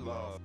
love.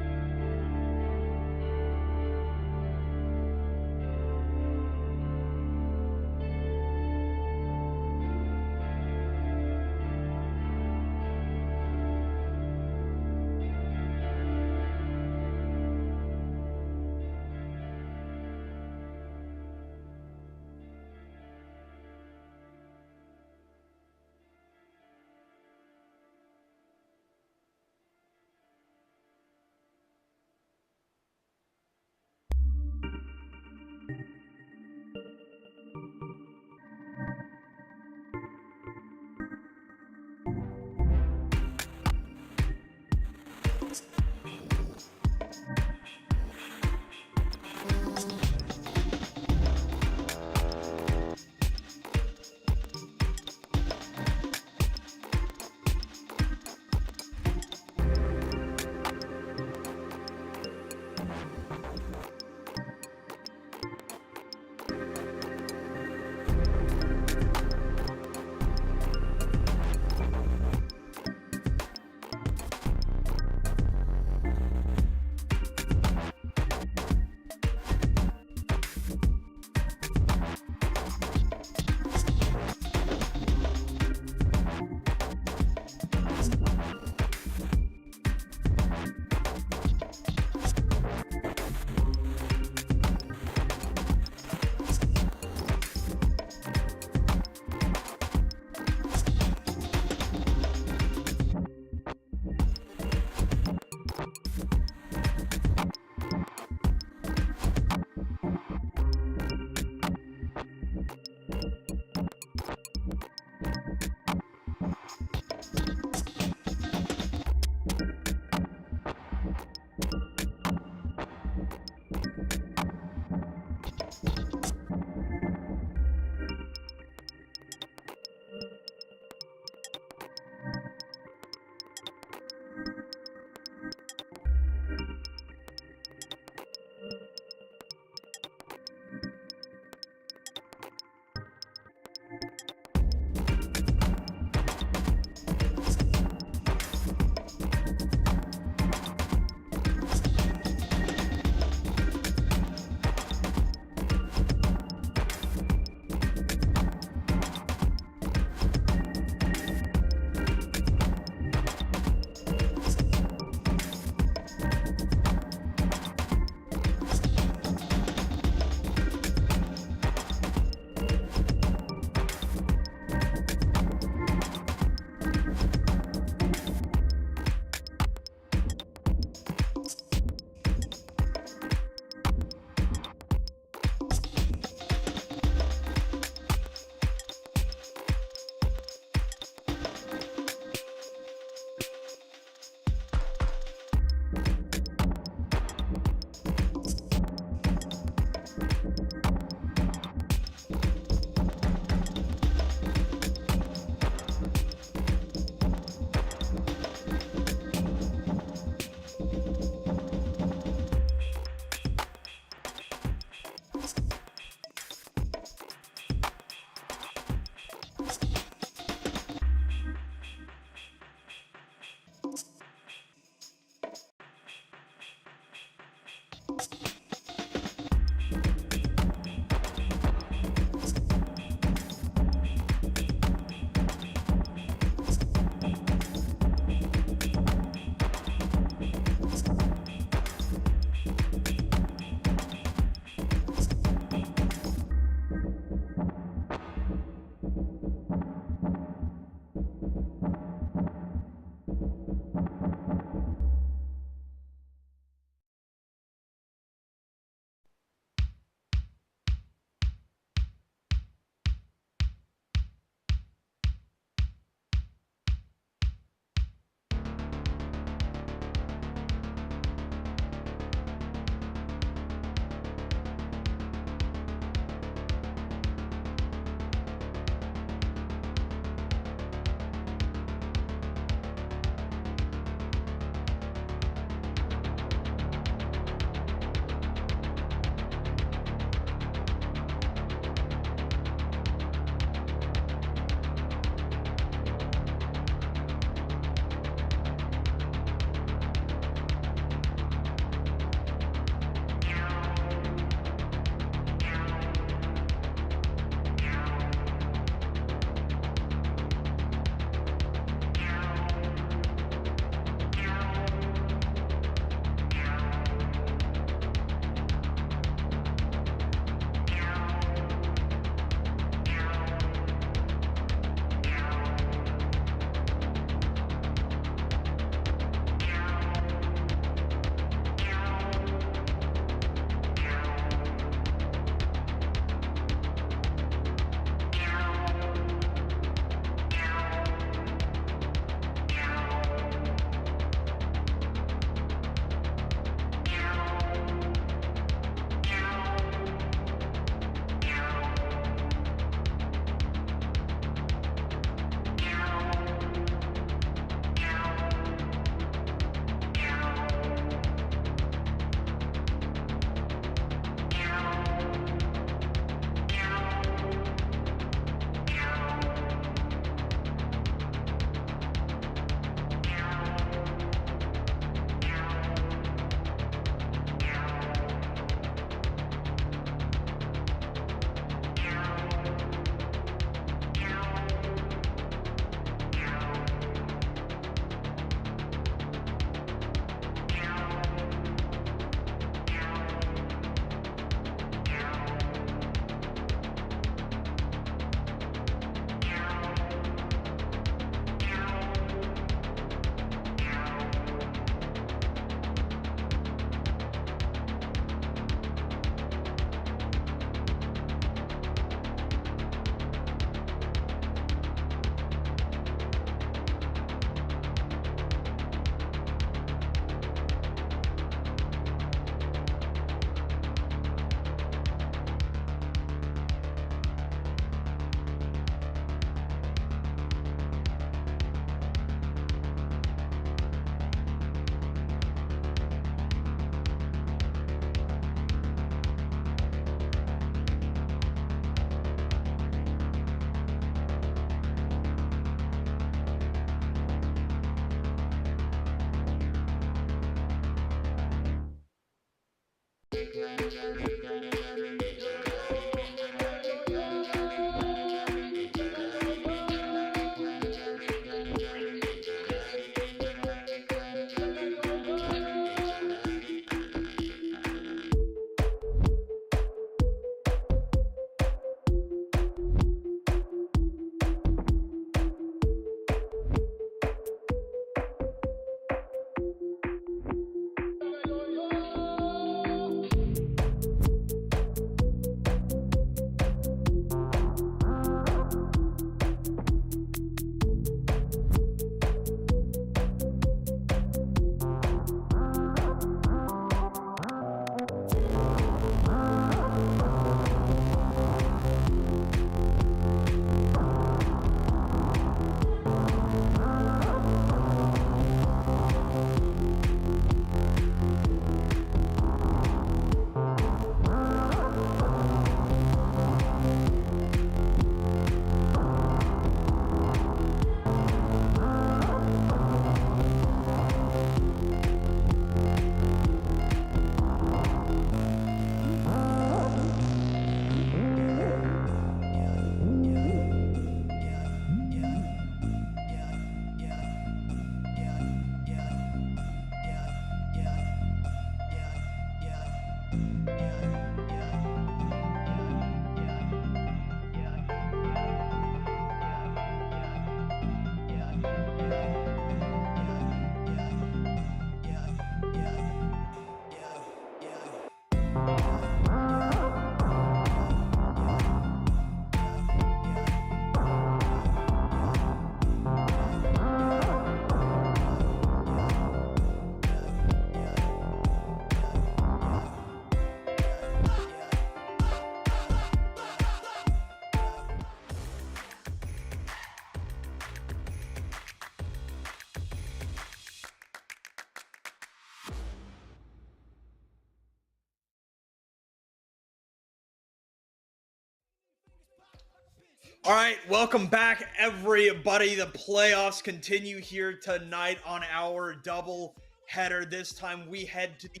All right, welcome back, everybody. The playoffs continue here tonight on our double header. This time we head to the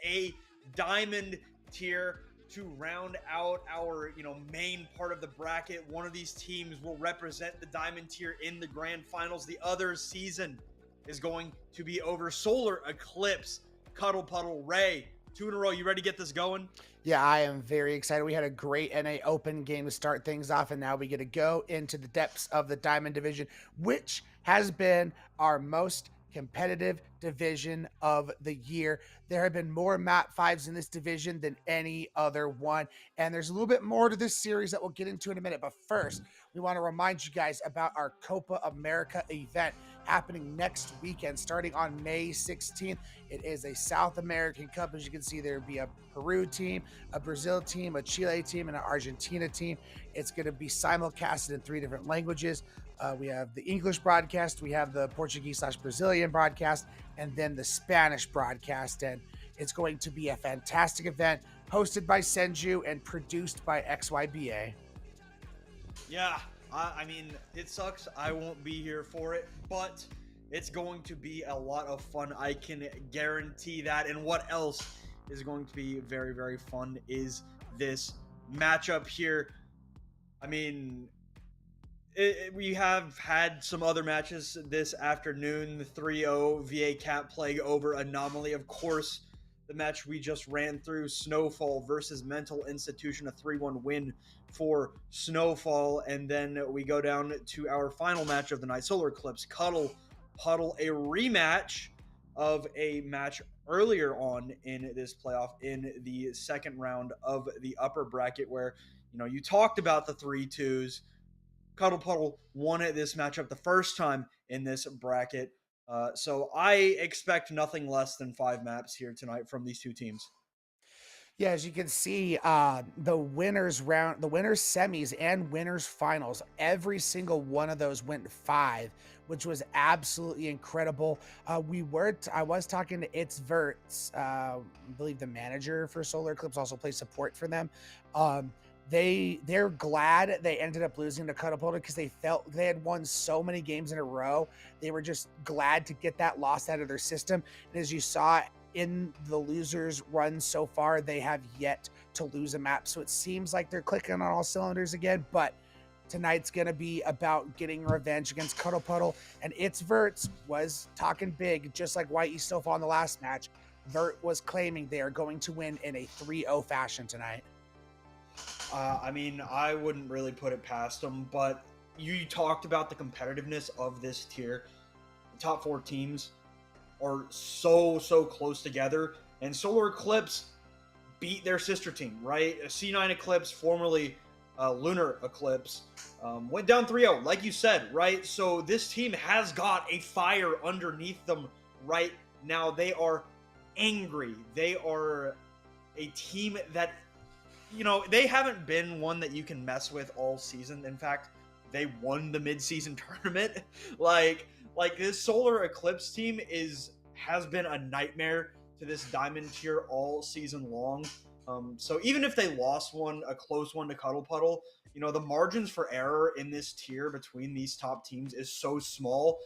A Diamond tier to round out our main part of the bracket. One of these teams will represent the Diamond tier in the grand finals. The other season is going to be over Solar-Eclipse, Cuddle Puddle, Ray. 2 in a row. You ready to get this going? Yeah, I am very excited. We had a great NA Open game to start things off, and now we get to go into the depths of the Diamond Division, which has been our most competitive division of the year. There have been more map 5s in this division than any other one, and there's a little bit more to this series that we'll get into in a minute. But first, we want to remind you guys about our Copa America event happening next weekend, starting on May 16th. It is a South American Cup. As you can see, there'll be a Peru team, a Brazil team, a Chile team, and an Argentina team. It's going to be simulcasted in 3 different languages. We have the English broadcast, we have the Portuguese/Brazilian broadcast, and then the Spanish broadcast. And it's going to be a fantastic event hosted by Senju and produced by XYBA. Yeah, I mean, it sucks. I won't be here for it, but it's going to be a lot of fun. I can guarantee that. And what else is going to be very, very fun is this matchup here. I mean, we have had some other matches this afternoon. The 3-0 VA Cat Plague over Anomaly. Of course, the match we just ran through, Snowfall versus Mental Institution, a 3-1 win for Snowfall. And then we go down to our final match of the night, Solar-Eclipse, Cuddle Puddle, a rematch of a match earlier on in this playoff in the second round of the upper bracket where, you talked about the 3-2s. Cuddle Puddle won this matchup the first time in this bracket. So I expect nothing less than 5 maps here tonight from these 2 teams. Yeah, as you can see, the winners semis and winners finals, every single one of those went 5, which was absolutely incredible. I was talking to It's Verts, I believe the manager for Solar-Eclipse, also plays support for them. They're glad they ended up losing to Cuddle Puddle because they felt they had won so many games in a row. They were just glad to get that loss out of their system. And as you saw in the losers run so far, they have yet to lose a map. So it seems like they're clicking on all cylinders again, but tonight's going to be about getting revenge against Cuddle Puddle. And its Verts was talking big, just like White Eastova on the last match. Vert was claiming they are going to win in a 3-0 fashion tonight. I mean, I wouldn't really put it past them, but you talked about the competitiveness of this tier. The top 4 teams are so close together, and Solar-Eclipse beat their sister team, right? C9 Eclipse, formerly Lunar Eclipse, went down 3-0, like you said, right? So this team has got a fire underneath them right now. They are angry. They are a team that, you know, they haven't been one that you can mess with all season. In fact, they won the mid-season tournament. like this Solar-Eclipse team has been a nightmare to this diamond tier all season long. So even if they lost a close one to Cuddle Puddle, you know, the margins for error in this tier between these top teams is so small.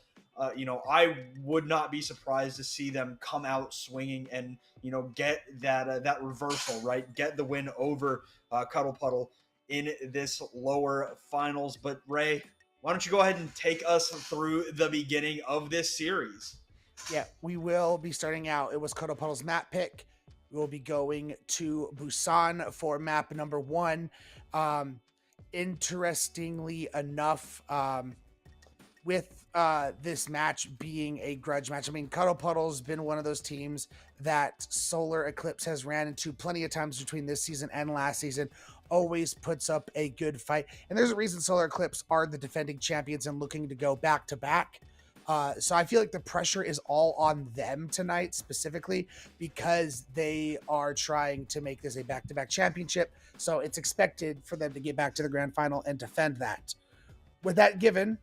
You know, I would not be surprised to see them come out swinging and, you know, get that reversal, right? Get the win over Cuddle Puddle in this lower finals. But Ray, why don't you go ahead and take us through the beginning of this series? Yeah, we will be starting out. It was Cuddle Puddle's map pick. We will be going to Busan for map number 1. Interestingly enough, with this match being a grudge match, I mean, Cuddle Puddle's been one of those teams that Solar-Eclipse has ran into plenty of times between this season and last season. Always puts up a good fight. And there's a reason Solar-Eclipse are the defending champions and looking to go back to back. So I feel like the pressure is all on them tonight specifically because they are trying to make this a back-to-back championship. So it's expected for them to get back to the grand final and defend that. With that given,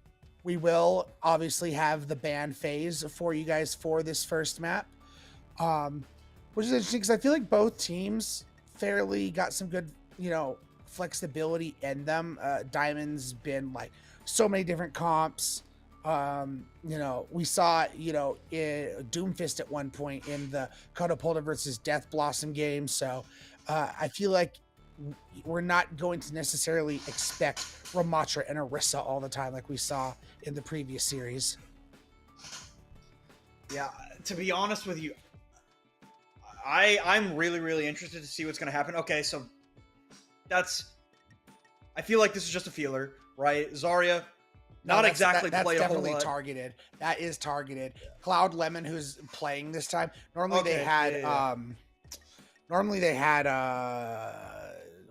we will obviously have the ban phase for you guys for this first map, which is interesting because I feel like both teams fairly got some good, you know, flexibility in them. Diamond's been like so many different comps. You know, we saw, you know, Doomfist at one point in the Cuddle Puddle versus Death Blossom game. So I feel like we're not going to necessarily expect Ramatra and Orisa all the time like we saw in the previous series. Yeah, to be honest with you, I'm really interested to see what's going to happen. Okay, so I feel like this is just a feeler, right? Zarya, not exactly that's played a whole definitely lot. targeted. That is targeted. Cloud Lemon, who's playing this time. Normally they had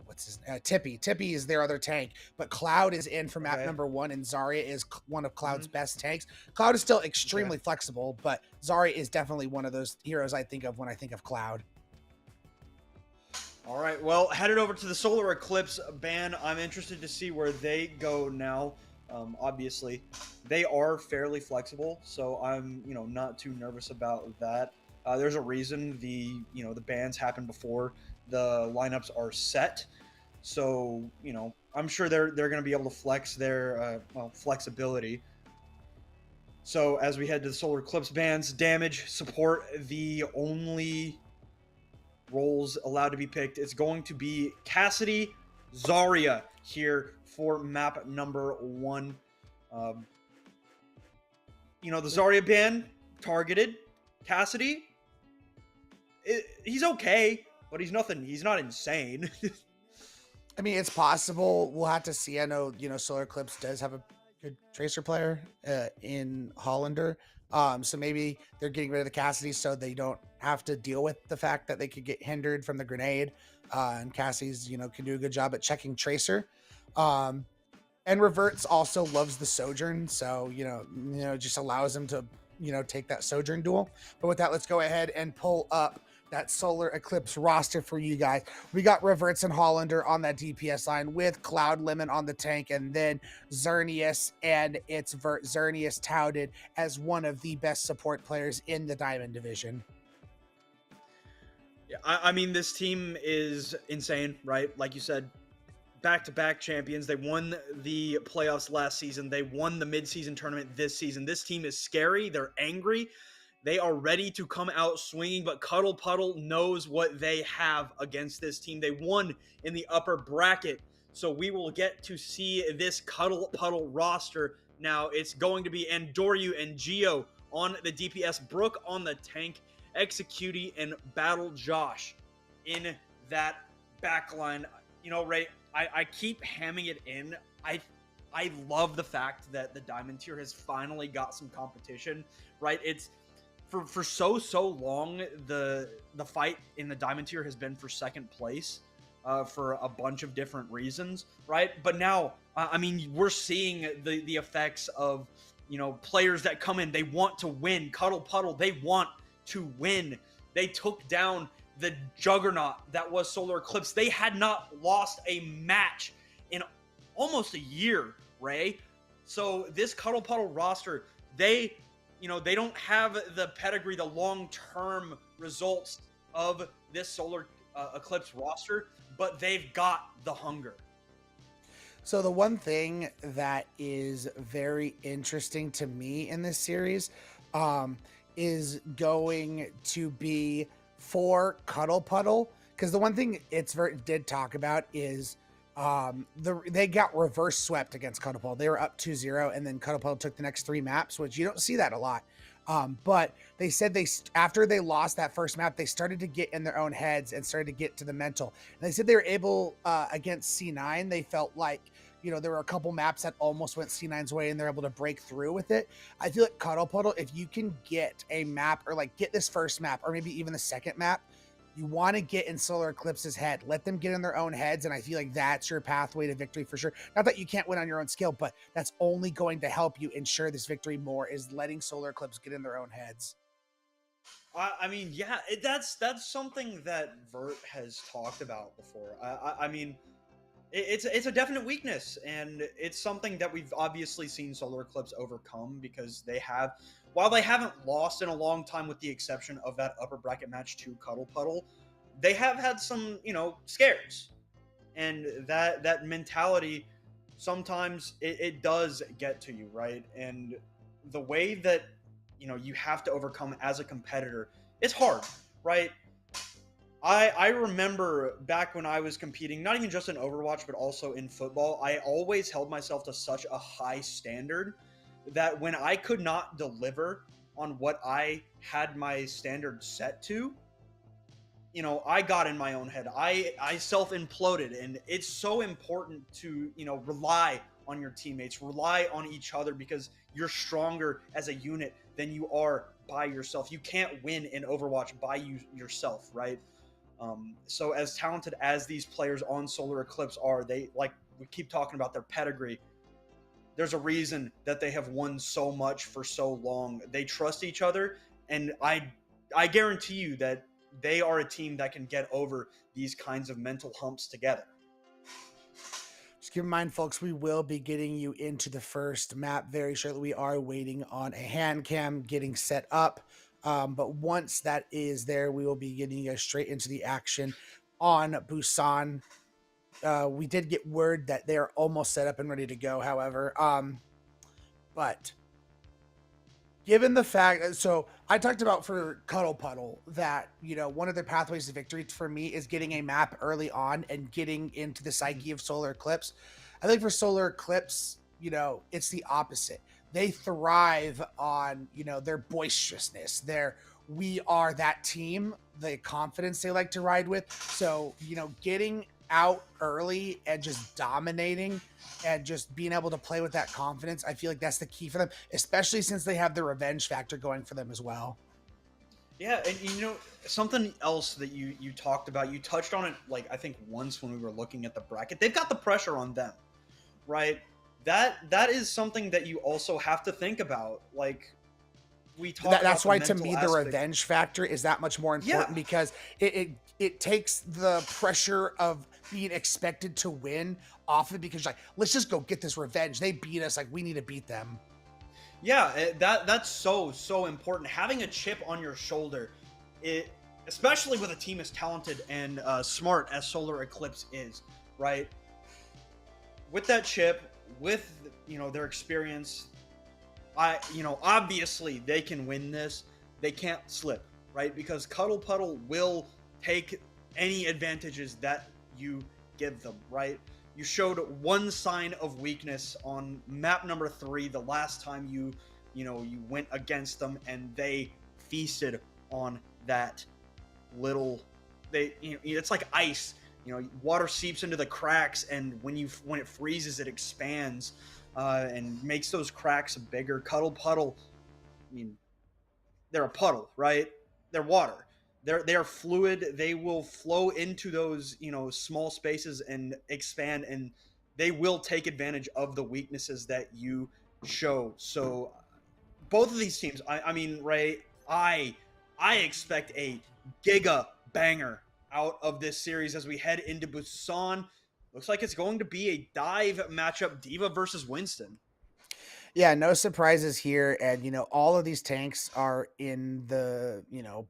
what's his Tippy. Tippy is their other tank, but Cloud is in for map number 1, and Zarya is one of Cloud's best tanks. Cloud is still extremely flexible, but Zarya is definitely one of those heroes I think of when I think of Cloud. All right, well, headed over to the Solar-Eclipse ban. I'm interested to see where they go now. Obviously, they are fairly flexible, so I'm, you know, not too nervous about that. There's a reason the bans happen before the lineups are set, so, you know, I'm sure they're going to be able to flex their flexibility. So as we head to the Solar-Eclipse bans, damage, support, the only roles allowed to be picked is going to be Cassidy, Zarya here for map number 1. You know, the Zarya ban targeted. Cassidy, he's okay, but he's nothing. He's not insane. I mean, it's possible. We'll have to see. I know, you know, Solar-Eclipse does have a good Tracer player in Hollander. So maybe they're getting rid of the Cassidy so they don't have to deal with the fact that they could get hindered from the grenade. And Cassidy's, you know, can do a good job at checking Tracer. And Reverts also loves the Sojourn, so, you know, just allows him to, you know, take that Sojourn duel. But with that, let's go ahead and pull up that Solar-Eclipse roster for you guys. We got Reverts and Hollander on that DPS line with Cloud Lemon on the tank, and then Xerneas and its Vert. Xerneas touted as one of the best support players in the Diamond division. Yeah, I mean, this team is insane, right? Like you said, back-to-back champions. They won the playoffs last season. They won the mid-season tournament this season. This team is scary. They're angry. They are ready to come out swinging, but Cuddle Puddle knows what they have against this team. They won in the upper bracket, so we will get to see this Cuddle Puddle roster. Now, it's going to be Andoryu and Geo on the DPS, Brook on the tank, Execute and Battle Josh in that backline. You know, Ray, I keep hamming it in. I love the fact that the Diamond tier has finally got some competition, right? It's for so long the fight in the Diamond tier has been for second place for a bunch of different reasons, right? But now, I mean, we're seeing the effects of, you know, players that come in, they want to win. Cuddle Puddle, they want to win. They took down the juggernaut that was Solar-Eclipse. They had not lost a match in almost a year, Ray. So this Cuddle Puddle roster, they don't have the pedigree, the long-term results of this Solar-Eclipse roster, but they've got the hunger. So the one thing that is very interesting to me in this series is going to be for Cuddle Puddle, because the one thing did talk about is they got reverse swept against Cuddle Puddle. They were up 2-0, and then Cuddle Puddle took the next 3 maps, which you don't see that a lot. But they said after they lost that first map, they started to get in their own heads and started to get to the mental. And they said they were able against C9. They felt like, you know, there were a couple maps that almost went C9's way, and they're able to break through with it. I feel like Cuddle Puddle, if you can get a map, or like get this first map, or maybe even the second map, you want to get in Solar-Eclipse's head. Let them get in their own heads, and I feel like that's your pathway to victory for sure. Not that you can't win on your own skill, but that's only going to help you ensure this victory more, is letting Solar-Eclipse get in their own heads. I mean, yeah, that's something that Vert has talked about before. I mean, it's a definite weakness, and it's something that we've obviously seen Solar-Eclipse overcome, because while they haven't lost in a long time, with the exception of that upper bracket match to Cuddle Puddle, they have had some, you know, scares, and that mentality sometimes it does get to you, right? And the way that, you know, you have to overcome as a competitor, it's hard, right? I remember back when I was competing, not even just in Overwatch, but also in football, I always held myself to such a high standard that when I could not deliver on what I had my standard set to, you know, I got in my own head. I self-imploded, and it's so important to, you know, rely on your teammates, rely on each other, because you're stronger as a unit than you are by yourself. You can't win in Overwatch by yourself, right? So as talented as these players on Solar-Eclipse are, they, like we keep talking about their pedigree, there's a reason that they have won so much for so long. They trust each other, and I guarantee you that they are a team that can get over these kinds of mental humps together. Just keep in mind, folks, we will be getting you into the first map very shortly. We are waiting on a hand cam getting set up. But once that is there, we will be getting you guys straight into the action on Busan. We did get word that they are almost set up and ready to go, however. But given the fact, so I talked about for Cuddle Puddle that, you know, one of their pathways to victory for me is getting a map early on and getting into the psyche of Solar-Eclipse. I think for Solar-Eclipse, you know, it's the opposite. They thrive on, you know, their boisterousness, we are that team, the confidence they like to ride with. So, you know, getting out early and just dominating and just being able to play with that confidence, I feel like that's the key for them, especially since they have the revenge factor going for them as well. Yeah, and you know, something else that you talked about, you touched on it, like, I think once when we were looking at the bracket, they've got the pressure on them, right? That is something that you also have to think about. Like, we talk That's about why, the to mental me, the aspect. revenge factor is that much more important, because it takes the pressure of being expected to win off it, because like, let's just go get this revenge. They beat us, like, we need to beat them. Yeah, that's so important. Having a chip on your shoulder, especially with a team as talented and smart as Solar-Eclipse is, right? With that chip, with, you know, their experience, you know, obviously they can win this, they can't slip, right? Because Cuddle Puddle will take any advantages that you give them, right? You showed one sign of weakness on map number 3 the last time you went against them, and they feasted on that little. It's like ice. Water seeps into the cracks, and when it freezes, it expands and makes those cracks bigger. Cuddle Puddle, I mean, they're a puddle, right? They're water. They are fluid. They will flow into those small spaces and expand, and they will take advantage of the weaknesses that you show. So both of these teams, I mean, Ray, I expect a giga banger out of this series as we head into Busan. Looks like it's going to be a dive matchup, D.Va versus Winston. Yeah, no surprises here. And, all of these tanks are in the,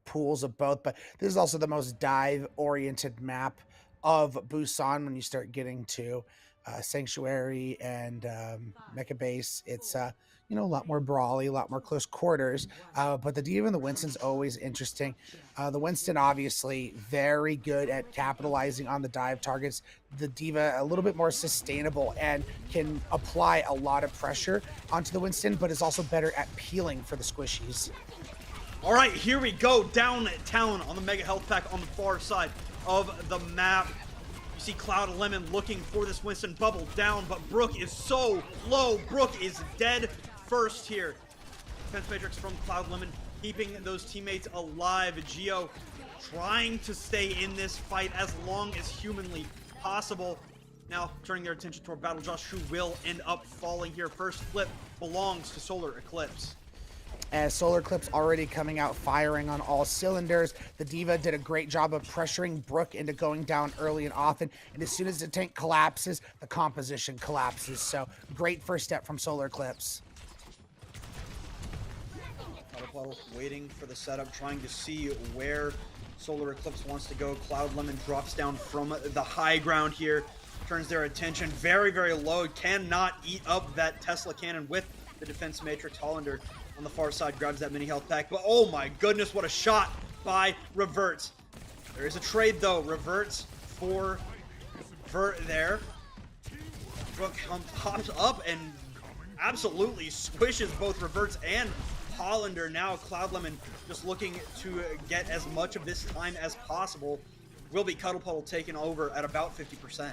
pools of both, but this is also the most dive oriented map of Busan when you start getting to Sanctuary and Mecha Base. It's, a lot more brawly, a lot more close quarters. But the D.Va and the Winston's always interesting. The Winston, obviously, very good at capitalizing on the dive targets. The D.Va, a little bit more sustainable and can apply a lot of pressure onto the Winston, but is also better at peeling for the squishies. All right, here we go. Down Talon on the Mega Health Pack on the far side of the map. You see Cloud Lemon looking for this Winston bubble down, but Brook is so low. Brook is dead first here. Defense Matrix from Cloud Lemon keeping those teammates alive. Geo trying to stay in this fight as long as humanly possible. Now turning their attention toward Battle Josh, who will end up falling here. First flip belongs to Solar-Eclipse. As Solar-Eclipse already coming out firing on all cylinders. The D.Va did a great job of pressuring Brook into going down early and often, and as soon as the tank collapses, the composition collapses. So great first step from Solar-Eclipse. Cuddle Puddle waiting for the setup, trying to see where Solar-Eclipse wants to go. Cloud Lemon drops down from the high ground here, turns their attention very, very low, cannot eat up that Tesla cannon with the defense matrix. Hollander on the far side grabs that mini health pack, but oh my goodness, what a shot by Reverts. There is a trade though. Reverts for Vert there. Brook hops up and absolutely squishes both Reverts and Hollander. Now Cloud Lemon just looking to get as much of this time as possible. Will be Cuddle Puddle taken over at about 50%.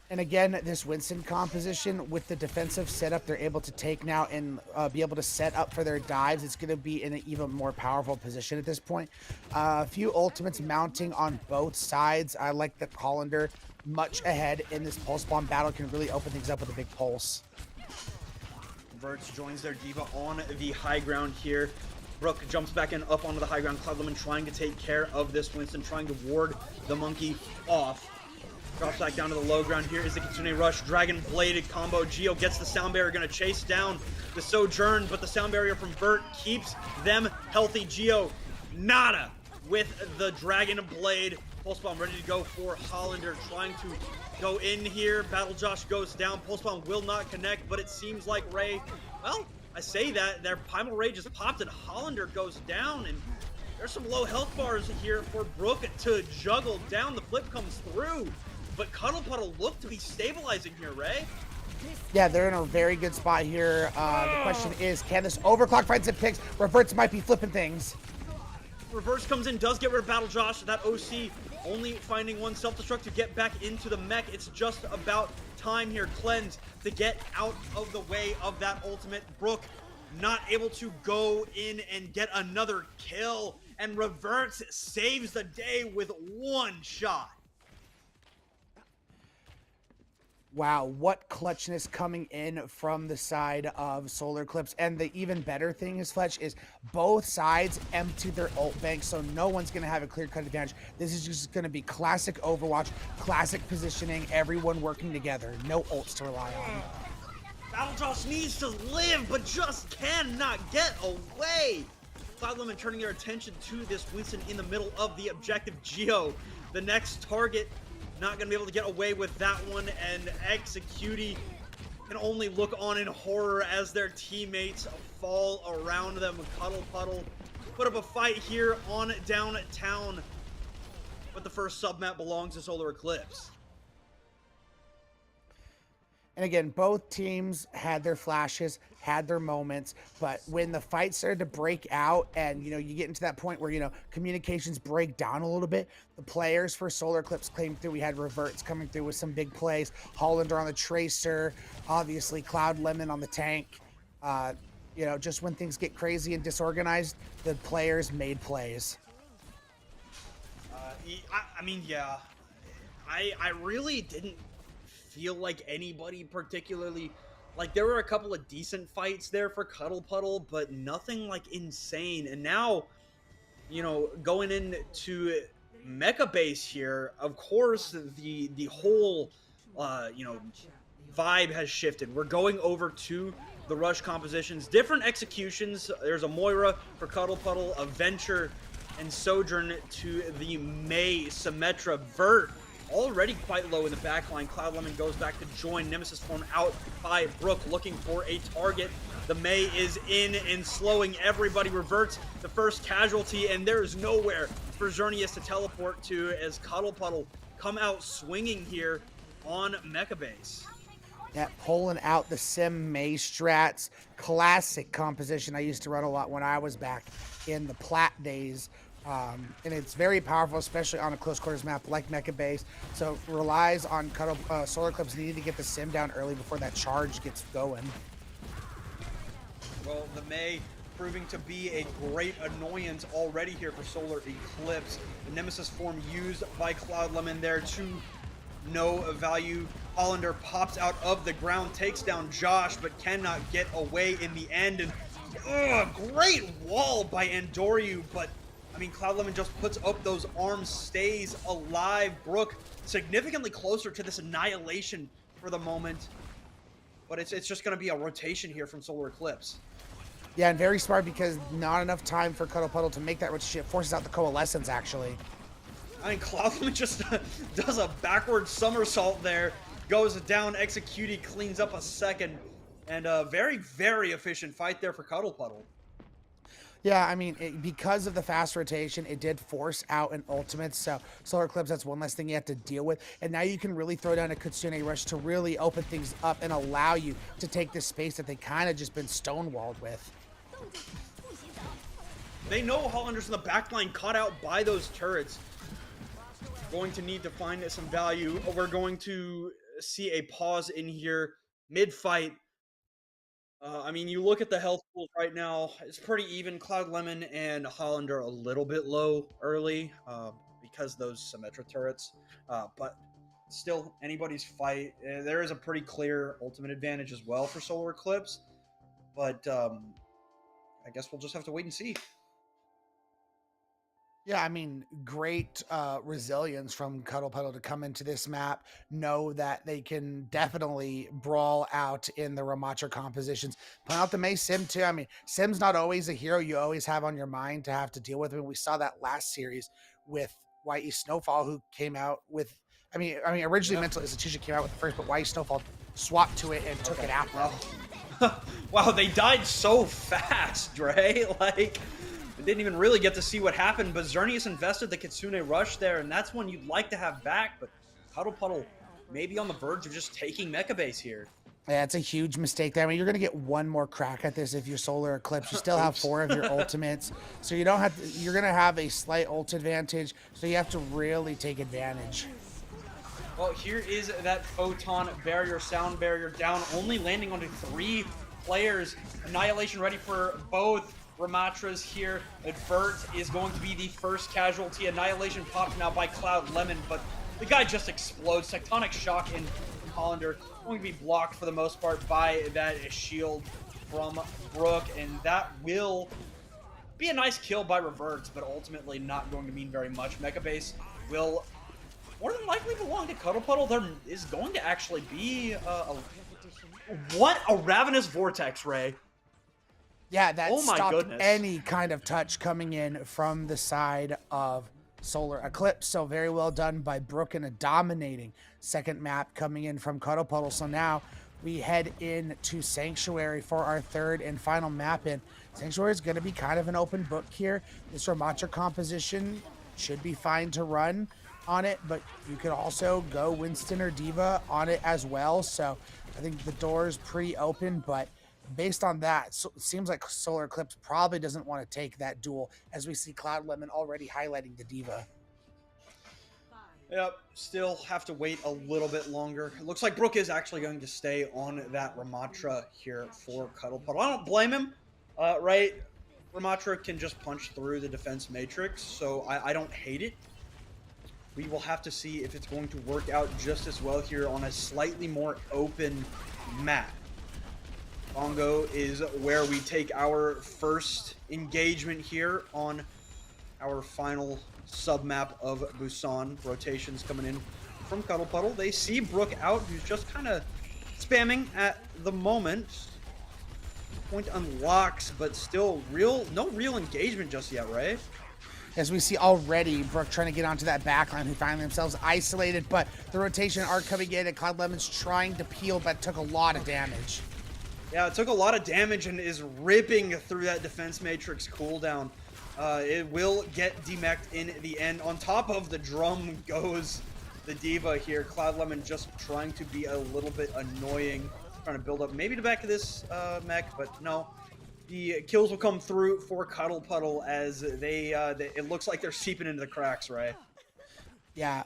And again, this Winston composition with the defensive setup they're able to take now and be able to set up for their dives, it's going to be in an even more powerful position at this point. A few ultimates mounting on both sides. I like that Hollander much ahead in this pulse bomb battle, can really open things up with a big pulse. Verts joins their D.Va on the high ground here. Brook jumps back in up onto the high ground. Cloud Lemon trying to take care of this Winston, trying to ward the monkey off. Drops back down to the low ground. Here is the Kitsune Rush. Dragon Bladed combo. Geo gets the sound barrier. Going to chase down the Sojourn, but the sound barrier from Vert keeps them healthy. Geo, nada with the Dragon Blade. Pulse Bomb ready to go for Hollander. Trying to go in here. Battle Josh goes down. Pulse Bomb will not connect, but it seems like Ray, well, I say that. Their Primal Rage is popped and Hollander goes down, and there's some low health bars here for Brook to juggle down. The flip comes through. But Cuddle Puddle look to be stabilizing here, Ray. Yeah, they're in a very good spot here. The question is, can this overclock find some picks? Reverts might be flipping things. Reverse comes in, does get rid of Battle Josh. That OC only finding one self-destruct to get back into the mech. It's just about time here. Cleanse to get out of the way of that ultimate. Brook not able to go in and get another kill. And Reverts saves the day with one shot. Wow, what clutchness coming in from the side of Solar-Eclipse. And the even better thing is, Fletch, is both sides empty their ult bank, so no one's going to have a clear-cut advantage. This is just going to be classic Overwatch, classic positioning, everyone working together. No ults to rely on. Battle Josh needs to live, but just cannot get away. Cloud Lemon turning their attention to this Winston in the middle of the objective. Geo, the next target. Not going to be able to get away with that one, and Executi can only look on in horror as their teammates fall around them. Cuddle Puddle put up a fight here on downtown, but the first submap belongs to Solar-Eclipse. And again, both teams had their flashes, had their moments, but when the fight started to break out and, you get into that point where, communications break down a little bit, the players for Solar-Eclipse came through. We had Reverts coming through with some big plays, Hollander on the Tracer, obviously Cloud Lemon on the tank. Just when things get crazy and disorganized, the players made plays. Yeah, I really didn't feel like anybody particularly, like, there were a couple of decent fights there for Cuddle Puddle, but nothing like insane. And now, going into Mecha Base here, of course the whole vibe has shifted. We're going over to the rush compositions, different executions. There's a Moira for Cuddle Puddle, a Venture and Sojourn to the Mei Symmetra. Vert already quite low in the backline. Cloud Lemon goes back to join. Nemesis form out by Brook, looking for a target. The Mei is in and slowing everybody. Reverts the first casualty, and there is nowhere for Xerneas to teleport to as Cuddle Puddle come out swinging here on Mecha Base. Yeah, pulling out the Sim Mei strats. Classic composition I used to run a lot when I was back in the Plat days. And it's very powerful, especially on a close quarters map like Mecha Base. So relies on Solar-Eclipse needing to get the Sim down early before that charge gets going. Well, the Mei proving to be a great annoyance already here for Solar-Eclipse. The Nemesis form used by Cloud Lemon there to no value. Hollander pops out of the ground, takes down Josh, but cannot get away in the end. And great wall by Andoryu, but Cloud Lemon just puts up those arms, stays alive. Brook significantly closer to this annihilation for the moment, but it's just going to be a rotation here from Solar-Eclipse. Yeah, and very smart because not enough time for Cuddle Puddle to make that rotation. It forces out the Coalescence, actually. Cloud Lemon just does a backward somersault there, goes down, Execute, cleans up a second, and a very, very efficient fight there for Cuddle Puddle. Yeah, because of the fast rotation, it did force out an ultimate. So Solar-Eclipse, that's one less thing you have to deal with. And now you can really throw down a Kitsune Rush to really open things up and allow you to take this space that they kind of just been stonewalled with. They know Hollander's in the backline, caught out by those turrets. Going to need to find some value. We're going to see a pause in here mid-fight. You look at the health pools right now, it's pretty even. Cloud Lemon and Hollander a little bit low early because those Symmetra turrets. But still, anybody's fight. There is a pretty clear ultimate advantage as well for Solar-Eclipse. But I guess we'll just have to wait and see. Yeah, great resilience from Cuddle Puddle to come into this map, know that they can definitely brawl out in the Ramatra compositions. Point out the Mei Sim too. Sim's not always a hero you always have on your mind to have to deal with. We saw that last series with YE Snowfall, who came out with, originally Mental Institution came out with the first, but YE Snowfall swapped to it and took it out. Wow, they died so fast, Dre. Didn't even really get to see what happened, but Xerneas invested the Kitsune Rush there, and that's one you'd like to have back, but Cuddle Puddle maybe on the verge of just taking Mecha Base here. Yeah, it's a huge mistake there. You're going to get one more crack at this if you're Solar-Eclipse. You still have 4 of your ultimates, so you don't have to, you're going to have a slight ult advantage, so you have to really take advantage. Well, here is that Photon Barrier, Sound Barrier down, only landing onto 3 players. Annihilation ready for both Ramatras here. Vert is going to be the first casualty. Annihilation popped now by Cloud Lemon, but the guy just explodes. Tectonic Shock in Hollander going to be blocked for the most part by that shield from Brook, and that will be a nice kill by Reverts, but ultimately not going to mean very much. Mecha Base will more than likely belong to Cuddle Puddle. There is going to actually be a Ravenous Vortex, Ray. Yeah, that stopped any kind of touch coming in from the side of Solar-Eclipse. So very well done by Brook in a dominating second map coming in from Cuddle Puddle. So now we head into Sanctuary for our third and final map. And Sanctuary is going to be kind of an open book here. This Ramattra composition should be fine to run on it, but you could also go Winston or Diva on it as well. So I think the door is pretty open, but based on that, so it seems like Solar-Eclipse probably doesn't want to take that duel, as we see Cloud Lemon already highlighting the Diva. Yep, still have to wait a little bit longer. It looks like Brook is actually going to stay on that Ramattra here for Cuddle Puddle. I don't blame him, right? Ramattra can just punch through the defense matrix, so I don't hate it. We will have to see if it's going to work out just as well here on a slightly more open map. Bongo is where we take our first engagement here on our final sub-map of Busan. Rotations coming in from Cuddle Puddle. They see Brook out, who's just kind of spamming at the moment. Point unlocks, but still no real engagement just yet, right? As we see already, Brook trying to get onto that backline, who find themselves isolated, but the rotation are coming in, and Cloud Lemon's trying to peel, but took a lot of damage. Yeah, it took a lot of damage and is ripping through that defense matrix cooldown. It will get demeched in the end. On top of the drum goes the Diva here. Cloud Lemon just trying to be a little bit annoying, trying to build up maybe the back of this mech, but no. The kills will come through for Cuddle Puddle as it looks like they're seeping into the cracks, right? Yeah.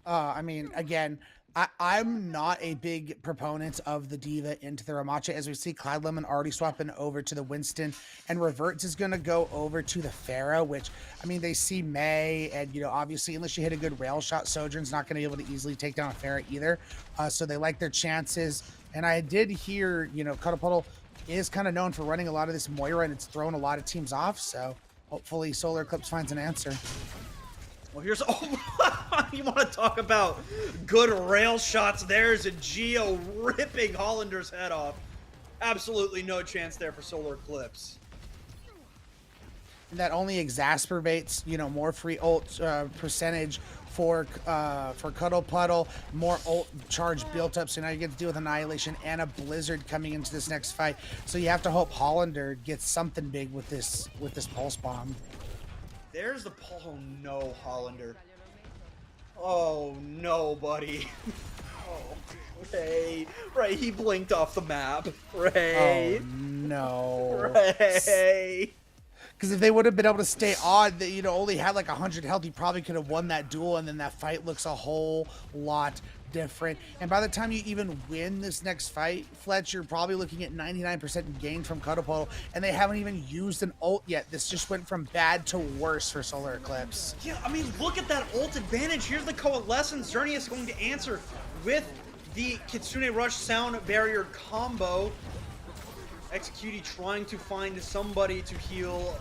I mean, again, I'm not a big proponent of the Diva into the Ramattra, as we see Cloud Lemon already swapping over to the Winston, and Reverts is going to go over to the Pharah, which, I mean, they see May, and, you know, obviously, unless you hit a good rail shot, Sojourn's not going to be able to easily take down a Pharah either, so they like their chances. And I did hear, you know, Cuddle Puddle is kind of known for running a lot of this Moira, and it's thrown a lot of teams off, so hopefully Solar-Eclipse finds an answer. Well, here's you want to talk about good rail shots? There's a Geo ripping Hollander's head off. Absolutely no chance there for Solar-Eclipse. And that only exacerbates, you know, more free ult percentage for Cuddle Puddle, more ult charge built up, so now you get to deal with Annihilation and a Blizzard coming into this next fight. So you have to hope Hollander gets something big with this Pulse Bomb. There's the oh no, Hollander. Oh no, buddy. Oh, Ray. Ray, he blinked off the map. Ray. Oh no. Ray. Because if they would have been able to stay on, they, you know, only had like 100 health, he probably could have won that duel, and then that fight looks a whole lot different. And by the time you even win this next fight, Fletch, you're probably looking at 99% gain from Cuddle Puddle, and they haven't even used an ult yet. This just went from bad to worse for Solar-Eclipse. Yeah, I mean, look at that ult advantage. Here's the Coalescence. Xerneas is going to answer with the Kitsune Rush Sound Barrier combo. Execute trying to find somebody to heal.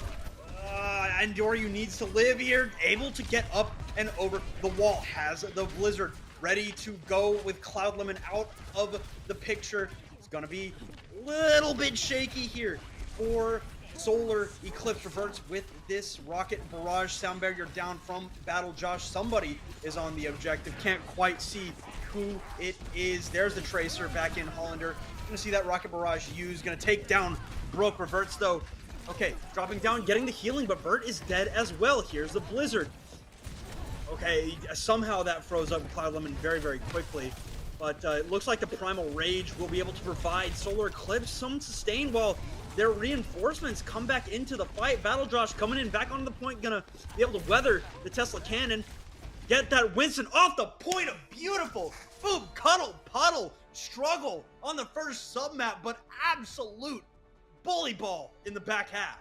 And Doryu needs to live here. Able to get up and over the wall. Has the Blizzard ready to go with Cloud Lemon out of the picture. It's going to be a little bit shaky here for Solar-Eclipse. Reverts with this Rocket Barrage Sound Barrier down from Battle Josh. Somebody is on the objective. Can't quite see who it is. There's the Tracer back in Hollander. Gonna see that Rocket Barrage used. Gonna take down Brook. Reverts though. Okay, dropping down, getting the healing, but Bert is dead as well. Here's the Blizzard. Okay, somehow that froze up Cloud Lemon very, very quickly. But it looks like the Primal Rage will be able to provide Solar-Eclipse some sustain while their reinforcements come back into the fight. Battle Josh coming in back onto the point, gonna be able to weather the Tesla Cannon. Get that Winston off the point of beautiful. Boom, Cuddle Puddle. Struggle on the first sub-map, but absolute bully ball in the back half.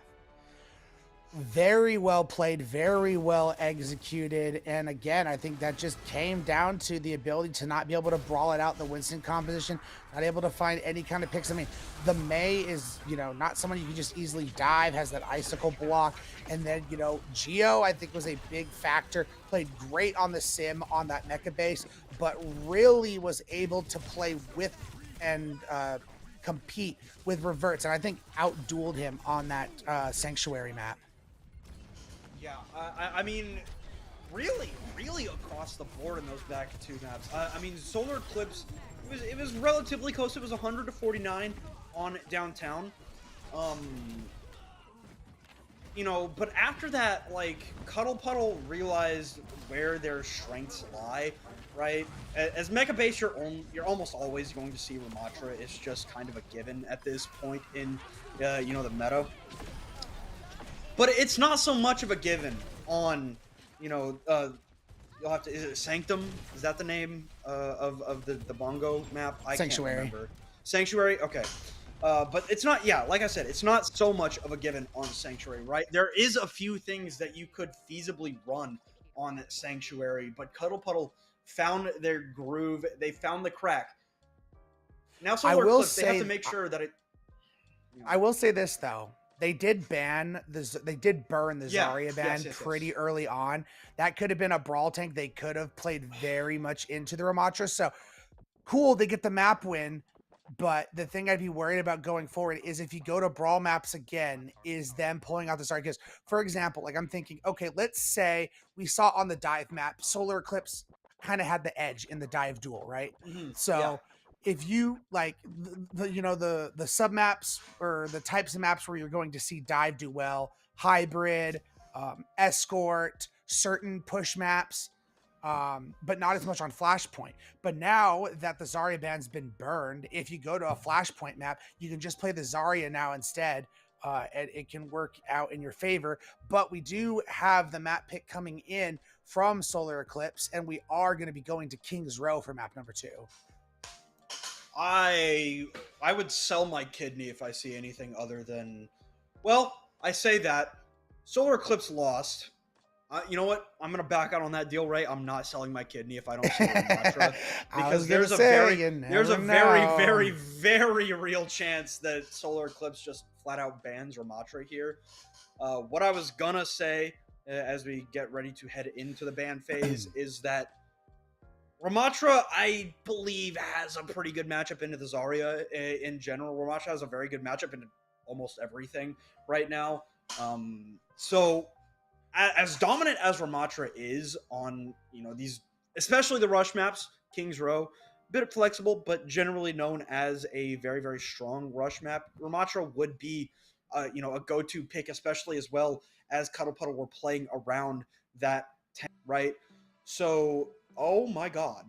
Very well played, very well executed, and again, I think that just came down to the ability to not be able to brawl it out the Winston composition, not able to find any kind of picks. I mean, the May is, you know, not someone you can just easily dive, has that icicle block, and then, you know, Geo, I think, was a big factor, played great on the sim on that mecha base, but really was able to play with and compete with Reverts, and I think outdueled him on that Sanctuary map. Yeah, I mean, really across the board in those back two maps. I mean, Solar-Eclipse it was relatively close. It was 100 to 49 on downtown. Um, but after that, like, Cuddle Puddle realized where their strengths lie, right? As Mecha Base, you're almost always going to see Ramatra. It's just kind of a given at this point in, the meta. But it's not so much of a given on, you'll have to, is it Sanctum? Is that the name of the Bongo map? I Sanctuary. can't remember. Sanctuary? Okay. But it's not, yeah, like I said, it's not so much of a given on Sanctuary, right? There is a few things that you could feasibly run on Sanctuary, but Cuddle Puddle found their groove. They found the crack. Now Solar-Eclipse, they have to make sure that it... I will say this, though. They did burn the Zarya ban pretty early on. That could have been a brawl tank. They could have played very much into the Ramatra. So, cool, they get the map win. But the thing I'd be worried about going forward is if you go to brawl maps again, is them pulling out the Zarya. Because, for example, like I'm thinking, okay, let's say we saw on the dive map, Solar-Eclipse kind of had the edge in the dive duel, right? So if you like the sub maps or the types of maps where you're going to see dive do well, hybrid, escort, certain push maps, but not as much on Flashpoint. But now that the Zarya ban's been burned, if you go to a Flashpoint map, you can just play the Zarya now instead, and it can work out in your favor. But we do have the map pick coming in from Solar-Eclipse, and we are going to be going to King's Row for map number 2. I would sell my kidney if I see anything other than... Well, I say that. Solar-Eclipse lost. You know what? I'm gonna back out on that deal, Ray. I'm not selling my kidney if I don't see Ramatra, because there's a very, very real chance that Solar-Eclipse just flat out bans Ramatra here. What I was gonna say as we get ready to head into the ban phase is that Ramatra, I believe, has a pretty good matchup into the Zarya in general. Ramatra has a very good matchup into almost everything right now. So as dominant as Ramatra is on, these, especially the rush maps, King's Row, a bit flexible, but generally known as a very, very strong rush map, Ramatra would be, a go-to pick, especially as well as Cuddle Puddle were playing around that tank, right? So, oh my god.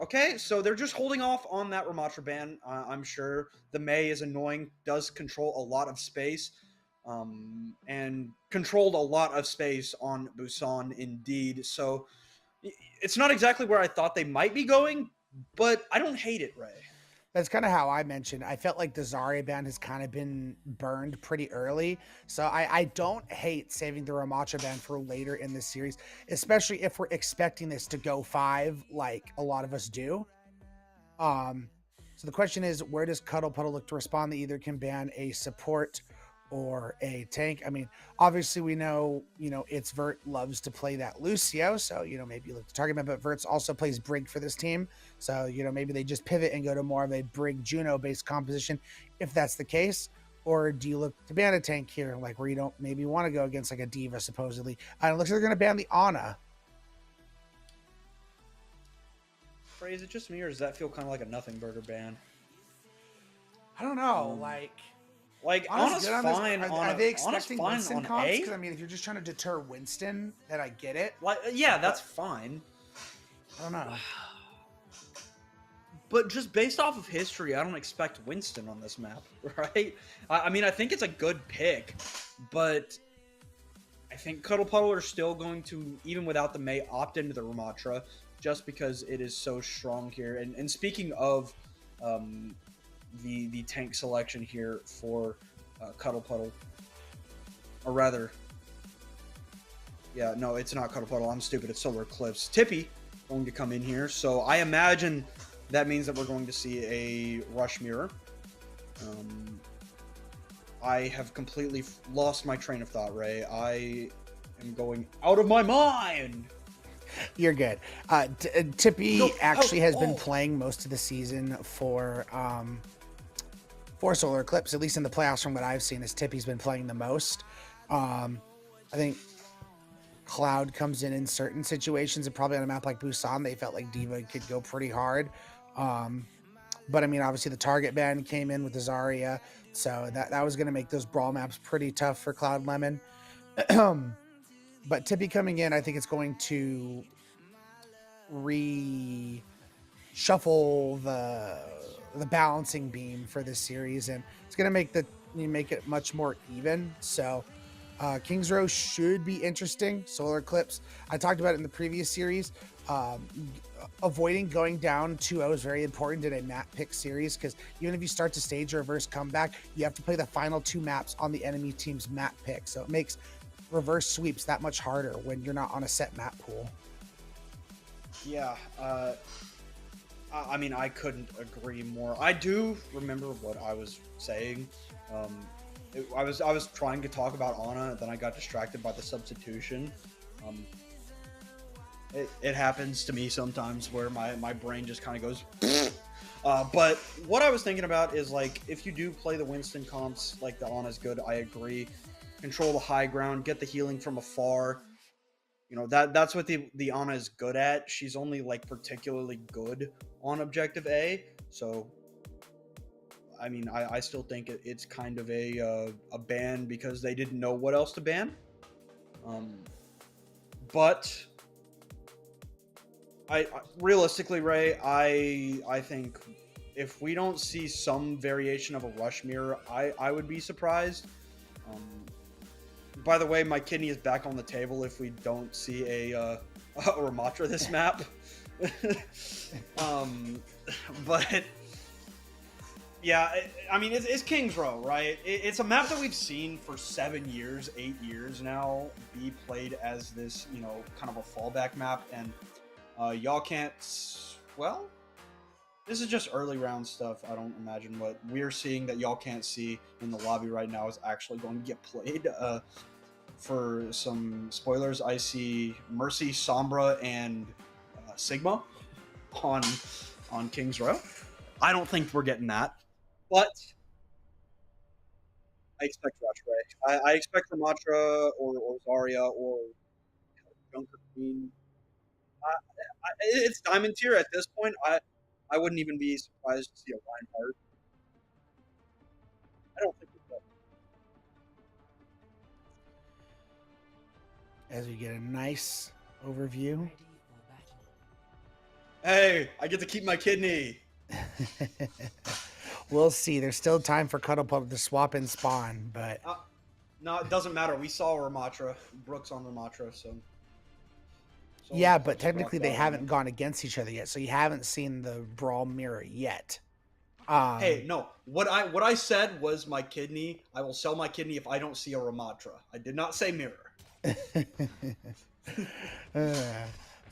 Okay, so they're just holding off on that Ramatra ban. I'm sure the Mei is annoying, does control a lot of space. And controlled a lot of space on Busan, indeed. So it's not exactly where I thought they might be going, but I don't hate it, Ray. That's kind of how I mentioned. I felt like the Zarya ban has kind of been burned pretty early. So I don't hate saving the Ramatra ban for later in the series, especially if we're expecting this to go 5 like a lot of us do. So the question is, where does Cuddle Puddle look to respond? They either can ban a support or a tank. I mean, obviously we know, it's Vert loves to play that Lucio, so, maybe you look to target him, but Vert's also plays Brig for this team. So, maybe they just pivot and go to more of a Brig Juno based composition if that's the case. Or do you look to ban a tank here, like where you don't maybe want to go against like a Diva supposedly? And it looks like they're going to ban the Ana. Ray, is it just me, or does that feel kind of like a nothing burger ban? I don't know, Like, Ana's fine. Are they expecting Winston comps? Because, I mean, if you're just trying to deter Winston, then I get it. Like, yeah, that's fine. I don't know. But just based off of history, I don't expect Winston on this map, right? I mean, I think it's a good pick, but I think Cuddle Puddle are still going to, even without the Mei, opt into the Ramatra, just because it is so strong here. And speaking of... the tank selection here for Cuddle Puddle, or rather, yeah, no, it's not Cuddle Puddle. I'm stupid. It's Solar-Eclipse. Tippy going to come in here, so I imagine that means that we're going to see a Rush Mirror. I have completely lost my train of thought, Ray. I am going out of my mind. You're good. Tippy actually has been playing most of the season for Solar-Eclipse, at least in the playoffs from what I've seen, is Tippy's been playing the most. I think Cloud comes in certain situations, and probably on a map like Busan, they felt like Diva could go pretty hard. But I mean, obviously the target ban came in with the Zarya, so that was going to make those brawl maps pretty tough for Cloud Lemon. But Tippy coming in, I think it's going to reshuffle the balancing beam for this series, and it's going to make it much more even. So King's Row should be interesting. Solar-Eclipse, I talked about it in the previous series. Avoiding going down 2-0 is very important in a map pick series, because even if you start to stage a reverse comeback, you have to play the final 2 maps on the enemy team's map pick. So it makes reverse sweeps that much harder when you're not on a set map pool. Yeah, I mean, I couldn't agree more. I do remember what I was saying. I was trying to talk about Ana, and then I got distracted by the substitution. It happens to me sometimes where my brain just kind of goes. But what I was thinking about is, like, if you do play the Winston comps, like, the Ana's good, I agree. Control the high ground, get the healing from afar. You know, that's what the Ana is good at. She's only, like, particularly good on Objective A. So, I mean, I still think it's kind of a ban because they didn't know what else to ban. But I realistically, Ray, I think if we don't see some variation of a rush mirror, I would be surprised. By the way, my kidney is back on the table if we don't see a Ramatra this map. But yeah, I mean, it's King's Row, right? It's a map that we've seen for 7 years, 8 years now be played as this, you know, kind of a fallback map, and y'all can't. Well, this is just early round stuff. I don't imagine what we're seeing that y'all can't see in the lobby right now is actually going to get played. For some spoilers, I see Mercy, Sombra, and Sigma on King's Row. I don't think we're getting that, but I expect Rush. I expect Ramatra or Zarya or Junker Queen. It's Diamond tier at this point. I wouldn't even be surprised to see a Reinhardt. I don't think we will. As we get a nice overview. Hey, I get to keep my kidney. We'll see. There's still time for Cuddle Puddle to swap and spawn, but no, it doesn't matter. We saw Ramatra, Brooks on Ramatra, so yeah, but technically they haven't gone against each other yet, so you haven't seen the brawl mirror yet. Hey, no. What I said was my kidney. I will sell my kidney if I don't see a Ramatra. I did not say mirror.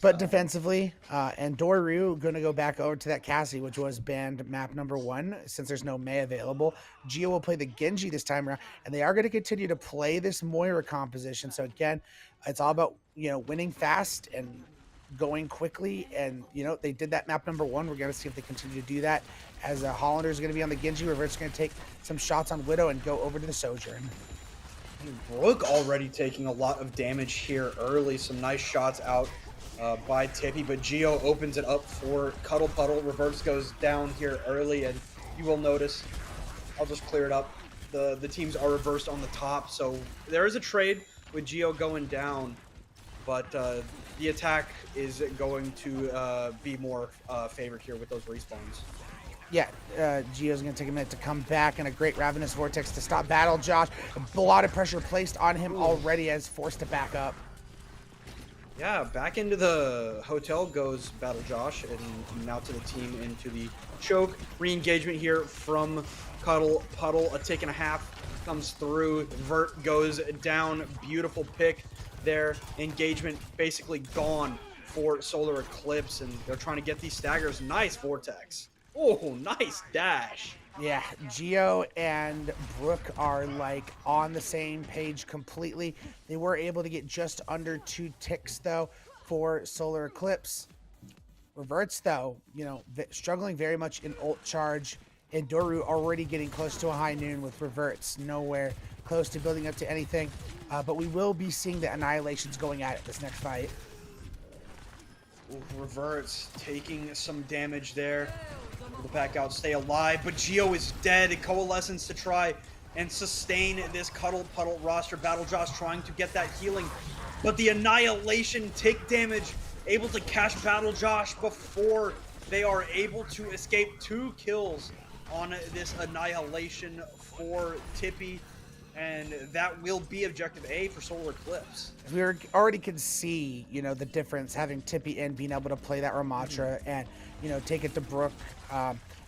But defensively, and Doru going to go back over to that Cassie, which was banned map number 1, since there's no Mei available. Gio will play the Genji this time around, and they are going to continue to play this Moira composition. So again, it's all about, you know, winning fast and going quickly. And, you know, they did that map number 1. We're going to see if they continue to do that, as Hollander is going to be on the Genji. Revert's going to take some shots on Widow and go over to the Sojourn. Brook already taking a lot of damage here early. Some nice shots out by Tippy, but Gio opens it up for Cuddle Puddle. Reverse goes down here early, and you will notice, I'll just clear it up, the teams are reversed on the top, so there is a trade with Gio going down, but the attack is going to be more favored here with those respawns. Yeah, Gio's going to take a minute to come back, and a great Ravenous Vortex to stop Battle Josh. A lot of pressure placed on him already, as forced to back up. Yeah, back into the hotel goes Battle Josh, and now to the team into the choke. Re-engagement here from Cuddle Puddle. A tick and a half comes through. Vert goes down. Beautiful pick there. Engagement basically gone for Solar-Eclipse, and they're trying to get these staggers. Nice Vortex. Oh, nice dash. Yeah, Gio and Brooke are like on the same page completely. They were able to get just under 2 ticks though for Solar-Eclipse. Reverts though, you know, struggling very much in ult charge, and Doru already getting close to a high noon with Reverts, nowhere close to building up to anything. But we will be seeing the Annihilations going at it this next fight. Ooh, reverts, taking some damage there. Able to back out, stay alive, but Geo is dead. Coalescence to try and sustain this Cuddle Puddle roster. Battle Josh trying to get that healing, but the Annihilation take damage, able to catch Battle Josh before they are able to escape 2 kills on this Annihilation for Tippy. And that will be objective A for Solar-Eclipse. We already can see, you know, the difference having Tippy in, being able to play that Ramatra and, you know, take it to Brook.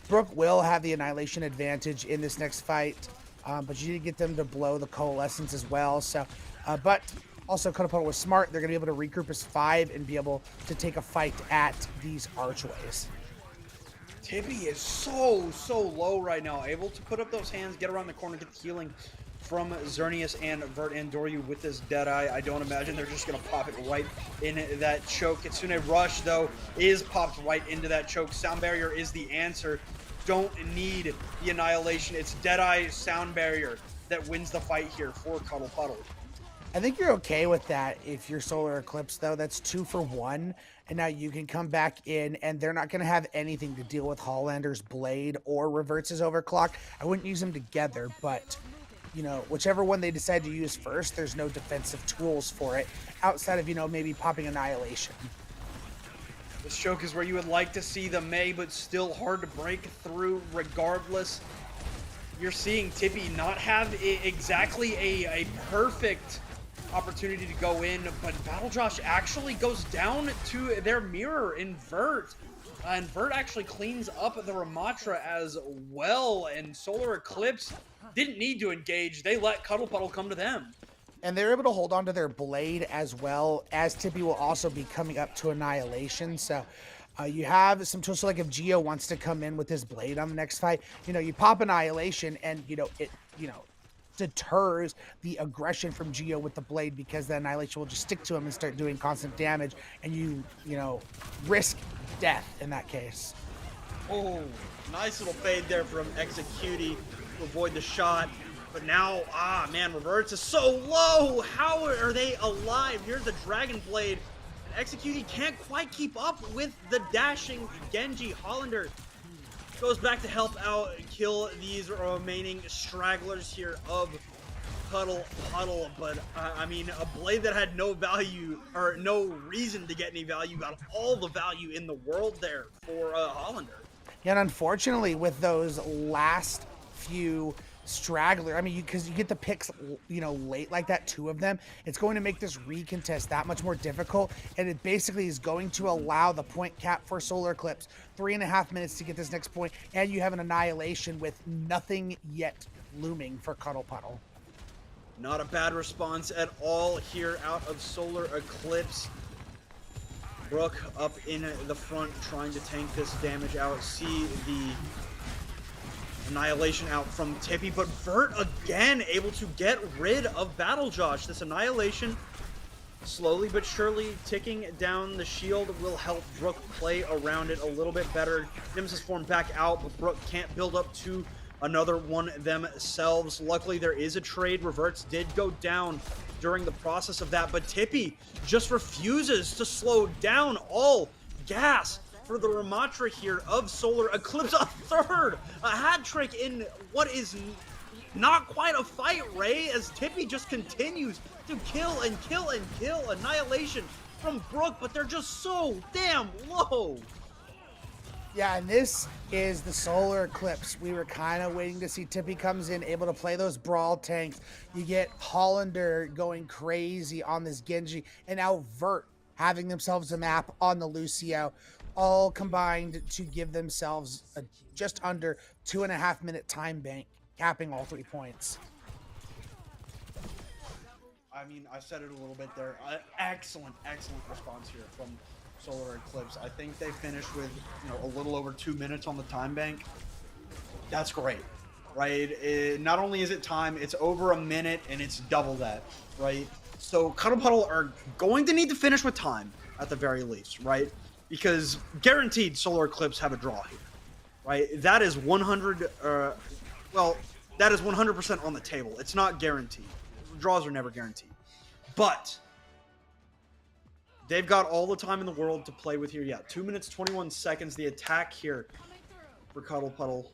Brook will have the Annihilation advantage in this next fight, but you need to get them to blow the Coalescence as well. So, but also Cuddle Puddle was smart. They're going to be able to regroup as 5 and be able to take a fight at these archways. Tippy is so low right now. Able to put up those hands, get around the corner, get the healing from Xerneas and Vert and Doryu with this Deadeye. I don't imagine they're just going to pop it right in that choke. Kitsune Rush, though, is popped right into that choke. Sound Barrier is the answer. Don't need the Annihilation. It's Deadeye Sound Barrier that wins the fight here for Cuddle Puddle. I think you're okay with that if you're Solar-Eclipse, though. That's 2 for 1. And now you can come back in, and they're not going to have anything to deal with Hollander's Blade or Reverts' Overclock. I wouldn't use them together, but you know, whichever one they decide to use first, there's no defensive tools for it outside of, you know, maybe popping Annihilation. This choke is where you would like to see the May, but still hard to break through regardless. You're seeing Tippy not have exactly a perfect opportunity to go in, but Battle Josh actually goes down to their mirror in Vert. And Vert actually cleans up the Ramatra as well, and Solar-Eclipse didn't need to engage. They let Cuddle Puddle come to them. And they're able to hold on to their Blade as well, as Tippy will also be coming up to Annihilation. So you have some tools. So like if Geo wants to come in with his Blade on the next fight, you know, you pop Annihilation and, you know, it, you know, deters the aggression from Geo with the Blade, because the Annihilation will just stick to him and start doing constant damage, and you know, risk death in that case. Oh, nice little fade there from Executey to avoid the shot. But now, man, Reverts is so low. How are they alive? Here's the Dragon Blade. And Executey can't quite keep up with the dashing Genji. Hollander goes back to help out and kill these remaining stragglers here of Cuddle Puddle. But, I mean, a Blade that had no value, or no reason to get any value, got all the value in the world there for Hollander. Yeah, and unfortunately, with those last few straggler, I mean, because you get the picks, you know, late like that, 2 of them, it's going to make this recontest that much more difficult, and it basically is going to allow the point cap for Solar-Eclipse 3.5 minutes to get this next point, and you have an Annihilation with nothing yet looming for Cuddle Puddle. Not a bad response at all here out of Solar-Eclipse. Brook up in the front trying to tank this damage out. See the Annihilation out from Tippy, but Vert again able to get rid of Battle Josh. This Annihilation slowly but surely ticking down the shield will help Brook play around it a little bit better. Nemesis form back out, but Brook can't build up to another one themselves. Luckily, there is a trade. Reverts did go down during the process of that, but Tippy just refuses to slow down. All gas for the Ramatra here of Solar-Eclipse. A third! A hat trick in what is not quite a fight, Ray, as Tippy just continues to kill and kill and kill. Annihilation from Brook, but they're just so damn low. Yeah, and this is the Solar-Eclipse. We were kind of waiting to see Tippy comes in, able to play those brawl tanks. You get Hollander going crazy on this Genji, and now Vert having themselves a map on the Lucio, all combined to give themselves a just under 2.5 minute time bank, capping all 3 points. I mean, I said it a little bit there. Excellent response here from Solar-Eclipse. I think they finished with, you know, a little over 2 minutes on the time bank. That's great, right? Not only is it time, it's over a minute, and it's double that, right? So Cuddle Puddle are going to need to finish with time at the very least, right? Because guaranteed Solar-Eclipse have a draw here, right? That is 100. Well, that is 100% on the table. It's not guaranteed. Draws are never guaranteed, but They've got all the time in the world to play with here. Yeah, 2 minutes, 21 seconds. The attack here for Cuddle Puddle.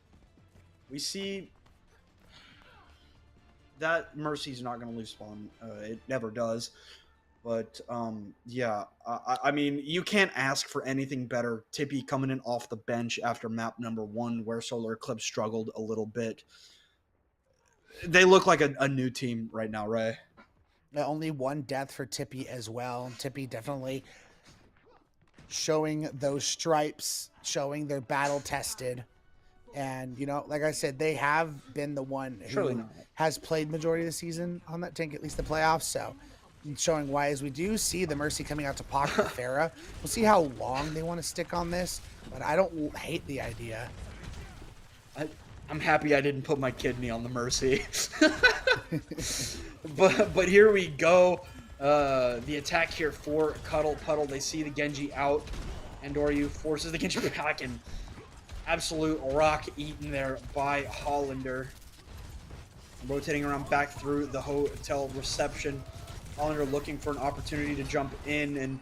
We see that Mercy's not going to lose spawn. It never does. But, yeah, I mean, you can't ask for anything better. Tippy coming in off the bench after map number 1, where Solar-Eclipse struggled a little bit. They look like a new team right now, Ray. Only one death for Tippy as well. Tippy definitely showing those stripes, showing they're battle tested. And, you know, like I said, they have been the one who has played majority of the season on that tank, at least the playoffs. So showing why, as we do see the Mercy coming out to pocket Farah. We'll see how long they want to stick on this, but I don't hate the idea. I'm happy I didn't put my kidney on the Mercy. but here we go. The attack here for Cuddle Puddle. They see the Genji out. And Doryu forces the Genji back, and absolute rock eaten there by Hollander. Rotating around back through the hotel reception. Hollander looking for an opportunity to jump in, and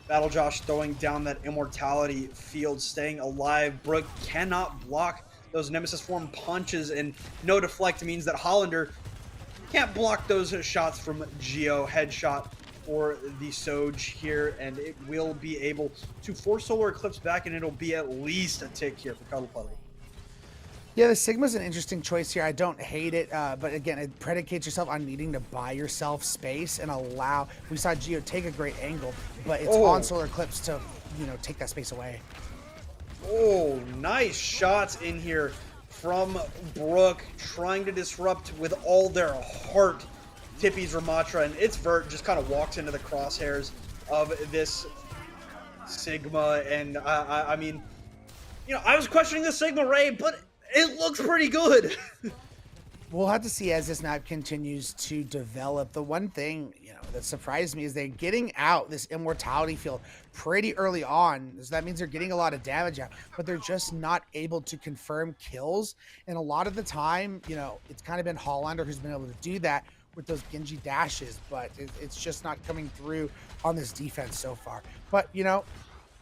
Battle Josh throwing down that immortality field, staying alive. Brook cannot block those Nemesis form punches, and no deflect means that Hollander can't block those shots from Geo. Headshot for the Soj here, and it will be able to force Solar-Eclipse back, and it'll be at least a tick here for Cuddle Puddle. Yeah, the Sigma's an interesting choice here. I don't hate it, but again, it predicates yourself on needing to buy yourself space and allow. We saw Geo take a great angle, but it's on Solar-Eclipse to, you know, take that space away. Oh, nice shots in here from Brook, trying to disrupt with all their heart Tippy's Ramatra, and its Vert just kind of walks into the crosshairs of this Sigma. And I mean, you know, I was questioning the Sigma, Ray, but it looks pretty good. We'll have to see as this map continues to develop. The one thing, you know, that surprised me is they're getting out this immortality field pretty early on. So that means they're getting a lot of damage out, but they're just not able to confirm kills. And a lot of the time, you know, it's kind of been Hollander who's been able to do that with those Genji dashes, but it's just not coming through on this defense so far. But, you know,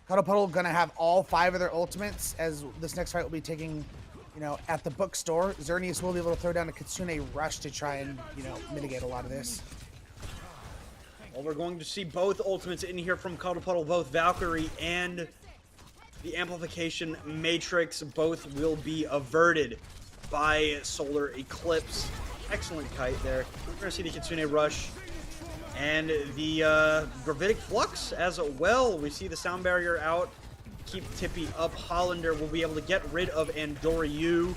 Cuddle Puddle gonna have all 5 of their ultimates, as this next fight will be taking, you know, at the bookstore. Xerneas will be able to throw down a Kitsune Rush to try and, you know, mitigate a lot of this. Well, we're going to see both ultimates in here from Cuddle Puddle, both Valkyrie and the Amplification Matrix. Both will be averted by Solar-Eclipse. Excellent kite there. We're going to see the Kitsune Rush and the Gravitic Flux as well. We see the sound barrier out. Keep Tippy up. Hollander will be able to get rid of Andoryu.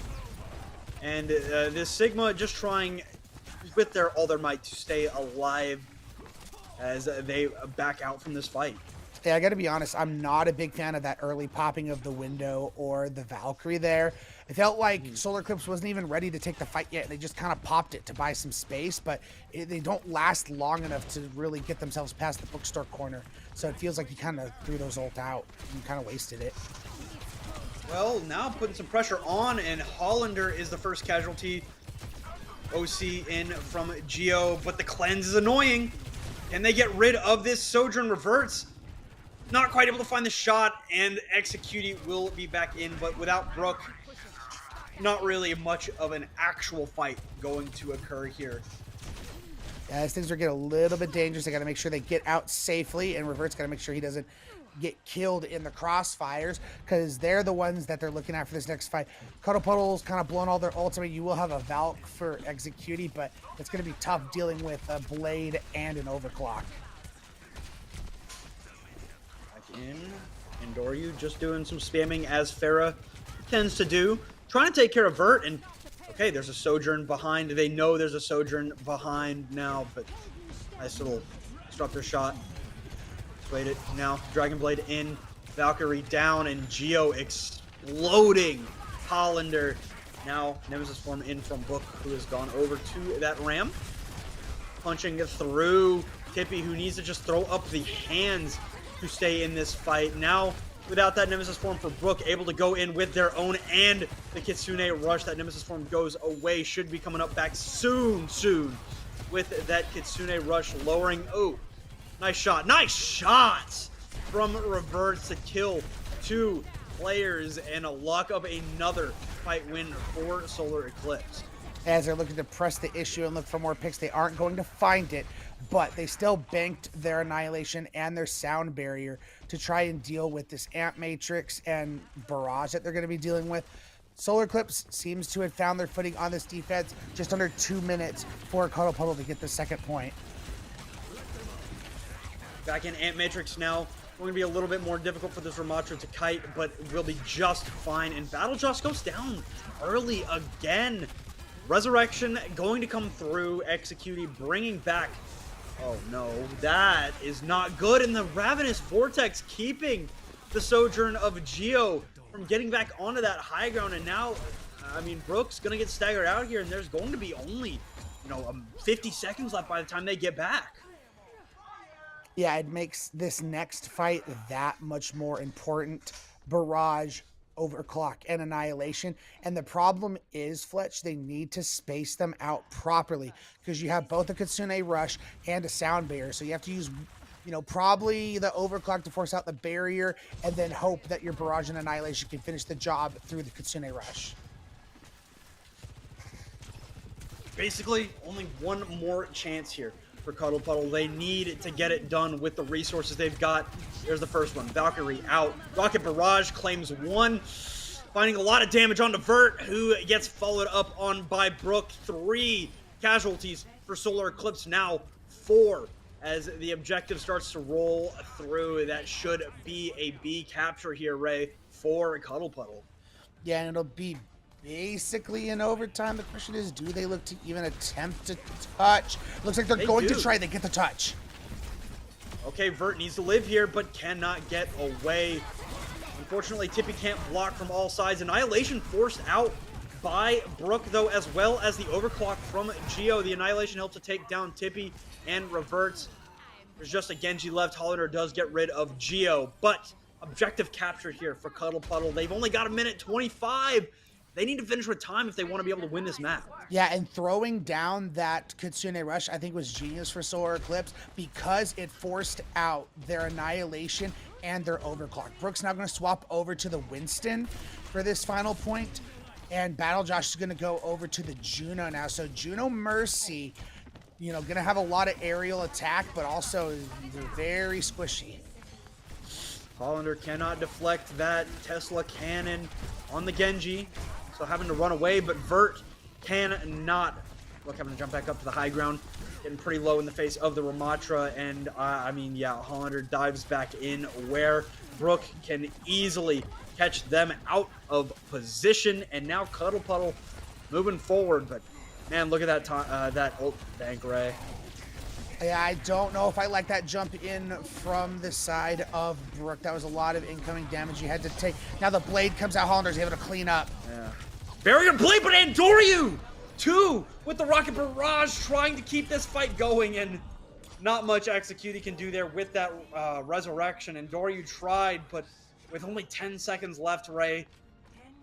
And this Sigma just trying with all their might to stay alive as they back out from this fight. Yeah, I gotta be honest, I'm not a big fan of that early popping of the window or the Valkyrie there. It felt like Solar-Eclipse wasn't even ready to take the fight yet, and they just kind of popped it to buy some space, but they don't last long enough to really get themselves past the bookstore corner. So it feels like you kind of threw those ult out and kind of wasted it. Well, now putting some pressure on, and Hollander is the first casualty. OC in from Geo, but the cleanse is annoying. And they get rid of this. Sojourn reverts. Not quite able to find the shot, and Execute will be back in, but without Brook, not really much of an actual fight going to occur here. Yeah, as things are getting a little bit dangerous, they got to make sure they get out safely, and Revert's got to make sure he doesn't get killed in the crossfires, because they're the ones that they're looking at for this next fight. Cuddle Puddle's kind of blown all their ultimate. You will have a Valk for Execute, but it's going to be tough dealing with a Blade and an Overclock. In Andoryu just doing some spamming as Farah tends to do, trying to take care of Vert. And okay, there's a Sojourn behind. They know there's a Sojourn behind now, but nice little disruptor shot. Wait it now. Dragon Blade in, Valkyrie down, and Geo exploding. Hollander now Nemesis form in from Book, who has gone over to that Ram, punching through Tippy, who needs to just throw up the hands to stay in this fight. Now, without that Nemesis form for Brook, able to go in with their own and the Kitsune Rush. That Nemesis form goes away. Should be coming up back soon with that Kitsune Rush lowering. Oh, Nice shot. Nice shots from Reverse to kill 2 players and lock up another fight win for Solar-Eclipse. As they're looking to press the issue and look for more picks, they aren't going to find it, but they still banked their Annihilation and their Sound Barrier to try and deal with this Amp Matrix and Barrage that they're going to be dealing with. Solar-Eclipse seems to have found their footing on this defense. Just under 2 minutes for Cuddle Puddle to get the second point. Back in Amp Matrix now. Going to be a little bit more difficult for this Ramatra to kite, but will be just fine. And Battle just goes down early again. Resurrection going to come through. Execute, bringing back. Oh no, that is not good. And the Ravenous Vortex keeping the Sojourn of Geo from getting back onto that high ground. And now, I mean, Brook's going to get staggered out here, and there's going to be only, 50 seconds left by the time they get back. Yeah, it makes this next fight that much more important. Barrage, Overclock, and Annihilation. And the problem is, Fletch, they need to space them out properly because you have both a Kitsune Rush and a Sound Barrier. So you have to use, probably the Overclock to force out the barrier and then hope that your Barrage and Annihilation can finish the job through the Kitsune Rush. Basically, only one more chance here for Cuddle Puddle. They need to get it done with the resources they've got. There's the first one. Valkyrie out. Rocket Barrage claims 1. Finding a lot of damage onto Vert, who gets followed up on by Brook. 3 casualties for Solar-Eclipse, now 4. As the objective starts to roll through, that should be a B capture here, Ray, for Cuddle Puddle. Yeah, and it'll be basically in overtime. The question is, do they look to even attempt to touch? Looks like they're going to try. They get the touch. Okay, Vert needs to live here, but cannot get away. Unfortunately, Tippy can't block from all sides. Annihilation forced out by Brook, though, as well as the overclock from Geo. The Annihilation helps to take down Tippy and reverts. There's just a Genji left. Hollander does get rid of Geo, but objective captured here for Cuddle Puddle. They've only got 1:25. They need to finish with time if they want to be able to win this map. Yeah, and throwing down that Kitsune Rush, I think, was genius for Solar-Eclipse because it forced out their Annihilation and their Overclock. Brook's now going to swap over to the Winston for this final point, and Battle Josh is going to go over to the Juno now. So Juno Mercy, going to have a lot of aerial attack, but also they're very squishy. Hollander cannot deflect that Tesla cannon on the Genji. So having to run away, but Vert cannot. Look, having to jump back up to the high ground. Getting pretty low in the face of the Ramatra. And, Hollander dives back in where Brook can easily catch them out of position. And now Cuddle Puddle moving forward. But, man, look at that ult bank, Ray. Yeah, I don't know if I like that jump in from the side of Brook. That was a lot of incoming damage you had to take. Now the blade comes out. Hollander's able to clean up. Yeah. Barrier blade, but Andoryu, too, with the Rocket Barrage trying to keep this fight going, and not much Execute he can do there with that resurrection. Andoryu tried, but with only 10 seconds left, Ray,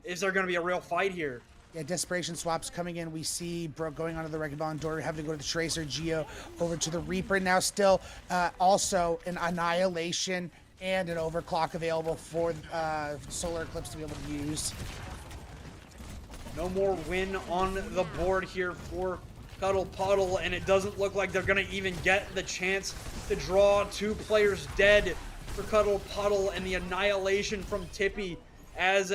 is there going to be a real fight here? Yeah, desperation swaps coming in. We see Brook going onto the Wrecking Ball and Dory having to go to the Tracer, Geo over to the Reaper. Now still also an Annihilation and an Overclock available for Solar-Eclipse to be able to use. No more win on the board here for Cuddle Puddle, and it doesn't look like they're going to even get the chance to draw 2 players dead for Cuddle Puddle, and the Annihilation from Tippy as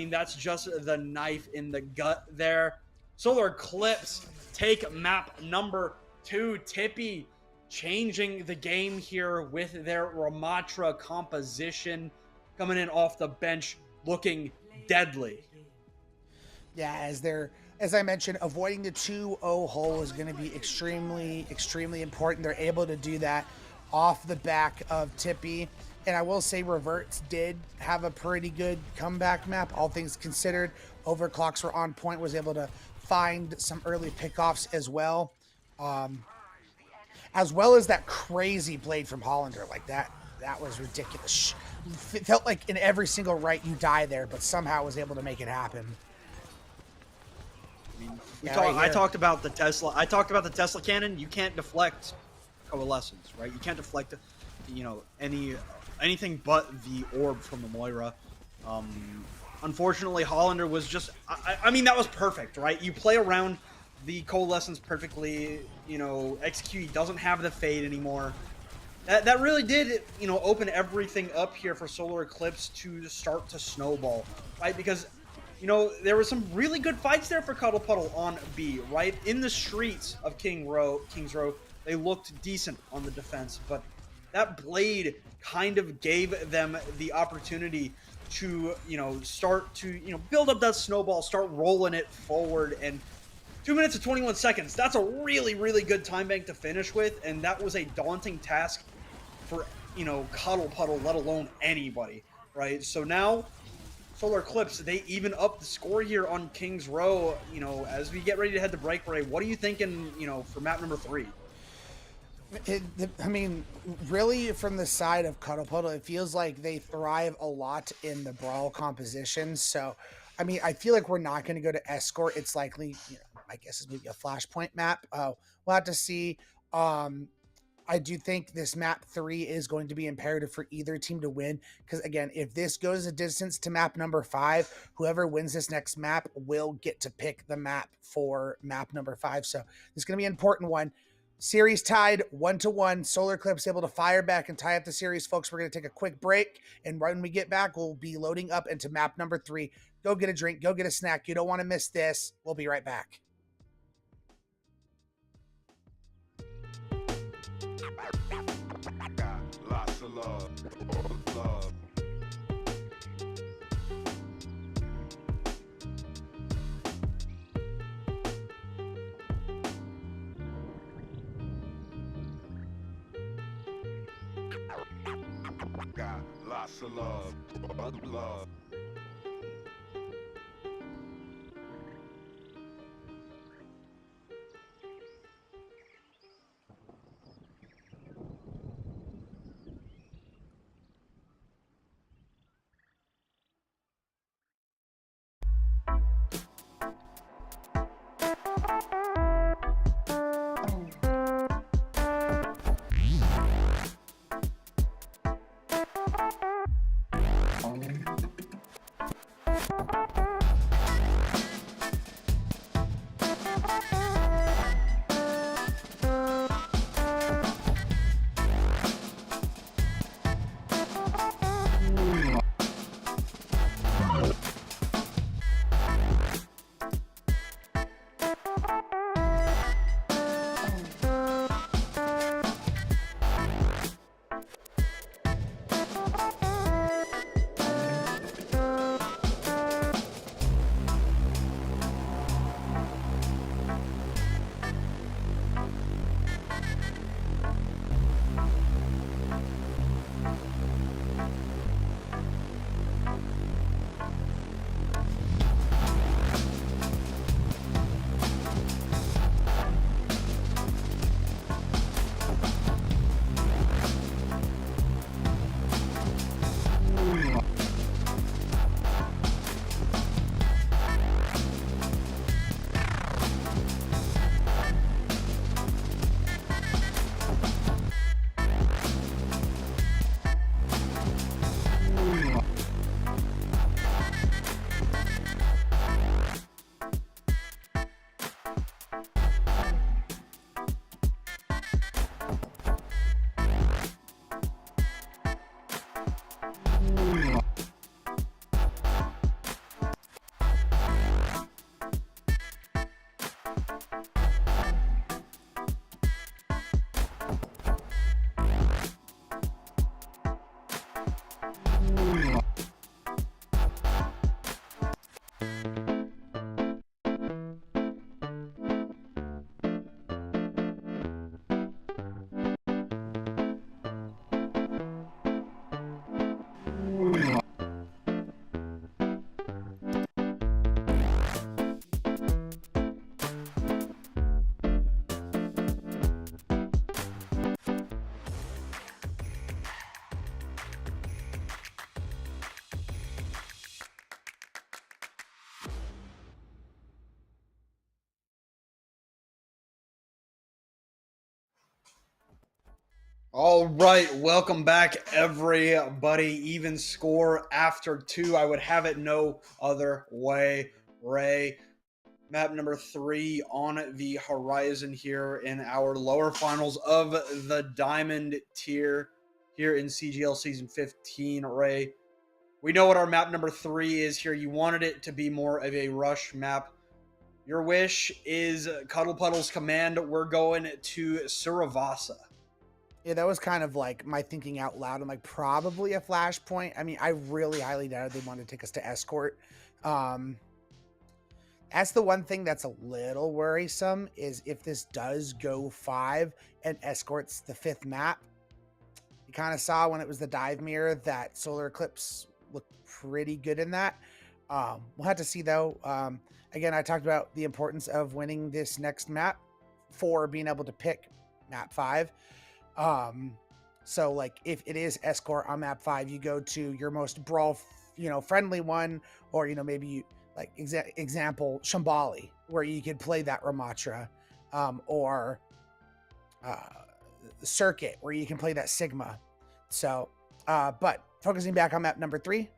that's just the knife in the gut there. Solar-Eclipse take map number 2. Tippy changing the game here with their Ramatra composition. Coming in off the bench, looking deadly. Yeah, as I mentioned, avoiding the 2-0 hole is going to be extremely, extremely important. They're able to do that off the back of Tippy. And I will say Reverts did have a pretty good comeback map, all things considered. Overclocks were on point, was able to find some early pickoffs as well. As well as that crazy blade from Hollander. Like that was ridiculous. It felt like in every single right you die there, but somehow was able to make it happen. I talked about the Tesla. I talked about the Tesla cannon. You can't deflect Coalescence, right? You can't deflect, anything but the orb from the Moira. Unfortunately, Hollander was just, I mean, that was perfect, right? You play around the Coalescence perfectly, XQ doesn't have the Fade anymore. That really did, open everything up here for Solar-Eclipse to start to snowball, right? Because, there were some really good fights there for Cuddle Puddle on B, right? In the streets of Kings Row, they looked decent on the defense, but that Blade kind of gave them the opportunity to, start to, build up that snowball, start rolling it forward, and 2 minutes and 21 seconds. That's a really, really good time bank to finish with, and that was a daunting task for, Cuddle Puddle, let alone anybody, right? So now, Solar-Eclipse, they even up the score here on Kings Row, as we get ready to head to break. Ray, what are you thinking, for map number 3? I mean, really, from the side of Cuddle Puddle, it feels like they thrive a lot in the brawl composition. So, I mean, I feel like we're not going to go to Escort. It's likely, I guess it's maybe a Flashpoint map. We'll have to see. I do think this map 3 is going to be imperative for either team to win. Because, again, if this goes a distance to map number 5, whoever wins this next map will get to pick the map for map number 5. So, this is going to be an important one. Series tied 1-1. Solar-Eclipse able to fire back and tie up the series, folks. We're going to take a quick break, and when we get back, we'll be loading up into map number 3. Go get a drink, go get a snack. You don't want to miss this. We'll be right back. Lots of love. Got lots of love. Love. All right, welcome back, everybody. Even score after 2. I would have it no other way. Ray, map number 3 on the horizon here in our lower finals of the Diamond tier here in CGL Season 15. Ray, we know what our map number 3 is here. You wanted it to be more of a rush map. Your wish is Cuddle Puddle's command. We're going to Suravasa. Yeah, that was kind of like my thinking out loud. I'm like, probably a flashpoint. I mean, I really highly doubted they wanted to take us to escort. That's the one thing that's a little worrisome is if this does go 5 and escorts the 5th map. You kind of saw when it was the dive mirror that Solar-Eclipse looked pretty good in that. We'll have to see though. Again, I talked about the importance of winning this next map for being able to pick map 5. So like if it is escort on map 5, you go to your most brawl, friendly one, or maybe you like example Shambali, where you could play that Ramatra, or Circuit, where you can play that Sigma. So, but focusing back on map number 3,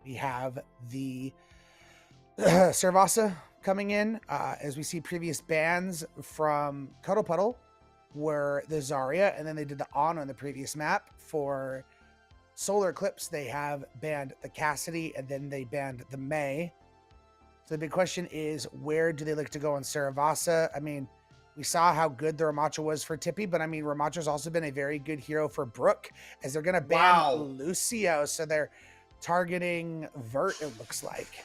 we have the Suravasa coming in. As we see previous bans from Cuddle Puddle were the Zarya, and then they did the Honor on the previous map. For Solar-Eclipse, they have banned the Cassidy, and then they banned the May. So the big question is, where do they like to go on Suravasa? I mean, we saw how good the Ramatra was for Tippy, but I mean, Ramatra's also been a very good hero for Brook, as they're going to ban Lucio, so they're targeting Vert, it looks like.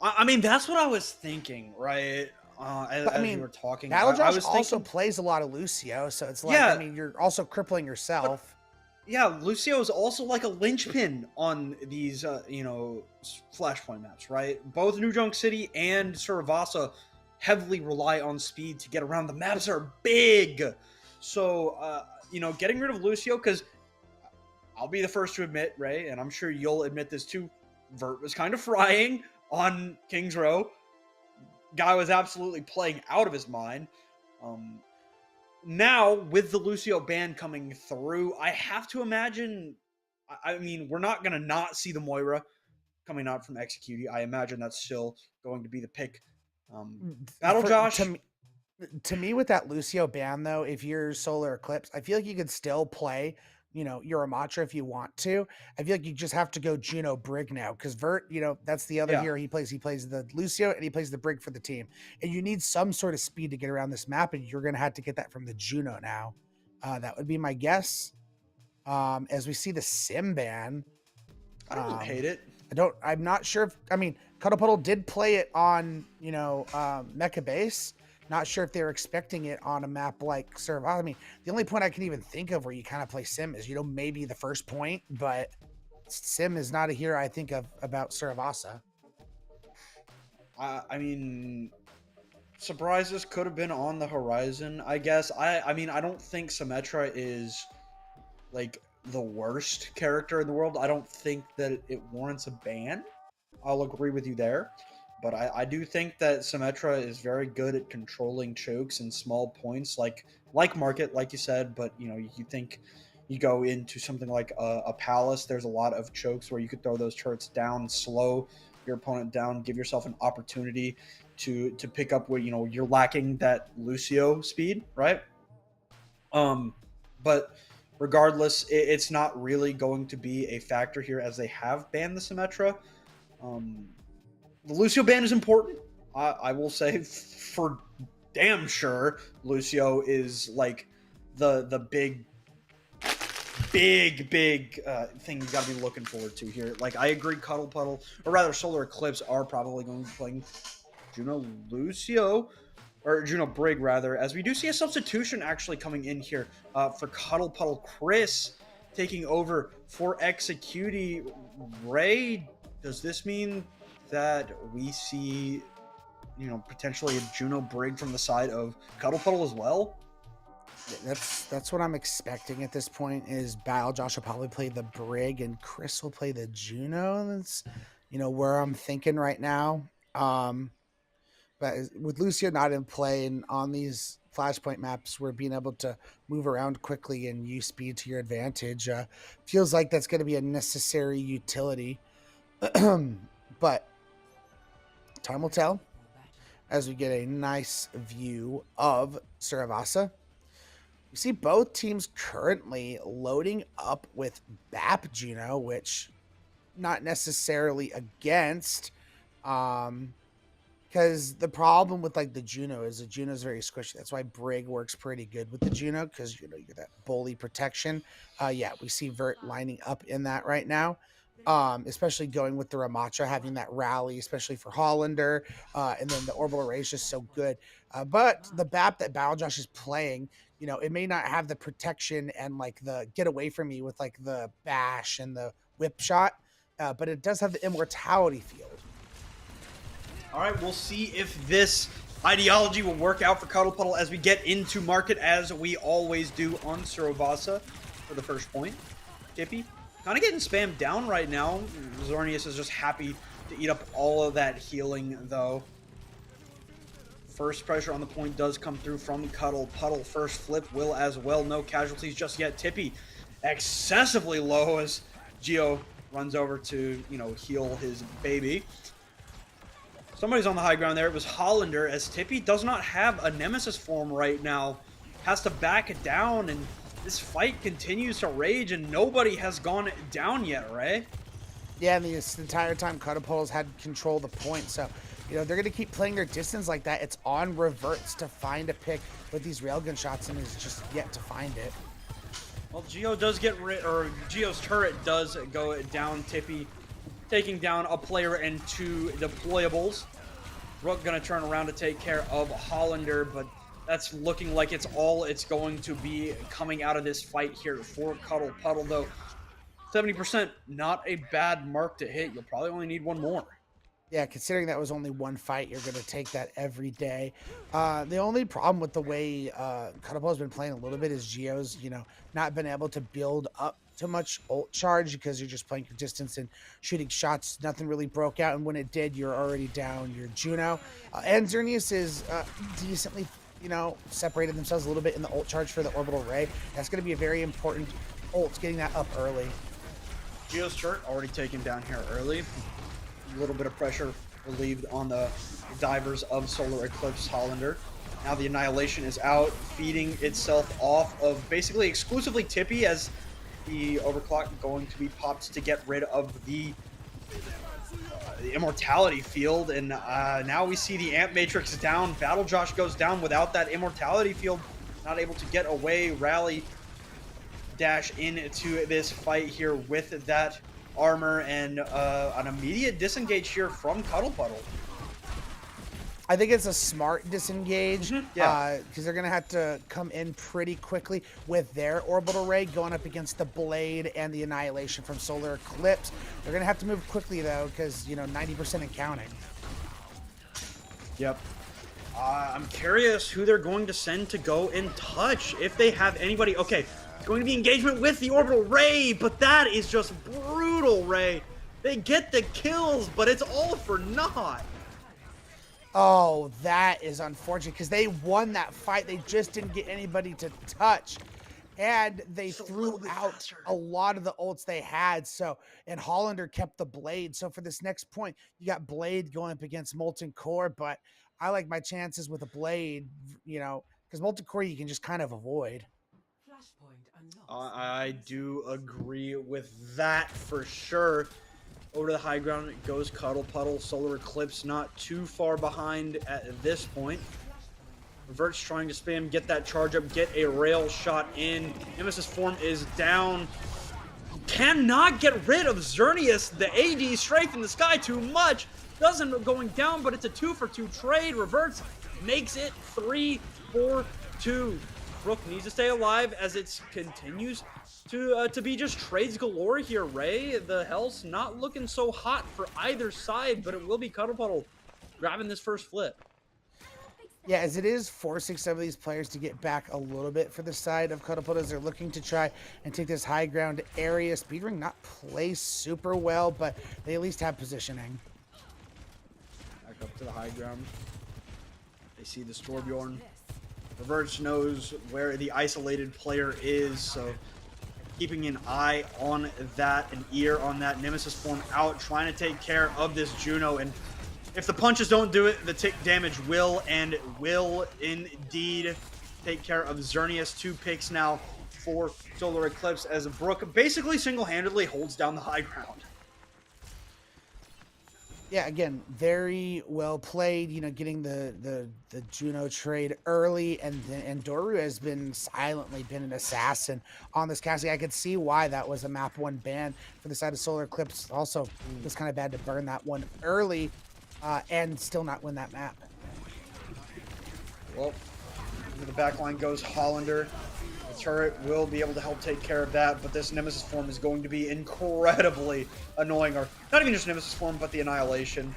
I mean, that's what I was thinking, right? As you were talking, Battle Josh I was also thinking, plays a lot of Lucio, so it's like, I mean, you're also crippling yourself. Yeah, Lucio is also like a linchpin on these, Flashpoint maps, right? Both New Junk City and Suravasa heavily rely on speed to get around. The maps are big. So, getting rid of Lucio, because I'll be the first to admit, Ray, and I'm sure you'll admit this too, Vert was kind of frying on King's Row. Guy was absolutely playing out of his mind. Now, with the Lucio ban coming through, I have to imagine, I mean, we're not going to not see the Moira coming out from Executi. I imagine that's still going to be the pick. Battle Josh. To me, with that Lucio ban, though, if you're Solar-Eclipse, I feel like you could still play, your Ramatra if you want to. I feel like you just have to go Juno Brig now, because Vert, that's the other hero he plays. He plays the Lucio and he plays the Brig for the team. And you need some sort of speed to get around this map, and you're going to have to get that from the Juno now. That would be my guess. As we see the Sim ban. I don't hate it. I'm not sure if, I mean, Cuddle Puddle did play it on, Mecha Base. Not sure if they're expecting it on a map like Suravasa. I mean, the only point I can even think of where you kind of play Sim is, maybe the first point, but Sim is not a hero I think of about Suravasa. I mean, surprises could have been on the horizon, I guess. I mean, I don't think Symmetra is like the worst character in the world. I don't think that it warrants a ban. I'll agree with you there. But I do think that Symmetra is very good at controlling chokes and small points, like Market, like you said. But you think you go into something like a Palace, there's a lot of chokes where you could throw those turrets down, slow your opponent down, give yourself an opportunity to pick up what you're lacking, that Lucio speed, right? But regardless, it's not really going to be a factor here, as they have banned the Symmetra. The Lucio ban is important. I will say for damn sure Lucio is like the big thing you got to be looking forward to here. Like, I agree, Cuddle Puddle, or rather Solar-Eclipse, are probably going to be playing Juno Lucio, or Juno Brig rather, as we do see a substitution actually coming in here for Cuddle Puddle. Chris taking over for Executi. Ray, does this mean that we see, potentially a Juno Brig from the side of Cuddle Puddle as well? That's what I'm expecting at this point. Is Battle Josh will probably play the Brig and Chris will play the Juno. That's where I'm thinking right now. But with Lucio not in play and on these flashpoint maps where being able to move around quickly and use speed to your advantage feels like that's going to be a necessary utility. But time will tell as we get a nice view of Saravasa. We see both teams currently loading up with BAP Juno, which not necessarily against, because the problem with like the Juno is the Juno is very squishy. That's why Brig works pretty good with the Juno, because you get that bully protection. Yeah, we see Vert lining up in that right now. Especially going with the Ramatra, having that rally, especially for Hollander, and then the orbital array is just so good. But the BAP that Battlejosh is playing, it may not have the protection and like the get away from me with like the bash and the whip shot, but it does have the immortality field. All right, we'll see if this ideology will work out for Cuddle Puddle as we get into market, as we always do on Saravasa for the first point. Tippy kind of getting spammed down right now. Xerneas is just happy to eat up all of that healing, though. First pressure on the point does come through from Cuddle Puddle. First flip will as well. No casualties just yet. Tippy excessively low as Geo runs over to, heal his baby. Somebody's on the high ground there. It was Hollander, as Tippy does not have a Nemesis form right now. Has to back it down, and this fight continues to rage, and nobody has gone down yet, right? Yeah, and this entire time Cuddle Puddle's had control of the point, so they're going to keep playing their distance like that. It's on Reverts to find a pick with these railgun shots, and is just yet to find it. Well, Geo does get rid, or Geo's turret does go down. Tippy taking down a player and 2 deployables. Rook gonna turn around to take care of Hollander, but that's looking like it's going to be coming out of this fight here for Cuddle Puddle, though. 70%, not a bad mark to hit. You'll probably only need 1 more. Yeah, considering that was only 1 fight, you're going to take that every day. The only problem with the way Cuddle Puddle's been playing a little bit is Geo's, not been able to build up too much ult charge, because you're just playing your distance and shooting shots. Nothing really broke out, and when it did, you're already down your Juno. And Xerneas is decently, separated themselves a little bit in the ult charge for the orbital ray. That's going to be a very important ult, getting that up early. Geo's turret already taken down here early. A little bit of pressure relieved on the divers of Solar-Eclipse Hollander. Now the Annihilation is out, feeding itself off of basically exclusively Tippy, as the overclock going to be popped to get rid of the immortality field. And now we see the Amp Matrix down. Battlejosh goes down without that immortality field, not able to get away. Rally dash into this fight here with that armor, and an immediate disengage here from Cuddle Puddle. I think it's a smart disengage, Yeah, because they're going to have to come in pretty quickly with their orbital ray going up against the Blade and the Annihilation from Solar-Eclipse. They're going to have to move quickly, though, because, 90% and counting. Yep. I'm curious who they're going to send to go and touch, if they have anybody. Okay, it's going to be engagement with the orbital ray, but that is just brutal, Ray. They get the kills, but it's all for naught. Oh, that is unfortunate, because they won that fight. They just didn't get anybody to touch. And they threw out a lot of the ults they had. So, and Hollander kept the Blade. So for this next point, you got Blade going up against Molten Core, but I like my chances with a Blade, because Molten Core you can just kind of avoid. I do agree with that for sure. Over to the high ground goes Cuddle Puddle. Solar-Eclipse not too far behind at this point. Revert's trying to spam, get that charge up, get a rail shot in. Nemesis form is down. Cannot get rid of Xerneas. The AD strafe in the sky too much. Doesn't going down, but it's a 2-for-2 trade. Reverts makes it 3-4-2. Rook needs to stay alive as it continues to be just trades galore here, Ray. The health's not looking so hot for either side, but it will be Cuddle Puddle grabbing this first flip. Yeah, as it is forcing some of these players to get back a little bit for the side of Cuddle Puddle as they're looking to try and take this high ground area. Speedring not play super well, but they at least have positioning. Back up to the high ground. They see the Storbjorn. Reverse knows where the isolated player is, so keeping an eye on that, an ear on that. Nemesis form out, trying to take care of this Juno, and if the punches don't do it, the tick damage will, and will indeed take care of Xerneas. 2 picks now for Solar-Eclipse as Brook basically single-handedly holds down the high ground. Yeah, again, very well played, you know, getting the Juno trade early, and Doru has been silently been an assassin on this casting. I could see why that was a map 1 ban for the side of Solar-Eclipse. Also, it was kind of bad to burn that one early and still not win that map. Well, into the back line goes Hollander. The turret will be able to help take care of that, but this Nemesis form is going to be incredibly annoying. Or not even just Nemesis form, but the Annihilation.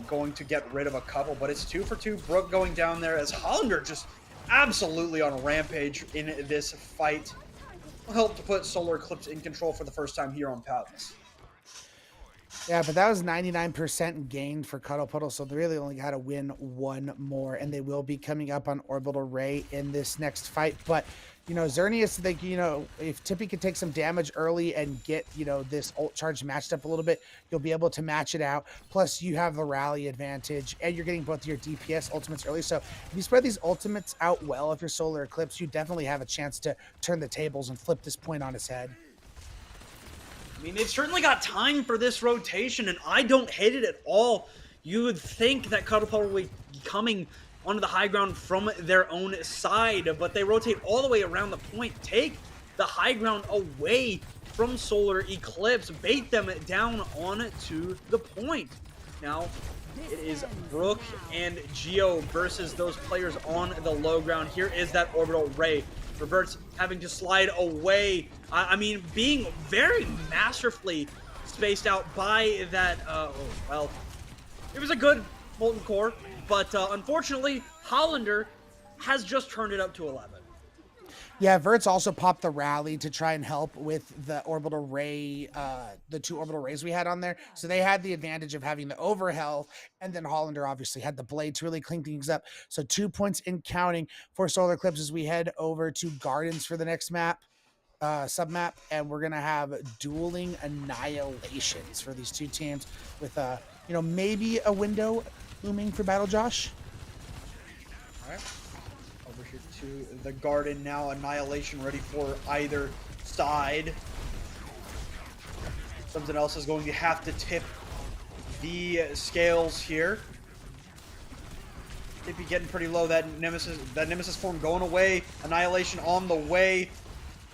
Going to get rid of a couple, but it's 2 for 2. Brook going down there as Hollander just absolutely on a rampage in this fight. Will help to put Solar-Eclipse in control for the first time here on Palace. Yeah, but that was 99% gain for Cuddle Puddle, so they really only got to win 1 more, and they will be coming up on Orbital Ray in this next fight. But, you know, Xerneas, think, you know, if Tippy can take some damage early and get, you know, this ult charge matched up a little bit, you'll be able to match it out. Plus, you have the rally advantage, and you're getting both your DPS ultimates early. So if you spread these ultimates out well, if you're Solar-Eclipse, you definitely have a chance to turn the tables and flip this point on its head. I mean, they've certainly got time for this rotation, and I don't hate it at all. You would think that Cuddle Puddle would be coming onto the high ground from their own side, but they rotate all the way around the point, take the high ground away from Solar-Eclipse, bait them down onto the point. Now, it is Brook and Geo versus those players on the low ground. Here is that Orbital Ray. Reverts having to slide away. I mean, being very masterfully spaced out by that, well, it was a good Molten Core, but unfortunately, Hollander has just turned it up to 11. Yeah, Verts also popped the rally to try and help with the orbital ray, the 2 orbital rays we had on there. So they had the advantage of having the overhealth, and then Hollander obviously had the blade to really clean things up. So 2 points in counting for Solar-Eclipse as we head over to Gardens for the next map, sub-map, and we're going to have dueling annihilations for these 2 teams with, you know, maybe a window looming for Battle Josh. All right. Over here to the Garden now. Annihilation ready for either side. Something else is going to have to tip the scales here. Tippy getting pretty low. That Nemesis form going away. Annihilation on the way.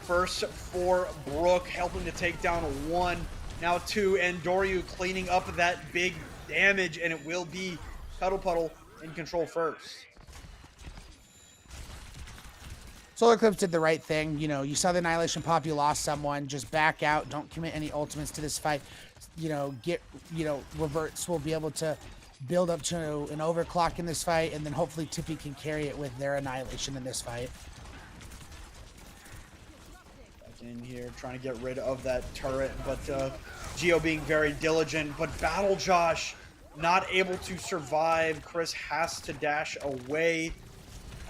First for Brook, helping to take down 1. Now 2, and Doryu cleaning up that big damage, and it will be Cuddle Puddle in control first. Solar-Eclipse did the right thing. You know, you saw the Annihilation pop, you lost someone. Just back out. Don't commit any ultimates to this fight. You know, Reverts will be able to build up to an overclock in this fight, and then hopefully Tippy can carry it with their Annihilation in this fight. Back in here, trying to get rid of that turret, but Geo being very diligent, but Battle Josh not able to survive. Chris has to dash away,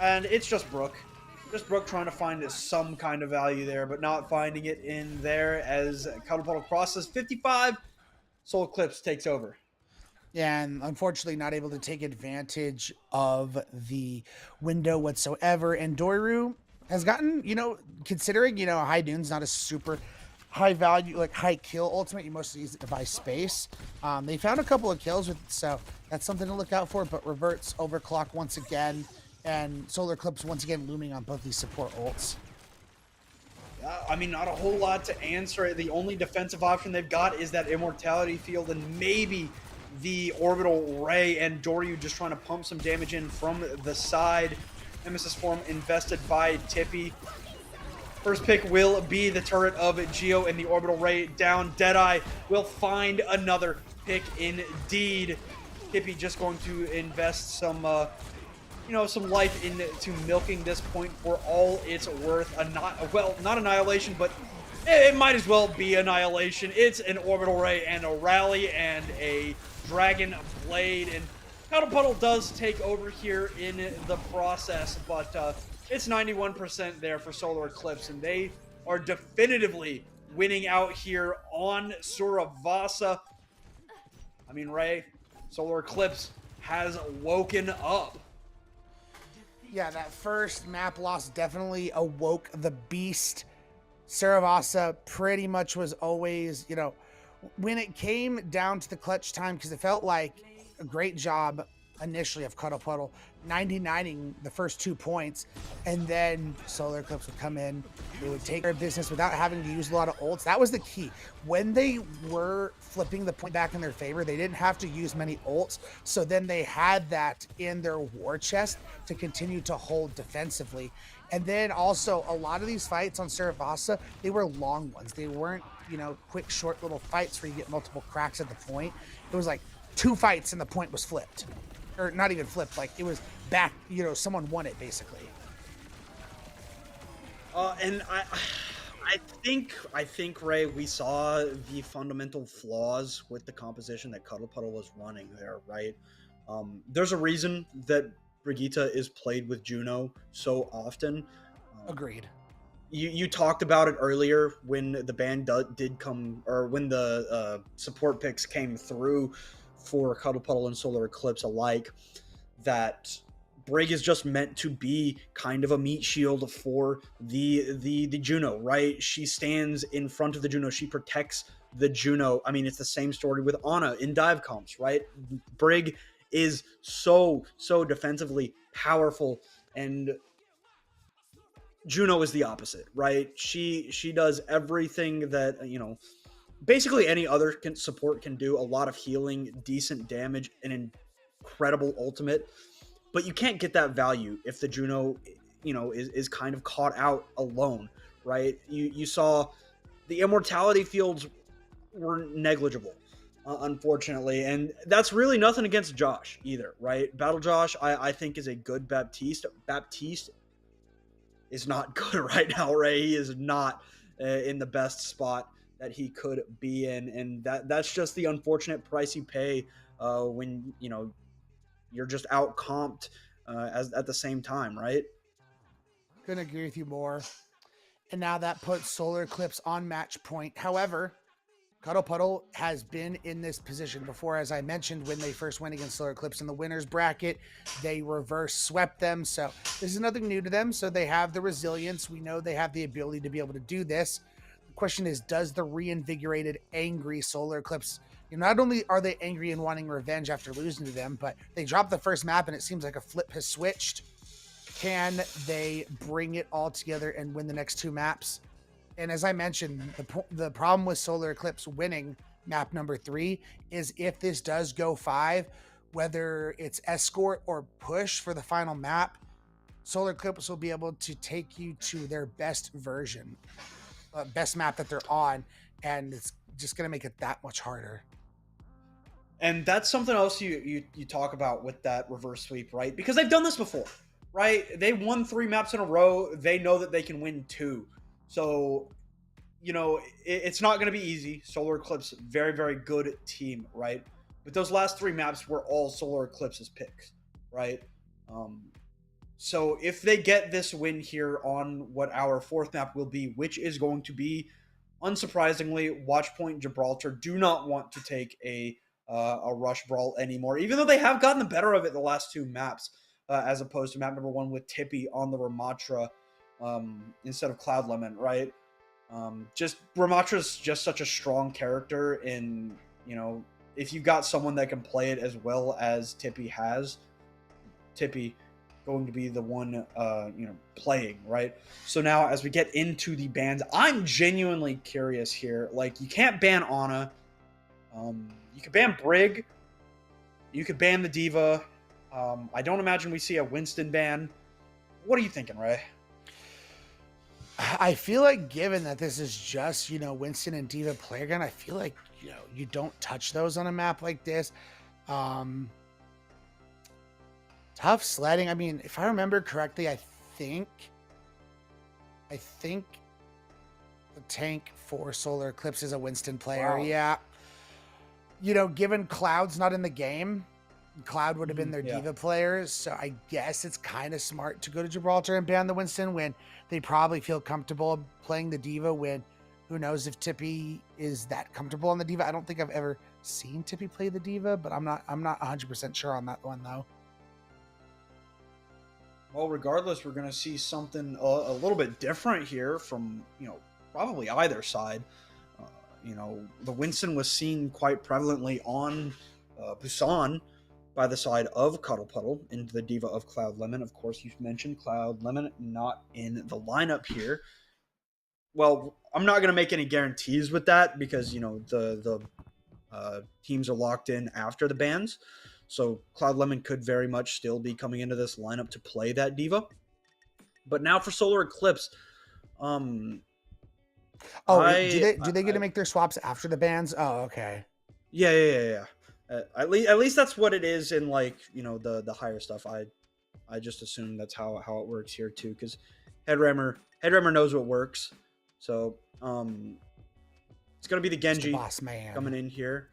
and it's just Brook. Just Brook trying to find some kind of value there, but not finding it in there as Cuddle Puddle crosses 55. Solar-Eclipse takes over. Yeah, and unfortunately not able to take advantage of the window whatsoever. And Doru has gotten, you know, considering, you know, High Dune's not a super high value, like high kill ultimate, you mostly use it to buy space. They found a couple of kills with it, so that's something to look out for, but Reverts overclock once again. And Solar-Eclipse once again looming on both these support ults. I mean, not a whole lot to answer. The only defensive option they've got is that Immortality Field and maybe the Orbital Ray, and Doryu just trying to pump some damage in from the side. Nemesis form invested by Tippy. First pick will be the turret of Geo and the Orbital Ray down. Deadeye will find another pick indeed. Tippy just going to invest some you know, some life into milking this point for all it's worth. Not Annihilation, but it might as well be Annihilation. It's an Orbital Ray and a Rally and a Dragon Blade. And Cuddle Puddle does take over here in the process, but it's 91% there for Solar-Eclipse, and they are definitively winning out here on Suravasa. I mean, Ray, Solar-Eclipse has woken up. Yeah, that first map loss definitely awoke the beast. Saravasa pretty much was always, when it came down to the clutch time, because it felt like a great job initially of Cuddle Puddle, 99ing the first 2 points, and then Solar-Eclipse would come in. They would take care of business without having to use a lot of ults. That was the key. When they were flipping the point back in their favor, they didn't have to use many ults, so then they had that in their war chest to continue to hold defensively. And then also, a lot of these fights on Saravasa, they were long ones. They weren't, quick, short little fights where you get multiple cracks at the point. It was like 2 fights and the point was flipped. Or not even flipped, like it was back, someone won it basically. And I think, Ray, we saw the fundamental flaws with the composition that Cuddle Puddle was running there, right? There's a reason that Brigitte is played with Juno so often. Agreed. You talked about it earlier when the ban did come, or when the support picks came through for Cuddle Puddle and Solar-Eclipse alike, that Brig is just meant to be kind of a meat shield for the Juno, right? She stands in front of the Juno. She protects the Juno. I mean, it's the same story with Ana in dive comps, right? Brig is so defensively powerful, and Juno is the opposite, right? She does everything that, basically any other support can do. A lot of healing, decent damage, an incredible ultimate. But you can't get that value if the Juno, is kind of caught out alone, right? You saw the immortality fields were negligible, unfortunately. And that's really nothing against Josh either, right? Battle Josh, I think, is a good Baptiste. Baptiste is not good right now, Ray. He is not in the best spot that he could be in. And that's just the unfortunate price you pay when, you're just out comped at the same time, right? Couldn't agree with you more. And now that puts Solar-Eclipse on match point. However, Cuddle Puddle has been in this position before, as I mentioned, when they first went against Solar-Eclipse in the winner's bracket. They reverse swept them, so this is nothing new to them. So they have the resilience. We know they have the ability to be able to do this. The question is, does the reinvigorated, angry Solar-Eclipse, not only are they angry and wanting revenge after losing to them, but they dropped the first map and it seems like a flip has switched. Can they bring it all together and win the next 2 maps? And as I mentioned, the problem with Solar-Eclipse winning map number 3 is if this does go 5, whether it's escort or push for the final map, Solar-Eclipse will be able to take you to their best version, best map that they're on, and it's just going to make it that much harder. And that's something else you talk about with that reverse sweep, right? Because they've done this before, right? They won 3 maps in a row. They know that they can win 2. So, it's not going to be easy. Solar-Eclipse, very, very good team, right? But those last 3 maps were all Solar-Eclipse's picks, right? So if they get this win here on what our 4th map will be, which is going to be, unsurprisingly, Watchpoint Gibraltar, do not want to take a rush brawl anymore, even though they have gotten the better of it the last 2 maps, as opposed to map number 1 with Tippy on the Ramatra instead of Cloud Lemon, right? Just Ramatra's just such a strong character, and if you've got someone that can play it as well as Tippy has, Tippy going to be the one playing, right? So now as we get into the bans, I'm genuinely curious here. Like, you can't ban Ana. You could ban Brig. You could ban the Diva. I don't imagine we see a Winston ban. What are you thinking, Ray? I feel like, given that this is just, Winston and Diva player gun, I feel like, you don't touch those on a map like this. Tough sledding. I mean, if I remember correctly, I think the tank for Solar-Eclipse is a Winston player. Wow. Yeah. Given Cloud's not in the game, Cloud would have been their Yeah. diva players, so I guess it's kind of smart to go to Gibraltar and ban the Winston when they probably feel comfortable playing the diva. When who knows if Tippy is that comfortable on the diva? I don't think I've ever seen Tippy play the diva, but I'm not 100% sure on that one though. Well, regardless, we're going to see something a little bit different here from, probably either side. The Winston was seen quite prevalently on Busan by the side of Cuddle Puddle into the diva of Cloud Lemon. Of course, you mentioned Cloud Lemon not in the lineup here. Well, I'm not going to make any guarantees with that because, the teams are locked in after the bans. So Cloud Lemon could very much still be coming into this lineup to play that diva. But now for Solar-Eclipse, do they get to make their swaps after the bans? Oh, okay. Yeah. At least that's what it is in the higher stuff. I just assume that's how it works here too, because Headrammer knows what works. So it's gonna be the Genji boss man coming in here.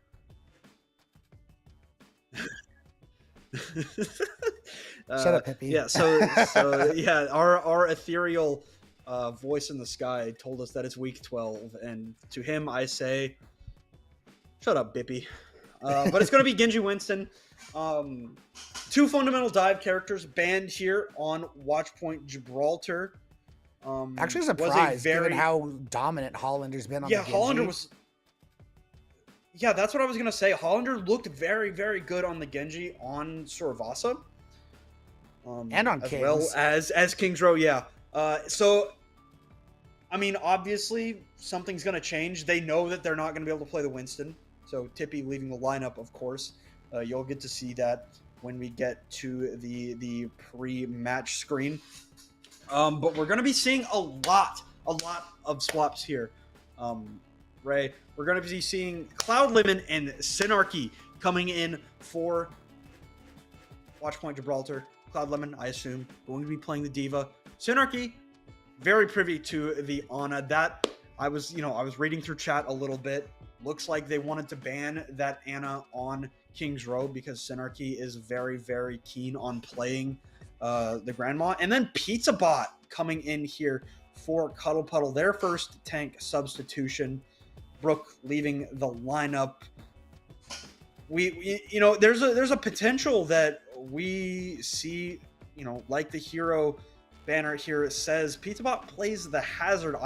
Shut up, Hippie. Yeah, so yeah, our ethereal voice in the sky told us that it's week 12, and to him I say, shut up, Bippy. But it's going to be Genji Winston. Two fundamental dive characters banned here on Watchpoint Gibraltar. Actually surprised given how dominant Hollander's been on the Genji. Hollander was... Yeah, that's what I was going to say. Hollander looked very, very good on the Genji on Sorvasa. And on as Kings. well as King's Row, yeah. So, I mean, obviously, something's going to change. They know that they're not going to be able to play the Winston. So, Tippy leaving the lineup, of course. You'll get to see that when we get to the pre-match screen. But we're going to be seeing a lot of swaps here. Ray, we're going to be seeing Cloud Lemon and Synarchy coming in for Watchpoint Gibraltar. Cloud Lemon, I assume, going to be playing the diva. Synarchy, very privy to the Ana. That I was reading through chat a little bit. Looks like they wanted to ban that Ana on King's Row because Synarchy is very, very keen on playing the Grandma. And then Pizza Bot coming in here for Cuddle Puddle, their first tank substitution. Brooke leaving the lineup. There's a potential that we see, like the hero banner here says, Pizza Bot plays the Hazard.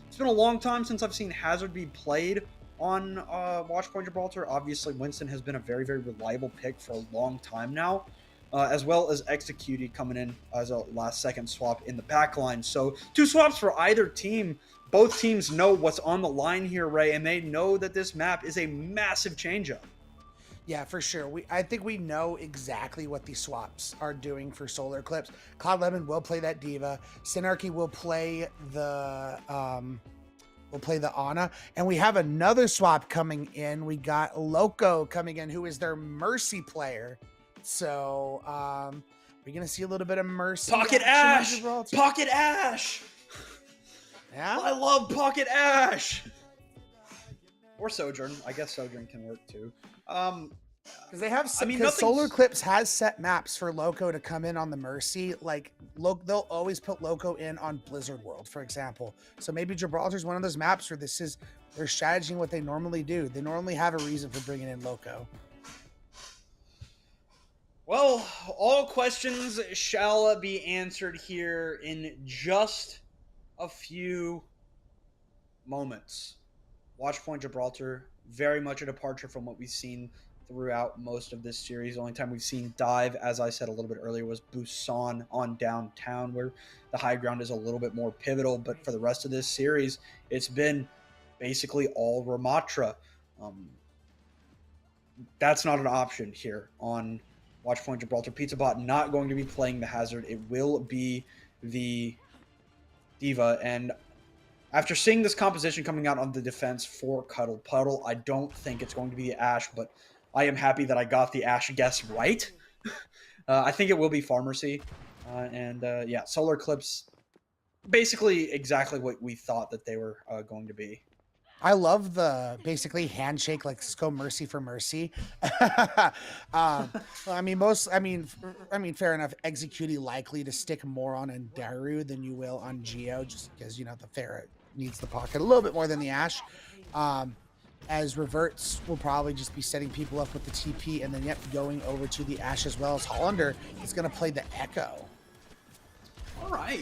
It's been a long time since I've seen Hazard be played on Watchpoint Gibraltar. Obviously, Winston has been a very, very reliable pick for a long time now, as well as Executed coming in as a last-second swap in the back line. So, two swaps for either team. Both teams know what's on the line here, Ray, and they know that this map is a massive change-up. Yeah, for sure. I think we know exactly what these swaps are doing for Solar-Eclipse. Cloud Lemon will play that diva. Synarchy will play the Ana, and we have another swap coming in. We got Loco coming in, who is their Mercy player. So we're gonna see a little bit of Mercy. Pocket Ash. Yeah, I love Pocket Ash. Or Sojourn. I guess Sojourn can work too. Because they have some. Because Solar-Eclipse has set maps for Loco to come in on the Mercy. Like they'll always put Loco in on Blizzard World, for example. So maybe Gibraltar's one of those maps where they're strategizing what they normally do. They normally have a reason for bringing in Loco. Well, all questions shall be answered here in just a few moments. Watchpoint Gibraltar, very much a departure from what we've seen throughout most of this series. The only time we've seen dive, as I said a little bit earlier, was Busan on downtown, where the high ground is a little bit more pivotal. But for the rest of this series, it's been basically all Ramatra. That's not an option here on Watchpoint Gibraltar. Pizza Bot not going to be playing the Hazard. It will be the diva. And after seeing this composition coming out on the defense for Cuddle Puddle, I don't think it's going to be the Ashe, but I am happy that I got the Ashe guess right. I think it will be Pharmacy. Yeah, Solar-Eclipse, basically exactly what we thought that they were going to be. I love the basically handshake, like let's go mercy for mercy. Well, I mean, fair enough. Executing likely to stick more on Andaru than you will on Geo, just because the ferret needs the pocket a little bit more than the Ash. Um, as reverts will probably just be setting people up with the TP, and then going over to the Ash as well as Hollander is going to play the Echo. All right.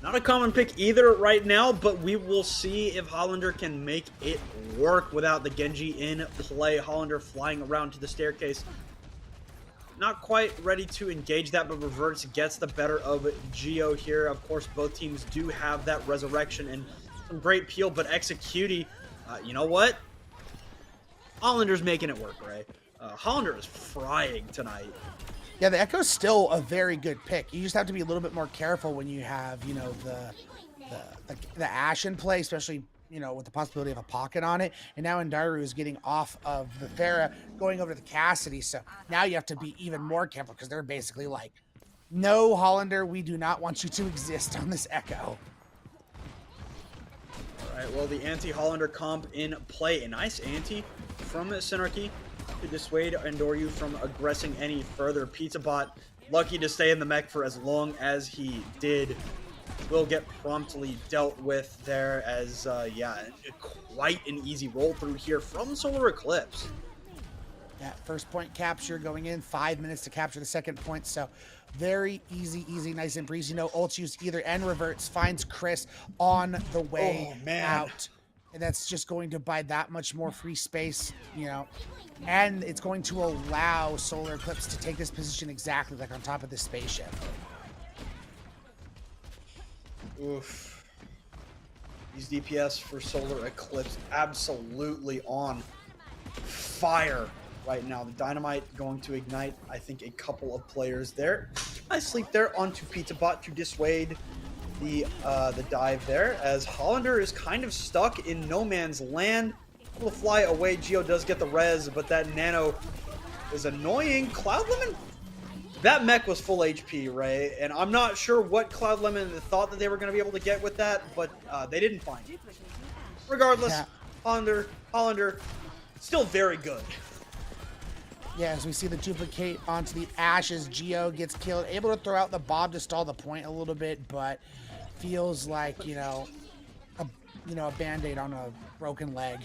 Not a common pick either right now, but we will see if Hollander can make it work without the Genji in play. Hollander flying around to the staircase. Not quite ready to engage that, but Reverts gets the better of Geo here. Of course, both teams do have that resurrection and some great peel, but Executi, you know what? Hollander's making it work, right? Hollander is frying tonight. Yeah, the Echo's still a very good pick. You just have to be a little bit more careful when you have, the Ash in play, especially, with the possibility of a pocket on it. And now Andaru is getting off of the Pharah, going over to the Cassidy. So now you have to be even more careful because they're basically like, no, Hollander, we do not want you to exist on this Echo. All right, well, the anti-Hollander comp in play. A nice anti from Synarchy to dissuade Andoryu from aggressing any further. PizzaBot, lucky to stay in the mech for as long as he did, will get promptly dealt with there as, quite an easy roll through here from Solar-Eclipse. Yeah, first point capture going in, 5 minutes to capture the second point, so very easy, nice and breezy. No ults used either, and Reverts finds Chris on the way out. And that's just going to buy that much more free space, and it's going to allow Solar-Eclipse to take this position exactly like on top of this spaceship. Oof. These DPS for Solar-Eclipse absolutely on fire right now. The Dynamite going to ignite, I think, a couple of players there. Nice sleep there onto PizzaBot to dissuade the dive there, as Hollander is kind of stuck in no man's land. Able to fly away. Geo does get the res, but that nano is annoying. Cloud Lemon, that mech was full HP, right? And I'm not sure what Cloud Lemon thought that they were going to be able to get with that, but they didn't find it. Regardless, yeah. Hollander, still very good. Yeah, as we see the duplicate onto the Ashes, Geo gets killed, able to throw out the Bob to stall the point a little bit, but feels like, a Band-Aid on a broken leg.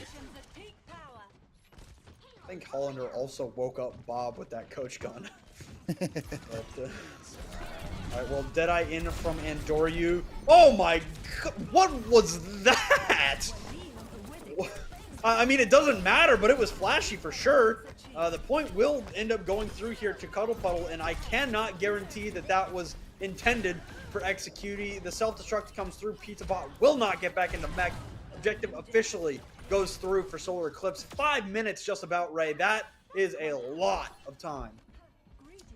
I think Hollander also woke up Bob with that coach gun. But, all right, well, Deadeye in from Andoryu. Oh my god, what was that? I mean, it doesn't matter, but it was flashy for sure. The point will end up going through here to Cuddle Puddle, and I cannot guarantee that that was intended for Executi. The self-destruct comes through. PizzaBot will not get back into mech. Objective officially goes through for Solar-Eclipse. 5 minutes just about, Ray. That is a lot of time.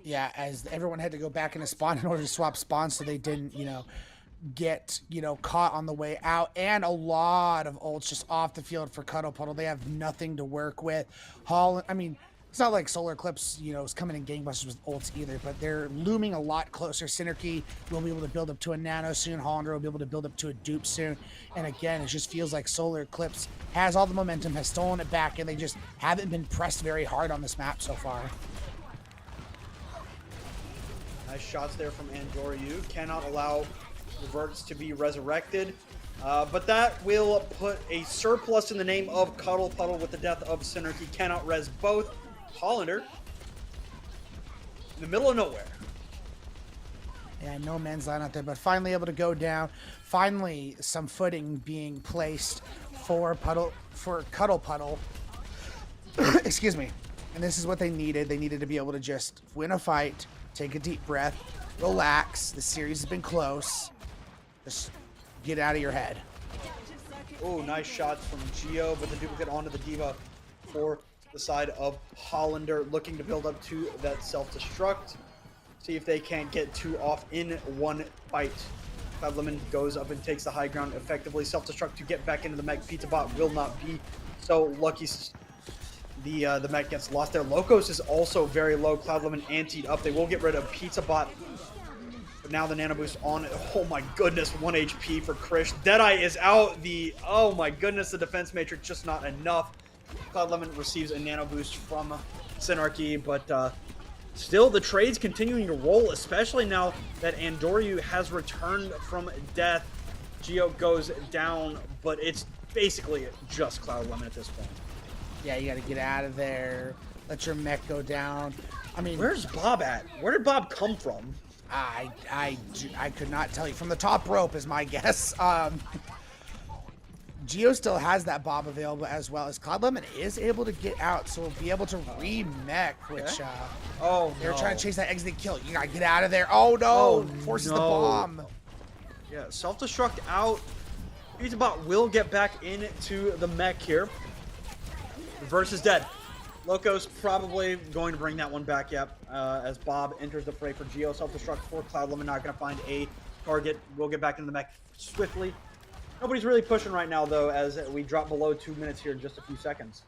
Yeah, as everyone had to go back into spawn in order to swap spawns so they didn't, get, caught on the way out. And a lot of ults just off the field for Cuddle Puddle. They have nothing to work with. It's not like Solar-Eclipse, is coming in gangbusters with ults either, but they're looming a lot closer. Synarchy will be able to build up to a nano soon. Hollander will be able to build up to a dupe soon. And again, it just feels like Solar-Eclipse has all the momentum, has stolen it back, and they just haven't been pressed very hard on this map so far. Nice shots there from Andoryu. Cannot allow Reverts to be resurrected. But that will put a surplus in the name of Cuddle Puddle with the death of Synarchy. Cannot res both. Hollander in the middle of nowhere. Yeah, no man's land out there, but finally able to go down. Finally, some footing being placed for Cuddle Puddle. Excuse me. And this is what they needed. They needed to be able to just win a fight, take a deep breath, relax. The series has been close. Just get out of your head. Oh, nice shots from Geo, but the duplicate onto the Diva for the side of Hollander, looking to build up to that self-destruct. See if they can't get two off in one fight. Cloud Lemon goes up and takes the high ground effectively. Self-destruct to get back into the mech. PizzaBot will not be so lucky. The mech gets lost there. Locos is also very low. Cloud Lemon anteed up. They will get rid of PizzaBot But now the nano boost on it. Oh my goodness, 1 HP for Krish. Deadeye is out. Oh my goodness, the defense matrix just not enough. Cloud Lemon receives a nano boost from Synarchy, but still the trade's continuing to roll, especially now that Andoryu has returned from death. Geo goes down, but it's basically just Cloud Lemon at this point. Yeah, you got to get out of there. Let your mech go down. I mean, Where's Bob at? Where did Bob come from? I could not tell you. From the top rope is my guess. Geo still has that Bob available, as well as Cloud Lemon is able to get out, so we'll be able to re-mech, which they're trying to chase that exit kill. You gotta get out of there. Oh no! Forces the bomb. Yeah, self-destruct out. Pizzabot will get back into the mech here. Reverse is dead. Loco's probably going to bring that one back, yep, as Bob enters the fray for Geo. Self-destruct for Cloud Lemon, not going to find a target. We'll get back into the mech swiftly. Nobody's really pushing right now, though, as we drop below 2 minutes here in just a few seconds.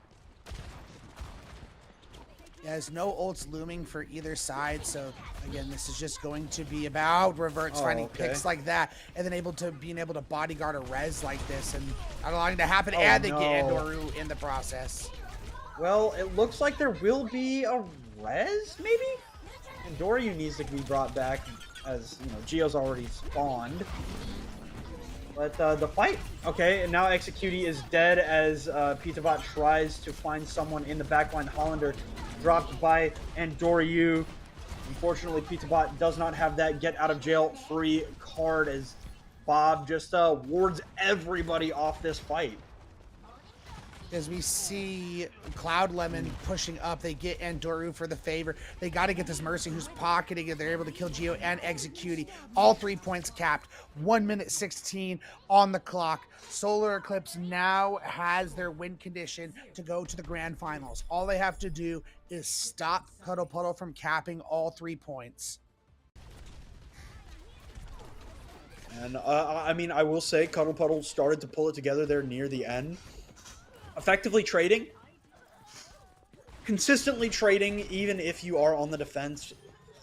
Yeah, there's no ults looming for either side, so again, this is just going to be about Reverts finding picks like that, and then being able to bodyguard a res like this, and not allowing it to happen, and they get Andoryu in the process. Well, it looks like there will be a res, maybe? Andoryu needs to be brought back, as, you know, Geo's already spawned. But the fight, okay, and now Executie is dead as Pizzabot tries to find someone in the backline. Hollander dropped by Andoryu. Unfortunately, Pizzabot does not have that get out of jail free card, as Bob just wards everybody off this fight. As we see Cloud Lemon pushing up, they get Andoryu for the favor. They got to get this Mercy who's pocketing it. They're able to kill Geo and Executie. All 3 points capped. 1 minute 16 on the clock. Solar-Eclipse now has their win condition to go to the grand finals. All they have to do is stop Cuddle Puddle from capping all 3 points. And I mean, I will say Cuddle Puddle started to pull it together there near the end. Effectively trading, consistently trading, even if you are on the defense,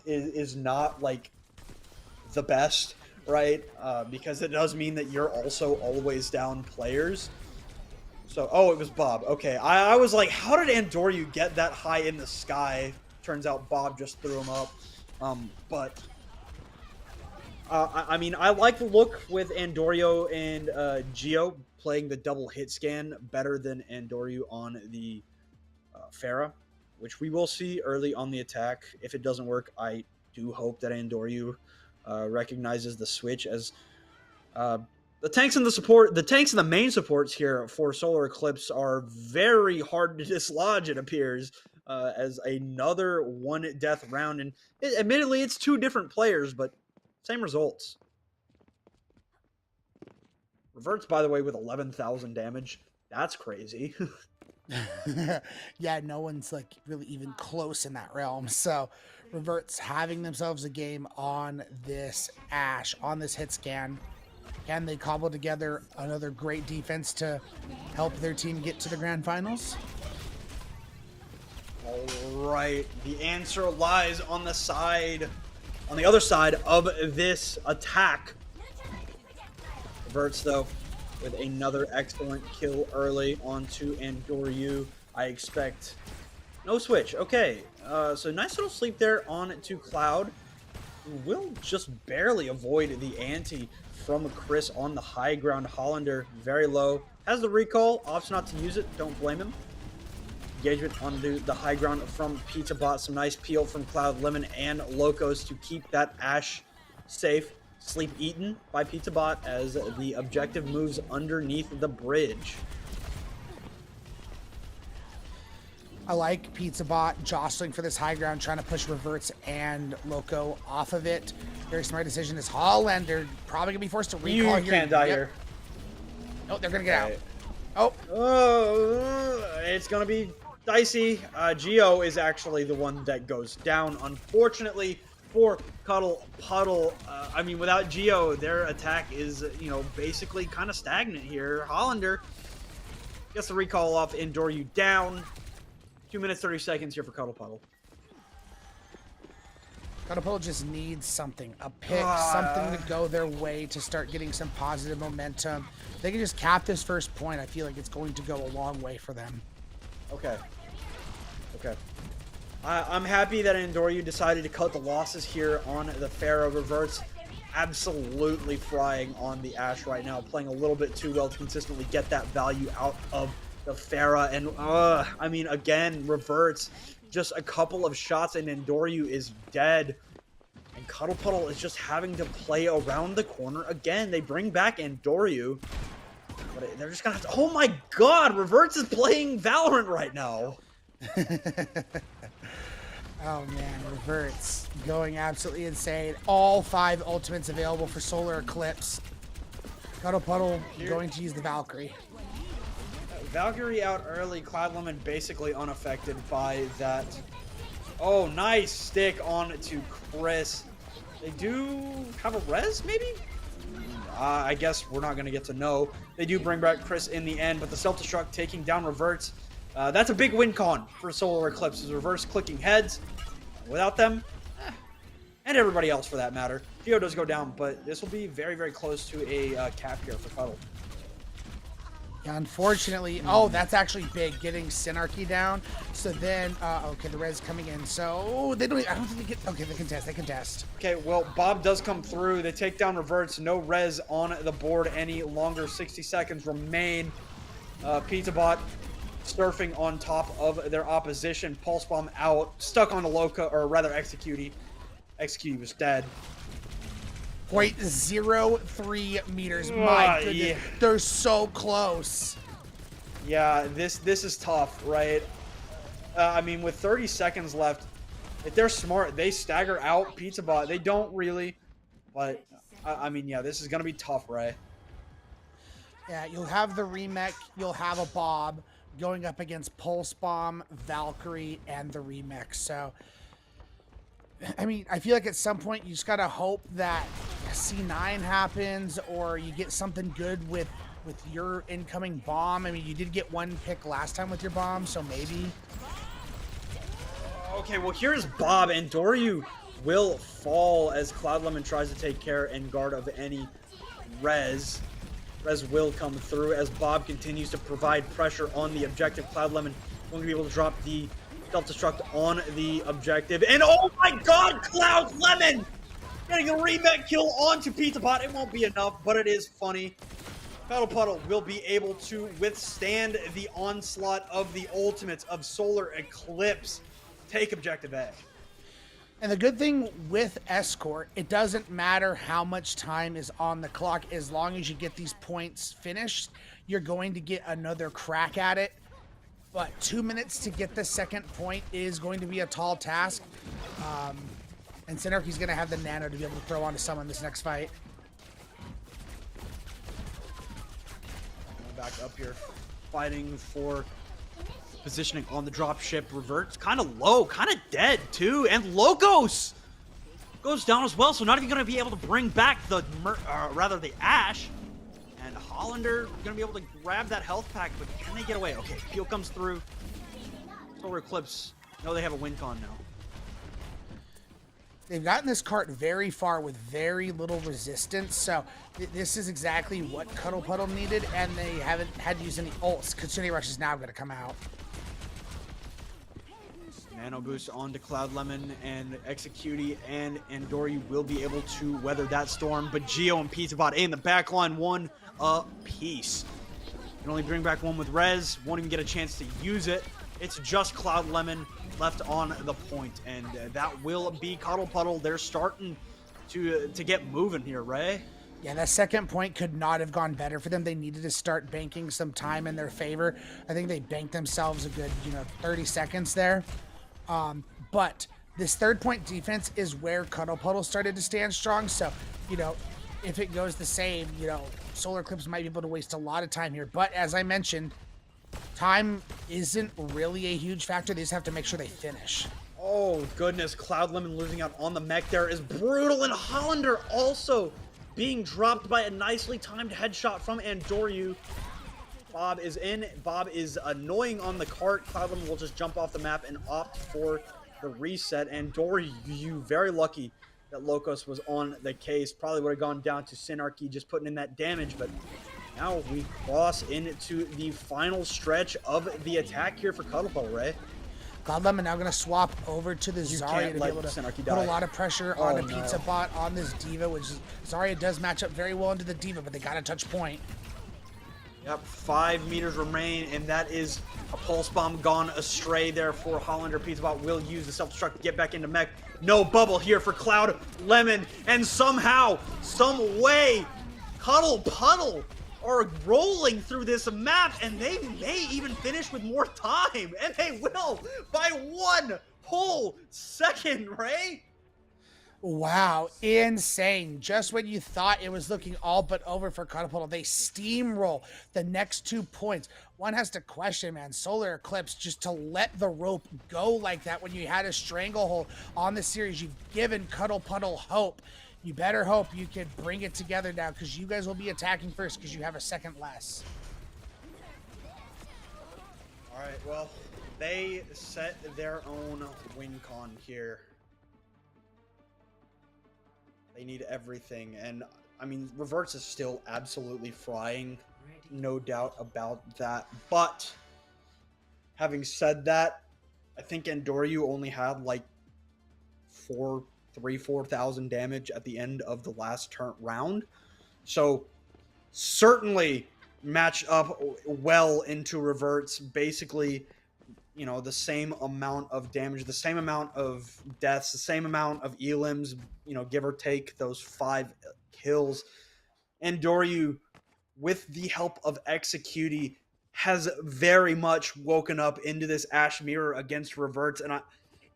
is not like the best, right? Because it does mean that you're also always down players. So, oh, it was Bob. Okay, I was like, how did Andoryu get that high in the sky? Turns out Bob just threw him up. I mean, I like the look with Andoryu and Geo playing the double hit scan better than Andoryu on the Pharah, which we will see early on the attack. If it doesn't work, I do hope that Andoryu recognizes the switch, as the tanks and the main supports here for Solar-Eclipse are very hard to dislodge, it appears, as another one death round. And admittedly, it's 2 different players, but same results. Reverts, by the way, with 11,000 damage. That's crazy. Yeah, no one's like really even close in that realm. So Reverts having themselves a game on this Ashe, on this hit scan. Can they cobble together another great defense to help their team get to the grand finals? All right, the answer lies on the other side of this attack. Reverts, though, with another excellent kill early onto Andoryu. I expect no switch. Okay, so nice little sleep there on to Cloud. Will just barely avoid the ante from Chris on the high ground. Hollander very low. Has the recall, opts not to use it. Don't blame him. Engagement on the high ground from Pizzabot. Some nice peel from Cloud Lemon and Locos to keep that Ashe safe. Sleep eaten by Pizzabot as the objective moves underneath the bridge. I like Pizzabot jostling for this high ground, trying to push Reverts and Loco off of it. Very smart decision. This Hollander probably gonna be forced to recall here. You can't die here. Oh, they're gonna get out. Oh, it's gonna be dicey. Geo is actually the one that goes down, unfortunately for Cuddle Puddle. I mean, without Geo, their attack is, you know, basically kind of stagnant here. Hollander gets the recall off, Andoryu down. 2 minutes, 30 seconds here for Cuddle Puddle. Cuddle Puddle just needs something, a pick, something to go their way to start getting some positive momentum. If they can just cap this first point, I feel like it's going to go a long way for them. Okay. Okay. I'm happy that Andoryu decided to cut the losses here on the Pharah. Reverts absolutely frying on the Ashe right now, playing a little bit too well to consistently get that value out of the Pharah. And, I mean, again, Reverts, just a couple of shots and Andoryu is dead. And Cuddle Puddle is just having to play around the corner again. They bring back Andoryu, but they're just gonna have to... Oh my god, Reverts is playing Valorant right now. Oh man, Reverts going absolutely insane. All 5 ultimates available for Solar-Eclipse. Cuddle Puddle going to use the Valkyrie. Valkyrie out early, Cloudlemon basically unaffected by that. Oh, nice stick on to Chris. They do have a res, maybe? I guess we're not going to get to know. They do bring back Chris in the end, but the self-destruct taking down Reverts. That's a big win con for Solar-Eclipse, is reverse clicking heads. Without them, and everybody else for that matter, Geo does go down, but this will be very, very close to a cap here for Cuddle. Yeah, unfortunately, oh, that's actually big, getting Synarchy down. So then, okay, the res coming in. So they don't. I don't think they get. Okay, they contest. They contest. Okay, well, Bob does come through. They take down Reverts. No res on the board any longer. 60 seconds remain. PizzaBot surfing on top of their opposition. Pulse bomb out, stuck on the Loca, or rather Execute. Execute was dead. 0.03 meters. My goodness, yeah. They're so close. Yeah, this is tough, right? I mean, with 30 seconds left, if they're smart, they stagger out PizzaBot. They don't really, but I mean, yeah, this is gonna be tough, right? Yeah, you'll have the remake. You'll have a Bob going up against Pulse Bomb, Valkyrie, and the remix. So, I mean, I feel like at some point you just gotta hope that C9 happens, or you get something good with your incoming bomb. I mean, you did get one pick last time with your bomb, so maybe. Okay, well, here's Bob, and Andoryu will fall as Cloudlemon tries to take care and guard of any res. Res will come through as Bob continues to provide pressure on the objective. Cloudlemon going to be able to drop the self-destruct on the objective. And oh my god, Cloudlemon getting a remake kill onto PizzaBot. It won't be enough, but it is funny. Cuddle Puddle will be able to withstand the onslaught of the ultimates of Solar-Eclipse. Take objective A. And the good thing with Escort, it doesn't matter how much time is on the clock. As long as you get these points finished, you're going to get another crack at it. But 2 minutes to get the second point is going to be a tall task. And Synarchy's going to have the nano to be able to throw onto someone this next fight. Back up here, fighting for positioning on the dropship. Reverts kind of low, kind of dead too, and Logos goes down as well. So not even going to be able to bring back the the Ashe. And Hollander going to be able to grab that health pack, but can they get away? Okay, Peel comes through. Solar-Eclipse. No, they have a win con now. They've gotten this cart very far with very little resistance, so this is exactly what Cuddle Puddle needed, and they haven't had to use any ults. Kitsune Rush is now going to come out. Nano boost onto Cloudlemon, and Execute and Andoryu will be able to weather that storm, but Geo and PizzaBot in the backline, one apiece. Can only bring back one with res, won't even get a chance to use it. It's just Cloudlemon left on the point, and that will be Cuddle Puddle. They're starting to get moving here, Ray. Yeah, that second point could not have gone better for them. They needed to start banking some time in their favor. I think they banked themselves a good, 30 seconds there. But this third point defense is where Cuddle Puddle started to stand strong. So, if it goes the same, Solar-Eclipse might be able to waste a lot of time here. But as I mentioned, time isn't really a huge factor. They just have to make sure they finish. Oh, goodness. Cloudlemon losing out on the mech there is brutal. And Hollander also being dropped by a nicely timed headshot from Andoryu. Bob is in. Bob is annoying on the cart. Cloudlemon will just jump off the map and opt for the reset. And you very lucky that Locos was on the case. Probably would have gone down to Synarchy just putting in that damage, but now we cross into the final stretch of the attack here for Cuddle Puddle, Ray. Cloud now going to swap over to the Zarya to be able to put a lot of pressure on a Pizza Bot on this Diva, which Zarya does match up very well into the Diva, but they got to touch point. Yep, 5 meters remain, and that is a Pulse Bomb gone astray there for Hollander. Pizza Bot will use the self-destruct to get back into mech. No bubble here for Cloud Lemon, and somehow, some way, Cuddle Puddle are rolling through this map, and they may even finish with more time, and they will by 1 whole second, Ray. Wow, insane. Just when you thought it was looking all but over for Cuddle Puddle, they steamroll the next 2 points. One has to question, man, Solar-Eclipse, just to let the rope go like that when you had a stranglehold on the series. You've given Cuddle Puddle hope. You better hope you can bring it together now, because you guys will be attacking first because you have a second less. All right, well, they set their own win con here. They need everything, and I mean, Reverts is still absolutely flying, no doubt about that. But having said that, I think Andoryu only had like 4,000 damage at the end of the last round, so certainly matched up well into Reverts. Basically, you know, the same amount of damage, the same amount of deaths, the same amount of elims, you know, give or take those 5 kills. And Doryu, with the help of Executey, has very much woken up into this Ash Mirror against Reverts. And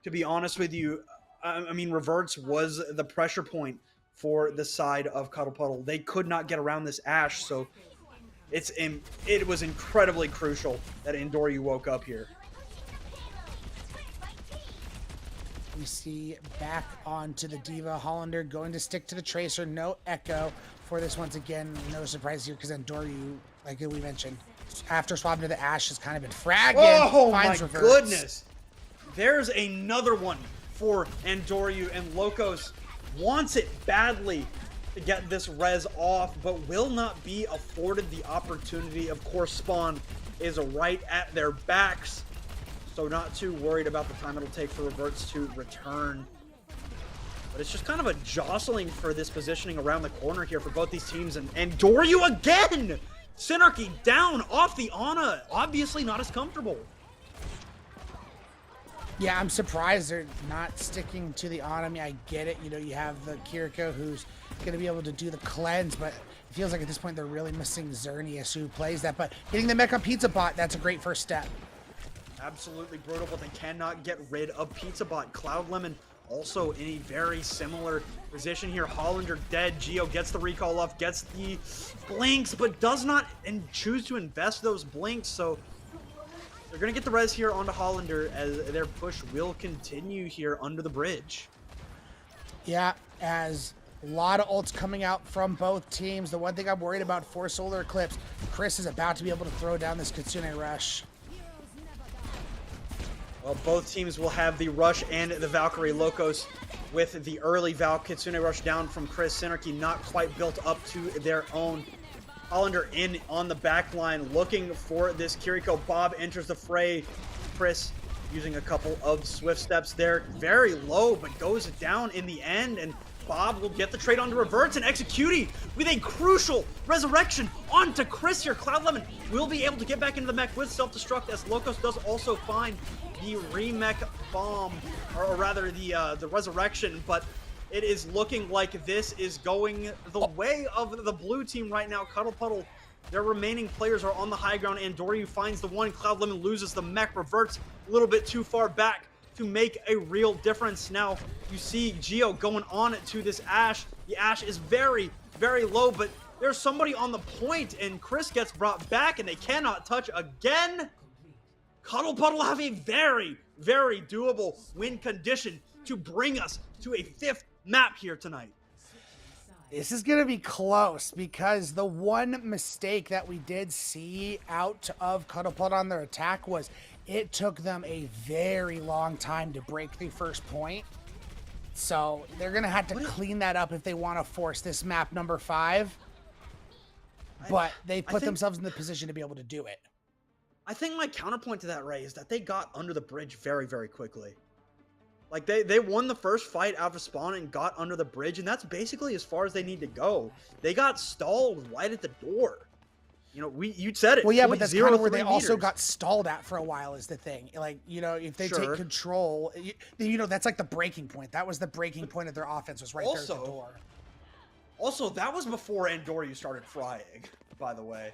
to be honest with you, I mean, Reverts was the pressure point for the side of Cuddle Puddle. They could not get around this Ash, so it was incredibly crucial that Andoryu woke up here. We see back onto the Diva. Hollander going to stick to the Tracer. No Echo for this once again. No surprise here because Andoryu, like we mentioned, after swapping to the Ash, has kind of been fragging. Oh my goodness. There's another one for Andoryu, and Locos wants it badly to get this res off, but will not be afforded the opportunity. Of course, Spawn is right at their backs, so not too worried about the time it'll take for Reverts to return. But it's just kind of a jostling for this positioning around the corner here for both these teams. And Doryu again! Synarchy down off the Ana. Obviously not as comfortable. Yeah, I'm surprised they're not sticking to the Ana. I mean, I get it. You know, you have the Kiriko who's going to be able to do the cleanse, but it feels like at this point they're really missing Xerneas who plays that. But getting the Mecha Pizza Bot, that's a great first step. Absolutely brutal, but they cannot get rid of Pizza Bot. Cloud Lemon also in a very similar position here. Hollander dead. Geo gets the recall off, gets the blinks, but does not choose to invest those blinks. So they're going to get the res here onto Hollander as their push will continue here under the bridge. Yeah, as a lot of ults coming out from both teams. The one thing I'm worried about for Solar-Eclipse, Chris is about to be able to throw down this Kitsune Rush. Well, both teams will have the Rush and the Valkyrie. Locos with the early Kitsune Rush down from Chris. Synarchy not quite built up to their own. Hollander in on the back line looking for this Kiriko. Bob enters the fray. Chris using a couple of swift steps there. Very low, but goes down in the end. And Bob will get the trade onto Reverts, and Executey with a crucial resurrection onto Chris here. Cloud Lemon will be able to get back into the mech with self-destruct, as Locos does also find the remech bomb, or rather the resurrection, but it is looking like this is going the way of the blue team right now. Cuddle Puddle, their remaining players are on the high ground, and Doryu finds the one. Cloud Lemon loses the mech, Reverts a little bit too far back to make a real difference. Now you see Geo going on to this Ash. The Ash is very, very low, but there's somebody on the point, and Chris gets brought back, and they cannot touch again. Cuddle Puddle have a very, very doable win condition to bring us to a 5th map here tonight. This is going to be close because the one mistake that we did see out of Cuddle Puddle on their attack was it took them a very long time to break the first point. So they're going to have to clean that up if they want to force this map number 5. But they put themselves in the position to be able to do it. I think my counterpoint to that, Ray, is that they got under the bridge very, very quickly. Like, they won the first fight out of spawn and got under the bridge, and that's basically as far as they need to go. They got stalled right at the door. You know, you said it. Well, yeah, but that's kind of where they also meters. got stalled at for a while is the thing. Like, you know, if they take Sure. control, you know, that's like the breaking point. That was the breaking point of their offense was right there at the door. Also, that was before Andoryu started frying, by the way.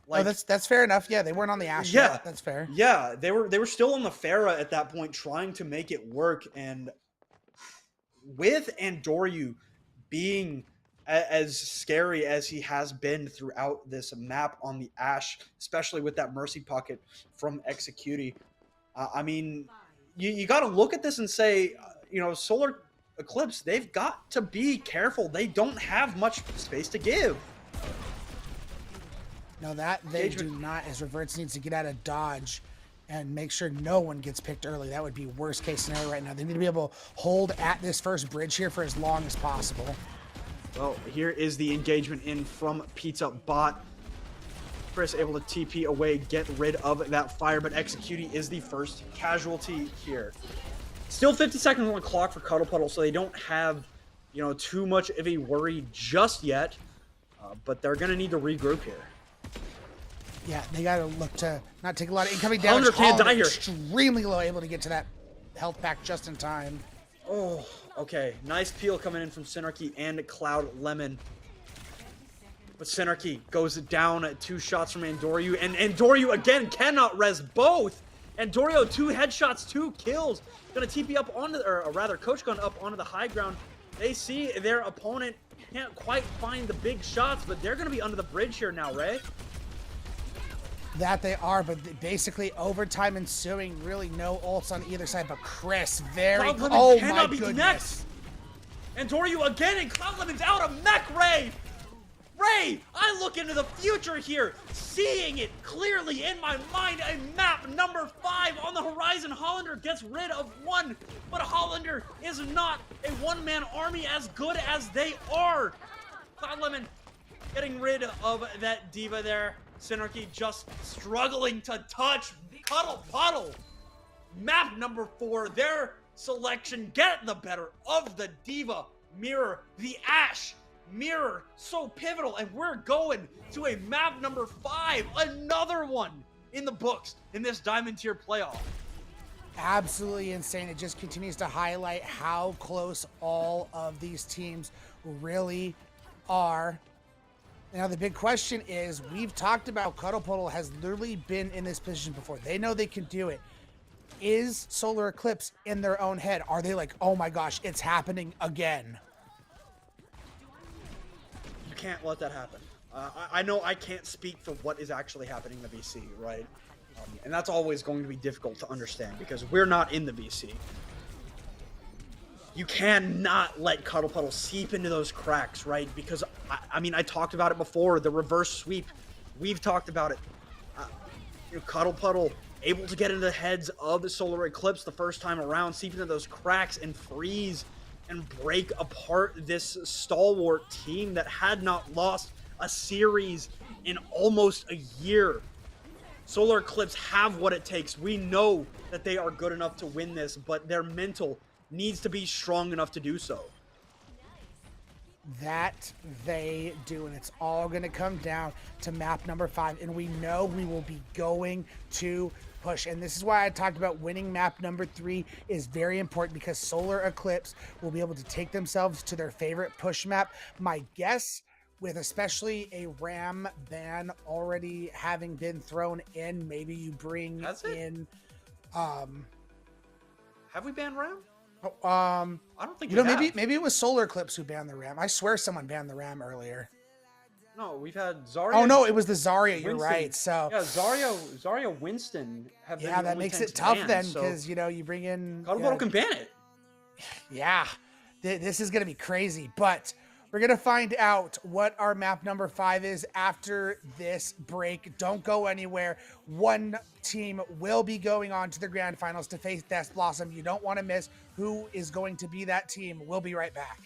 Like, oh, that's fair enough. Yeah, they weren't on the Ashe yet. That's fair. Yeah, they were still on the Pharah at that point, trying to make it work. And with Andoryu being as scary as he has been throughout this map on the Ashe, especially with that Mercy Pocket from Executi, I mean, you got to look at this and say, you know, Solar-Eclipse, they've got to be careful. They don't have much space to give. No, that they do not, as Reverts needs to get out of dodge and make sure no one gets picked early. That would be worst case scenario right now. They need to be able to hold at this first bridge here for as long as possible. Well, here is the engagement in from Pizza Bot. Chris able to TP away, get rid of that fire, but Executi is the first casualty here. Still 50 seconds on the clock for Cuddle Puddle, so they don't have, you know, too much of a worry just yet, but they're going to need to regroup here. Yeah, they got to look to not take a lot of incoming damage. Hollander can't die here. Extremely low, able to get to that health pack just in time. Oh, okay. Nice peel coming in from Synarchy and Cloud Lemon. But Synarchy goes down 2 shots from Andoryu, and Andoryu again cannot res both. Andoryu 2 headshots, 2 kills. Gonna TP up onto, or rather, Coach Gun up onto the high ground. They see their opponent can't quite find the big shots, but they're gonna be under the bridge here now, Ray. That they are, but basically overtime ensuing. Really no ults on either side, but Chris very. Oh my goodness! Next. Andoryu again, and Cloud Lemon's out of mech, Ray. Ray, I look into the future here, seeing it clearly in my mind. A map number 5 on the horizon. Hollander gets rid of 1, but Hollander is not a one-man army as good as they are. Cloud Lemon getting rid of that diva there. Synarchy just struggling to touch Cuddle Puddle. Map number 4, their selection get the better of the diva. Mirror, the Ashe. Mirror, so pivotal, and we're going to a map number 5, another one in the books in this Diamond Tier playoff. Absolutely insane. It just continues to highlight how close all of these teams really are. Now, the big question is, we've talked about Cuddle Puddle has literally been in this position before. They know they can do it. Is Solar-Eclipse in their own head? Are they like, oh my gosh, it's happening again? You can't let that happen. I know I can't speak for what is actually happening in the VC, right? And that's always going to be difficult to understand because we're not in the VC. You cannot let Cuddle Puddle seep into those cracks, right? Because, I mean, I talked about it before, the reverse sweep. We've talked about it. You know, Cuddle Puddle able to get into the heads of the Solar-Eclipse the first time around, seep into those cracks and freeze and break apart this stalwart team that had not lost a series in almost a year. Solar-Eclipse have what it takes. We know that they are good enough to win this, but their mental needs to be strong enough to do so. That they do, and it's all going to come down to map number 5, and we know we will be going to push, and this is why I talked about winning map number 3 is very important, because Solar-Eclipse will be able to take themselves to their favorite push map. My guess, with especially a RAM ban already having been thrown in, maybe you bring in have we banned RAM? I don't think you know, maybe it was Solar-Eclipse who banned the RAM. I swear someone banned the RAM earlier. No, we've had Zarya. Oh no, it was the Zarya. Winston. You're right. So yeah, Zarya, Winston have been that makes it tough then, because you know you bring in. Cuddle Puddle can ban it. Yeah, this is gonna be crazy. But We're going to find out what our map number 5 is after this break. Don't go anywhere. One team will be going on to the grand finals to face Death Blossom. You don't want to miss who is going to be that team. We'll be right back.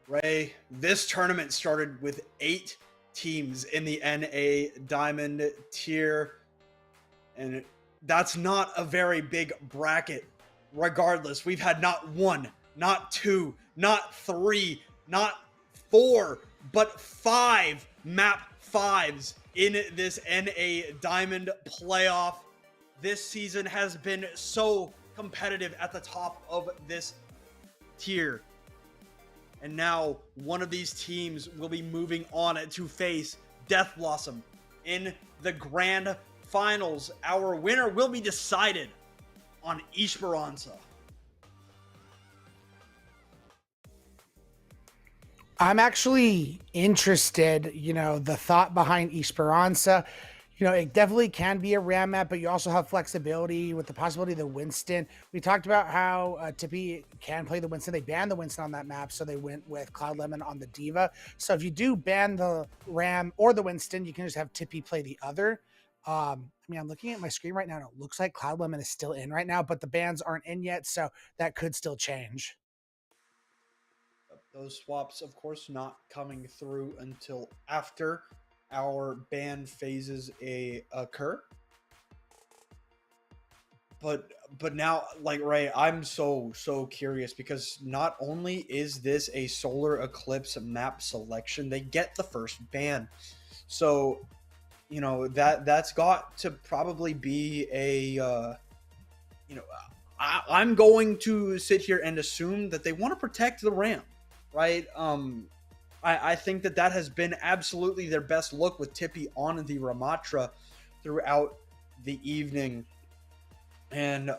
Ray, this tournament started with 8 teams in the NA Diamond tier, and that's not a very big bracket. Regardless, we've had not 1, not 2, not 3, not 4, but 5 map 5s in this NA Diamond playoff. This season has been so competitive at the top of this tier. And now one of these teams will be moving on to face Death Blossom in the grand finals. Our winner will be decided on Esperanza. I'm actually interested, the thought behind Esperanza. It definitely can be a RAM map, but you also have flexibility with the possibility of the Winston. We talked about how Tippy can play the Winston. They banned the Winston on that map, so they went with Cloud Lemon on the Diva. So if you do ban the Ram or the Winston, you can just have Tippy play the other. I'm looking at my screen right now, and it looks like Cloud Lemon is still in right now, but the bans aren't in yet, so that could still change. Those swaps, of course, not coming through until after our ban phases occur. but now, like, right, I'm so curious because not only is this a Solar Eclipse map selection, they get the first ban. So, that's got to probably be a you know I'm going to sit here and assume that they want to protect the Ram, right? I think that has been absolutely their best look with Tippy on the Ramatra throughout the evening. And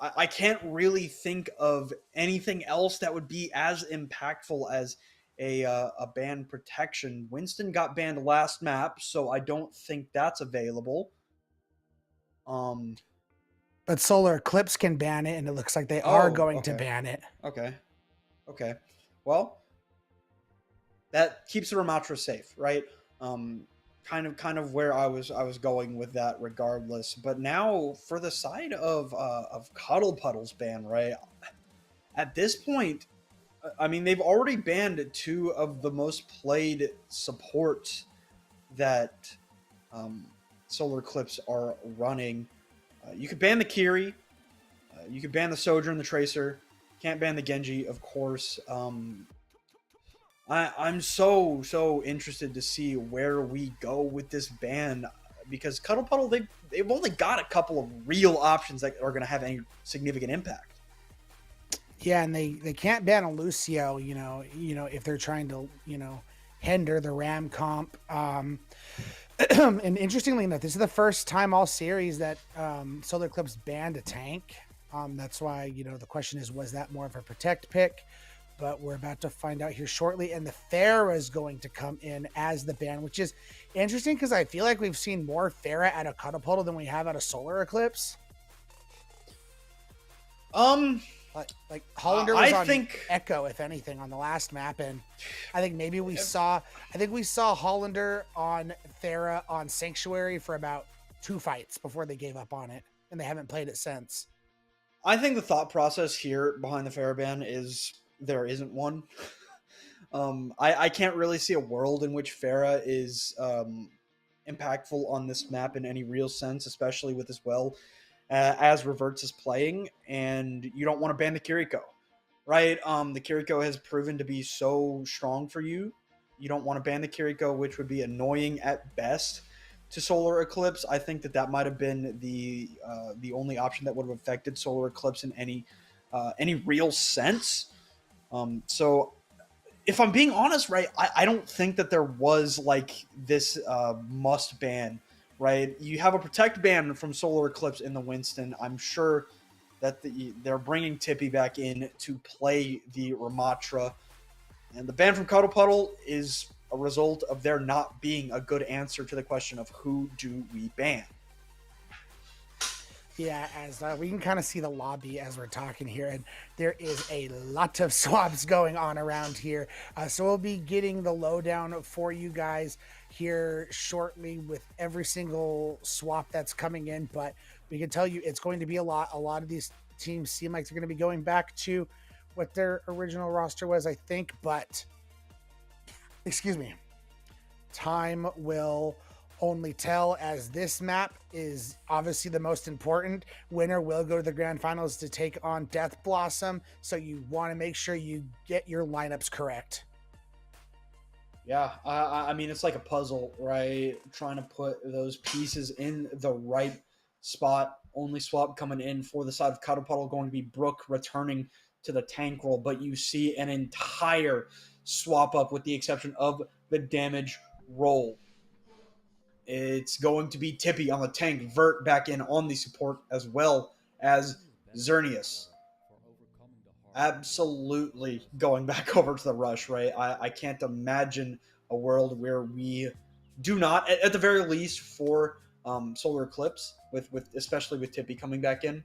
I can't really think of anything else that would be as impactful as a ban protection. Winston got banned last map, so I don't think that's available. Um. But Solar Eclipse can ban it, and it looks like they are going to Okay. ban it. Okay. Well, that keeps the Ramatra safe, right? Kind of where I was going with that, regardless. But now for the side of Cuddle Puddle's ban, right? At this point, I mean, they've already banned two of the most played supports that Solar Eclipse are running. You could ban the Kiri, you could ban the Sojourn, the Tracer. Can't ban the Genji, of course. I'm so interested to see where we go with this ban, because Cuddle Puddle, they've only got a couple of real options that are going to have any significant impact. Yeah, and they can't ban a Lucio, if they're trying to, hinder the Ram comp. And interestingly enough, this is the first time all series that Solar Eclipse banned a tank. That's why, the question is, was that more of a protect pick? But we're about to find out here shortly. And the Pharah is going to come in as the ban, which is interesting because I feel like we've seen more Pharah at a Cuddle Puddle than we have at a Solar Eclipse. Like Hollander was on Echo, if anything, on the last map, and I think maybe we saw Hollander on Pharah on Sanctuary for about 2 fights before they gave up on it, and they haven't played it since. I think the thought process here behind the Pharah ban is there isn't one. I can't really see a world in which Pharah is impactful on this map in any real sense, especially with as well as Reverts is playing, and you don't want to ban the Kiriko, right? The Kiriko has proven to be so strong for you. You don't want to ban the Kiriko, which would be annoying at best to Solar Eclipse. I think that might have been the only option that would have affected Solar Eclipse in any real sense. So if I'm being honest, right, I don't think that there was like this must ban. Right, you have a protect ban from Solar Eclipse in the Winston. I'm sure that they're bringing Tippy back in to play the Ramatra, and the ban from Cuddle Puddle is a result of there not being a good answer to the question of who do we ban. Yeah, as we can kind of see the lobby as we're talking here, and there is a lot of swaps going on around here. So we'll be getting the lowdown for you guys here shortly with every single swap that's coming in. But we can tell you it's going to be a lot. A lot of these teams seem like they're going to be going back to what their original roster was, I think. But, excuse me, time will only tell, as this map is obviously the most important. Winner will go to the grand finals to take on Death Blossom, so you want to make sure you get your lineups correct. Yeah, I mean, it's like a puzzle, right? Trying to put those pieces in the right spot. Only swap coming in for the side of Cuddle Puddle going to be Brooke returning to the tank role, but you see an entire swap up with the exception of the damage role. It's going to be Tippy on the tank, Vert back in on the support, as well as Xerneas. Absolutely going back over to the rush, right? I can't imagine a world where we do not, at the very least, for Solar Eclipse, with especially with Tippy coming back in.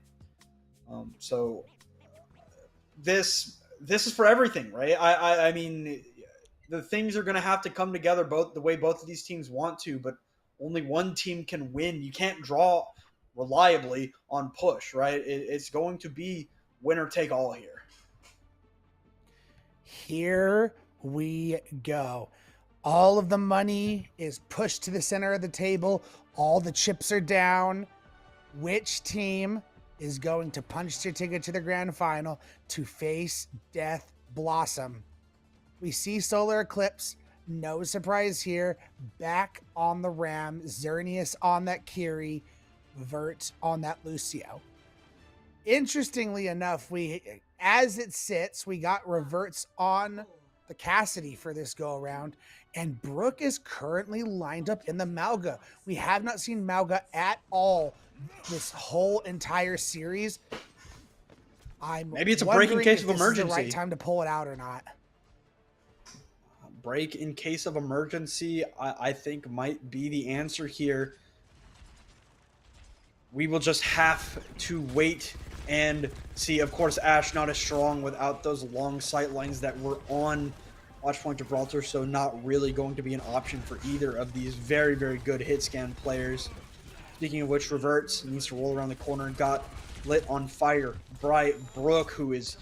So this is for everything, right? I mean, the things are going to have to come together both the way both of these teams want to, but only one team can win. You can't draw reliably on push, right? It's going to be winner take all here. Here we go. All of the money is pushed to the center of the table. All the chips are down. Which team is going to punch their ticket to the grand final to face Death Blossom. We see Solar-Eclipse, no surprise here, back on the Ram, Xerneas on that Kiri, Vert on that Lucio. Interestingly enough, as it sits, we got reverts on the Cassidy for this go around, and Brooke is currently lined up in the Malga. We have not seen Malga at all this whole entire series. Maybe it's a break in case of This emergency. is the right time to pull it out or not. Break in case of emergency, I think might be the answer here. We will just have to wait and see. Of course, Ash not as strong without those long sight lines that were on Watchpoint Gibraltar, so not really going to be an option for either of these very, very good hit scan players. Speaking of which, reverts, needs to roll around the corner and got lit on fire. Brooke, who is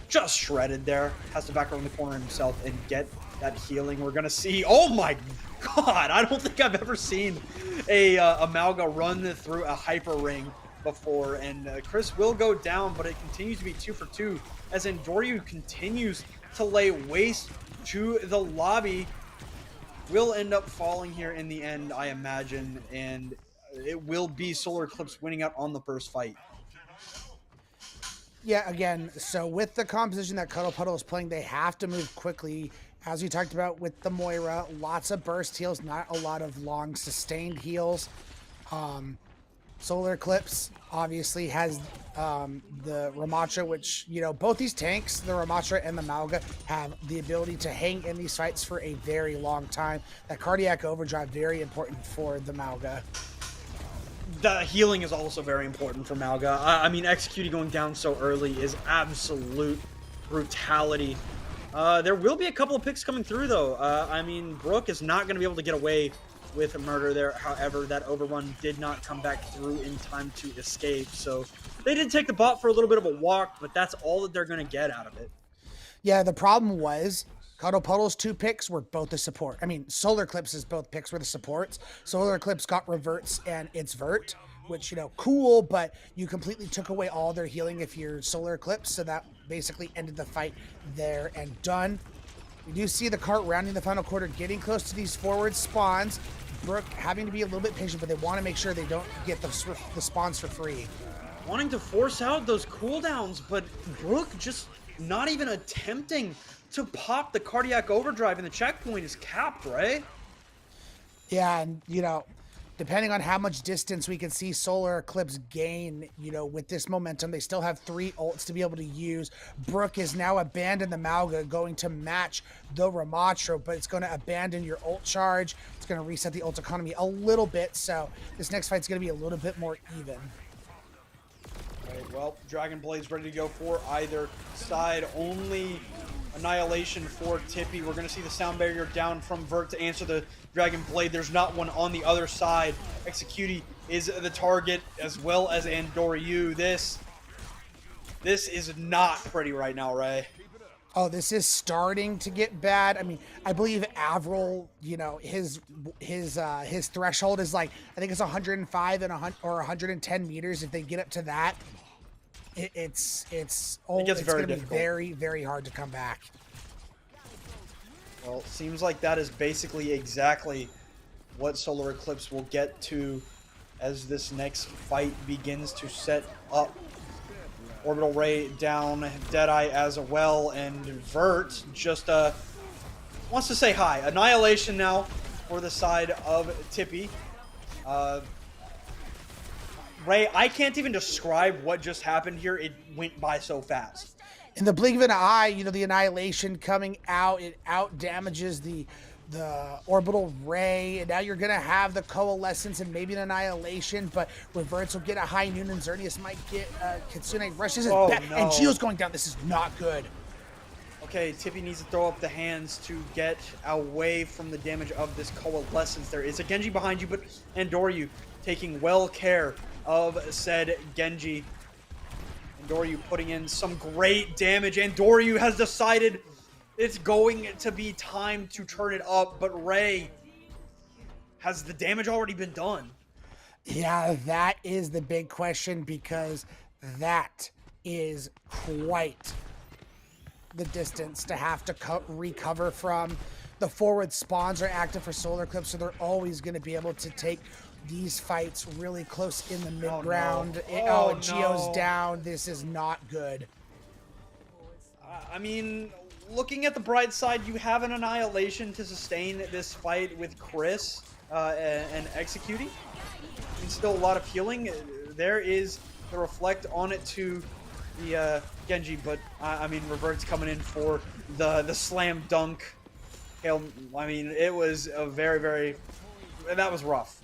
just shredded there, has to back around the corner himself and get that healing. We're going to see, oh my god, I don't think I've ever seen a Malga run through a hyper ring before, and Chris will go down, but it continues to be 2 for 2 as Endoryu continues to lay waste to the lobby. Will end up falling here in the end, I imagine, and it will be Solar-Eclipse winning out on the first fight. Yeah, again, so with the composition that Cuddle Puddle is playing, they have to move quickly. As we talked about with the Moira, lots of burst heals, not a lot of long sustained heals. Solar-Eclipse obviously has the Ramattra, which, you know, both these tanks, the Ramattra and the Malga, have the ability to hang in these fights for a very long time. That cardiac overdrive, very important for the Malga. The healing is also very important for Malga. I mean, executing going down so early is absolute brutality. There will be a couple of picks coming through, though. I mean, Brooke is not going to be able to get away with a murder there. However, that overrun did not come back through in time to escape. So they did take the bot for a little bit of a walk, but that's all that they're going to get out of it. Yeah, the problem was Cuddle Puddle's 2 picks were both the support. I mean, Solar-Eclipse's both picks were the supports. Solar-Eclipse got reverts and its Vert, which, you know, cool, but you completely took away all their healing if you're Solar-Eclipse, so that basically ended the fight there and done. We do see the cart rounding the final quarter, getting close to these forward spawns. Brooke having to be a little bit patient, but they want to make sure they don't get the spawns for free. Wanting to force out those cooldowns, but Brooke just not even attempting to pop the cardiac overdrive, and the checkpoint is capped, right? Yeah, and, you know, depending on how much distance we can see Solar-Eclipse gain, you know, with this momentum, they still have 3 ults to be able to use. Brooke is now abandoned the Malga, going to match the Ramattra, but it's going to abandon your ult charge. It's going to reset the ult economy a little bit, so this next fight's going to be a little bit more even. Right, well, Dragon Blade's ready to go for either side. Only Annihilation for Tippy. We're going to see the sound barrier down from Vert to answer the Dragon Blade. There's not one on the other side. Executi is the target, as well as Endoryu. This is not pretty right now, Ray. Oh, this is starting to get bad. I mean, I believe Avril, you know, his threshold is like, I think it's 105 and or 110 meters. If they get up to that, it's going to be very, very hard to come back. Well, it seems like that is basically exactly what Solar-Eclipse will get to as this next fight begins to set up. Orbital Ray down, Deadeye as well, and Vert just wants to say hi. Annihilation now for the side of Tippy. Ray, I can't even describe what just happened here. It went by so fast. In the blink of an eye, you know, the Annihilation coming out, it out damages the Orbital Ray, and now you're going to have the Coalescence and maybe an Annihilation, but Reverts will get a high noon, and Xerneas might get Kitsune rushes it back, no. and Gio's going down. This is not good. Okay, Tippy needs to throw up the hands to get away from the damage of this Coalescence. There is a Genji behind you, but Endoryu taking well care of said Genji. Endoryu putting in some great damage. Endoryu has decided it's going to be time to turn it up, but Ray, has the damage already been done? Yeah, that is the big question, because That is quite the distance to have to recover from. The forward spawns are active for Solar-Eclipse, so they're always going to be able to take these fights really close in the mid-ground. Oh, Geo's no. down. This is not good. I mean, looking at the bright side, you have an Annihilation to sustain this fight with Chris and executing. And still a lot of healing. There is the reflect on it to the Genji, but I mean, Revert's coming in for the slam dunk. I mean, it was a very, that was rough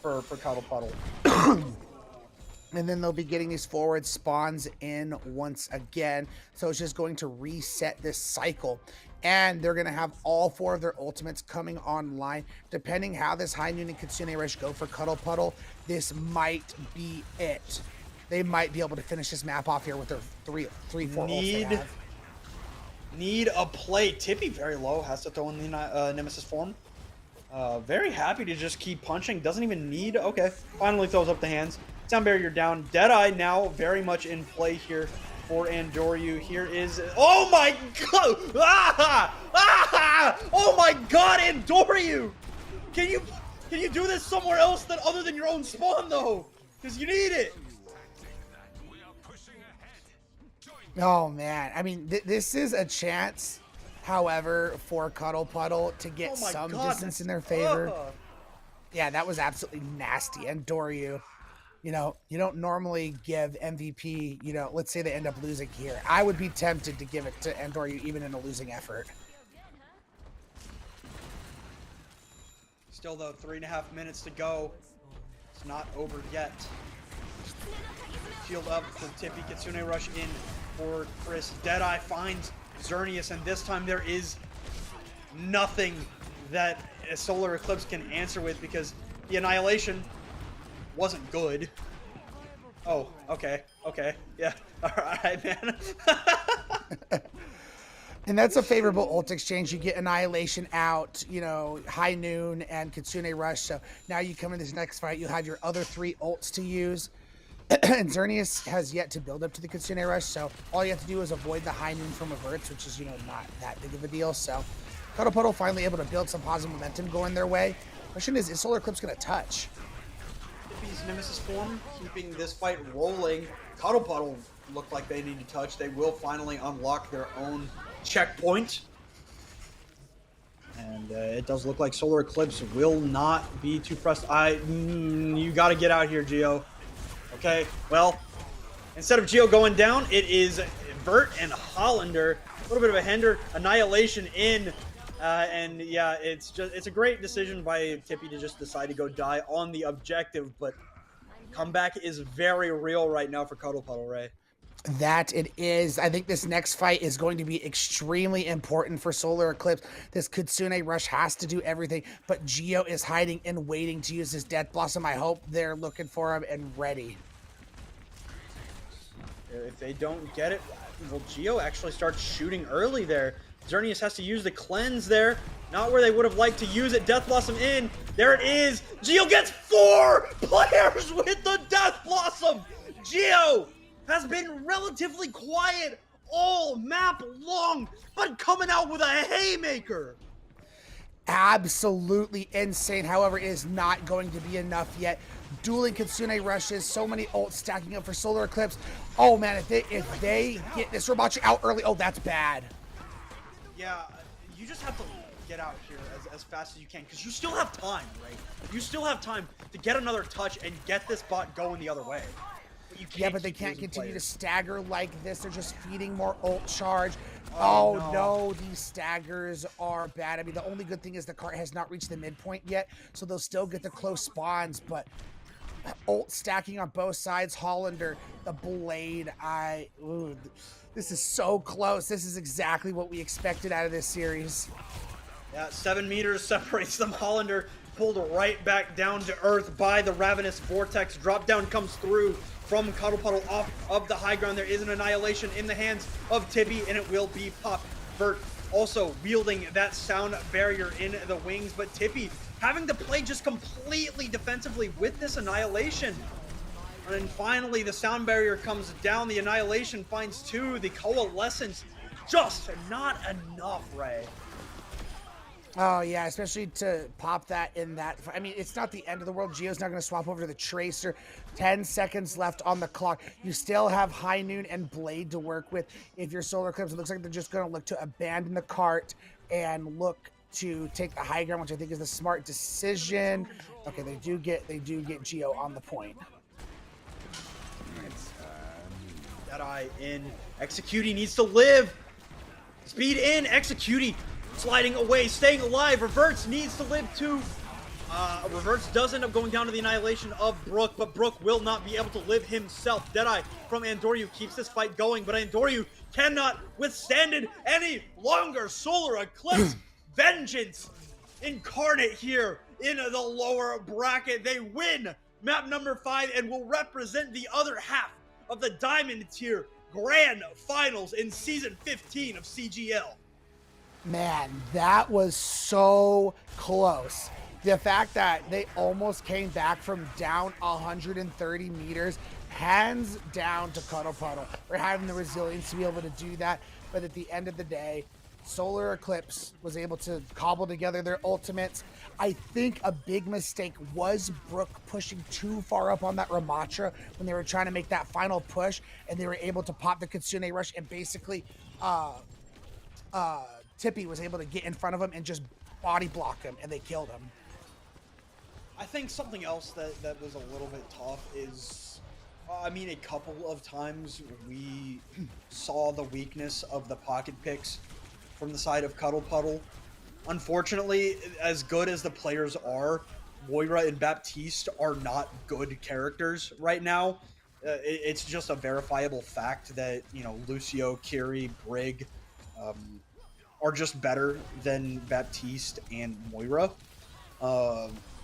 for Cuddle Puddle. And then they'll be getting these forward spawns in once again. So it's just going to reset this cycle. And they're going to have all 4 of their ultimates coming online. Depending how this High Noon and Kitsune Rush go for Cuddle Puddle, this might be it. They might be able to finish this map off here with their 4 ults they have. Need a play. Tippy very low, has to throw in the Nemesis form. Very happy to just keep punching. Doesn't even need. Okay, finally throws up the hands. Sound barrier down. Deadeye now very much in play here for Andoryu. Here is. Oh my god! Oh my god, Andoryu! Can you do this somewhere else other than your own spawn though? Because you need it. Oh man, I mean, this is a chance, however, for Cuddle Puddle to get some distance in their favor. Yeah, that was absolutely nasty. And Doryu, you know, you don't normally give MVP, you know, let's say they end up losing here. I would be tempted to give it to Andoryu even in a losing effort. Still though, 3.5 minutes to go. It's not over yet. Shield up for Tippy. Kitsune Rush in for Chris. Deadeye finds Xerneas, and this time there is nothing that a Solar-Eclipse can answer with because the Annihilation wasn't good. Oh, okay, yeah, alright, man. And that's a favorable ult exchange. You get Annihilation out, you know, High Noon and Kitsune Rush. So now you come in this next fight, you have your other 3 ults to use. And Xerneas has yet to build up to the Kitsune Rush, so all you have to do is avoid the High Noon from Reverts, which is, you know, not that big of a deal. So Cuddle Puddle finally able to build some positive momentum going their way. Question is Solar-Eclipse going to touch? Tippy's Nemesis form, keeping this fight rolling. Cuddle Puddle look like they need to touch. They will finally unlock their own checkpoint. And it does look like Solar-Eclipse will not be too pressed. You got to get out here, Geo. Okay, well, instead of Geo going down, it is Vert and Hollander. A little bit of a hinder, Annihilation in, and yeah, it's a great decision by Tippy to just decide to go die on the objective, but comeback is very real right now for Cuddle Puddle, Ray. That it is. I think this next fight is going to be extremely important for Solar-Eclipse. This Kitsune Rush has to do everything, but Geo is hiding and waiting to use his Death Blossom. I hope they're looking for him and ready. If they don't get it, well, Geo actually starts shooting early there. Xerneas has to use the cleanse there. Not where they would have liked to use it. Death Blossom in. There it is. Geo gets 4 players with the Death Blossom. Geo has been relatively quiet all map long, but coming out with a haymaker. Absolutely insane. However, it is not going to be enough yet. Dueling Kitsune Rushes, so many ults stacking up for Solar-Eclipse. Oh man, if they get this Robochi out early, oh, that's bad. Yeah, you just have to get out here as fast as you can, because you still have time, right? You still have time to get another touch and get this bot going the other way. But they can't continue to stagger like this. They're just feeding more ult charge. Oh no, these staggers are bad. I mean, the only good thing is the cart has not reached the midpoint yet, so they'll still get the close spawns, but ult stacking on both sides. Hollander, the blade, this is so close. This is exactly what we expected out of this series. Yeah, 7 meters separates them. Hollander pulled right back down to earth by the Ravenous Vortex. Drop down comes through from Cuddle Puddle off of the high ground. There is an Annihilation in the hands of Tippy, and it will be popped. Vert also wielding that sound barrier in the wings, but Tippy having to play just completely defensively with this Annihilation. And finally, the sound barrier comes down. The Annihilation finds 2. The Coalescence just not enough, Ray. Oh, yeah, especially to pop that in that. I mean, it's not the end of the world. Geo's not going to swap over to the Tracer. 10 seconds left on the clock. You still have High Noon and Blade to work with. If you're Solar-Eclipse, it looks like they're just going to look to abandon the cart and look to take the high ground, which I think is the smart decision. Okay, they do get Geo on the point. Deadeye in. Executing needs to live. Speed in. Executing sliding away, staying alive. Reverts needs to live too. Reverts does end up going down to the Annihilation of Brook, but Brook will not be able to live himself. Deadeye from Andoryu keeps this fight going, but Andoryu cannot withstand it any longer. Solar-Eclipse vengeance incarnate here in the lower bracket. They win map number 5 and will represent the other half of the Diamond Tier Grand Finals in Season 15 of CGL. Man, that was so close. The fact that they almost came back from down 130 meters, hands down to Cuddle Puddle for having the resilience to be able to do that. But at the end of the day, Solar-Eclipse was able to cobble together their ultimates. I think a big mistake was Brook pushing too far up on that Ramatra when they were trying to make that final push, and they were able to pop the Kitsune Rush, and basically Tippy was able to get in front of him and just body block him, and they killed him. I think something else that was a little bit tough is, I mean, a couple of times we saw the weakness of the pocket picks from the side of Cuddle Puddle. Unfortunately, as good as the players are, Moira and Baptiste are not good characters right now. It's just a verifiable fact that, you know, Lucio, Kiri, Brig are just better than Baptiste and Moira.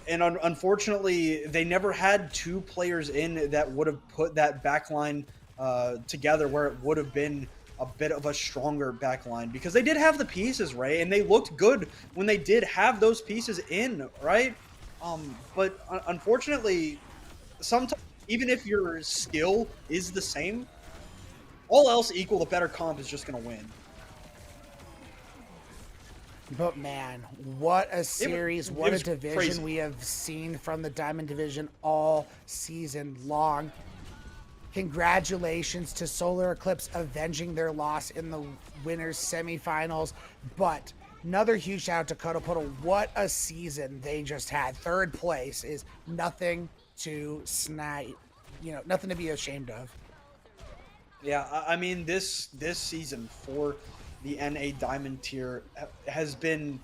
And unfortunately, they never had 2 players in that would have put that backline together where it would have been a bit of a stronger backline, because they did have the pieces, Ray, and they looked good when they did have those pieces in, right? But unfortunately, sometimes, even if your skill is the same, all else equal, the better comp is just going to win. But man, what a series, what a division crazy. we have seen from the Diamond Division all season long. Congratulations to Solar-Eclipse avenging their loss in the winners semifinals. But another huge shout out to Cuddle Puddle. What a season they just had. 3rd place is nothing to nothing to be ashamed of. Yeah, I mean, this season for the NA Diamond Tier has been,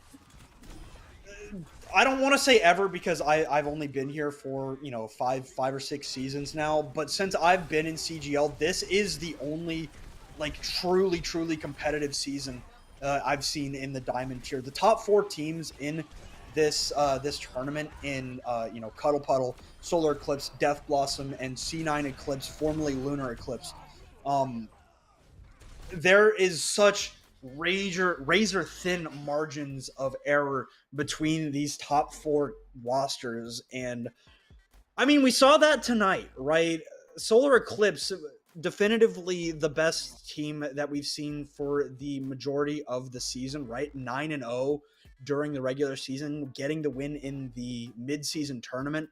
I don't want to say ever, because I've only been here for, you know, five or 6 seasons now, but since I've been in CGL, this is the only, like, truly competitive season I've seen in the Diamond Tier. The top 4 teams in this tournament in, you know, Cuddle Puddle, Solar-Eclipse, Death Blossom, and C9 Eclipse, formerly Lunar Eclipse. There is such razor thin margins of error between these top 4 rosters, and I mean, we saw that tonight, right? Solar-Eclipse, definitively the best team that we've seen for the majority of the season, right? 9-0 during the regular season, getting the win in the mid-season tournament,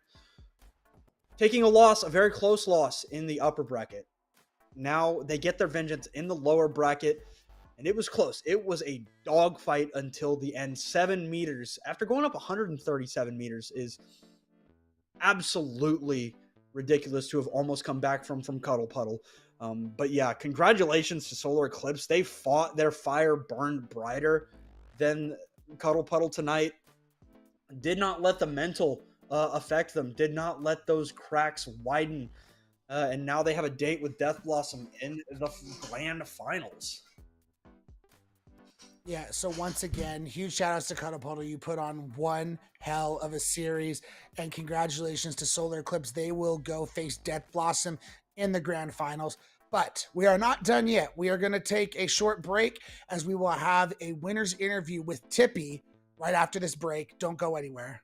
taking a loss, a very close loss in the upper bracket. Now they get their vengeance in the lower bracket, and it was close. It was a dogfight until the end. 7 meters after going up 137 meters is absolutely ridiculous to have almost come back from Cuddle Puddle. But yeah, congratulations to Solar-Eclipse. They fought. Their fire burned brighter than Cuddle Puddle tonight. Did not let the mental affect them. Did not let those cracks widen. And now they have a date with Death Blossom in the grand finals. Yeah, so once again, huge shout outs to Cuddle Puddle. You put on one hell of a series, and congratulations to Solar-Eclipse. They will go face Death Blossom in the grand finals. But we are not done yet. We are going to take a short break, as we will have a winner's interview with Tippy right after this break. Don't go anywhere.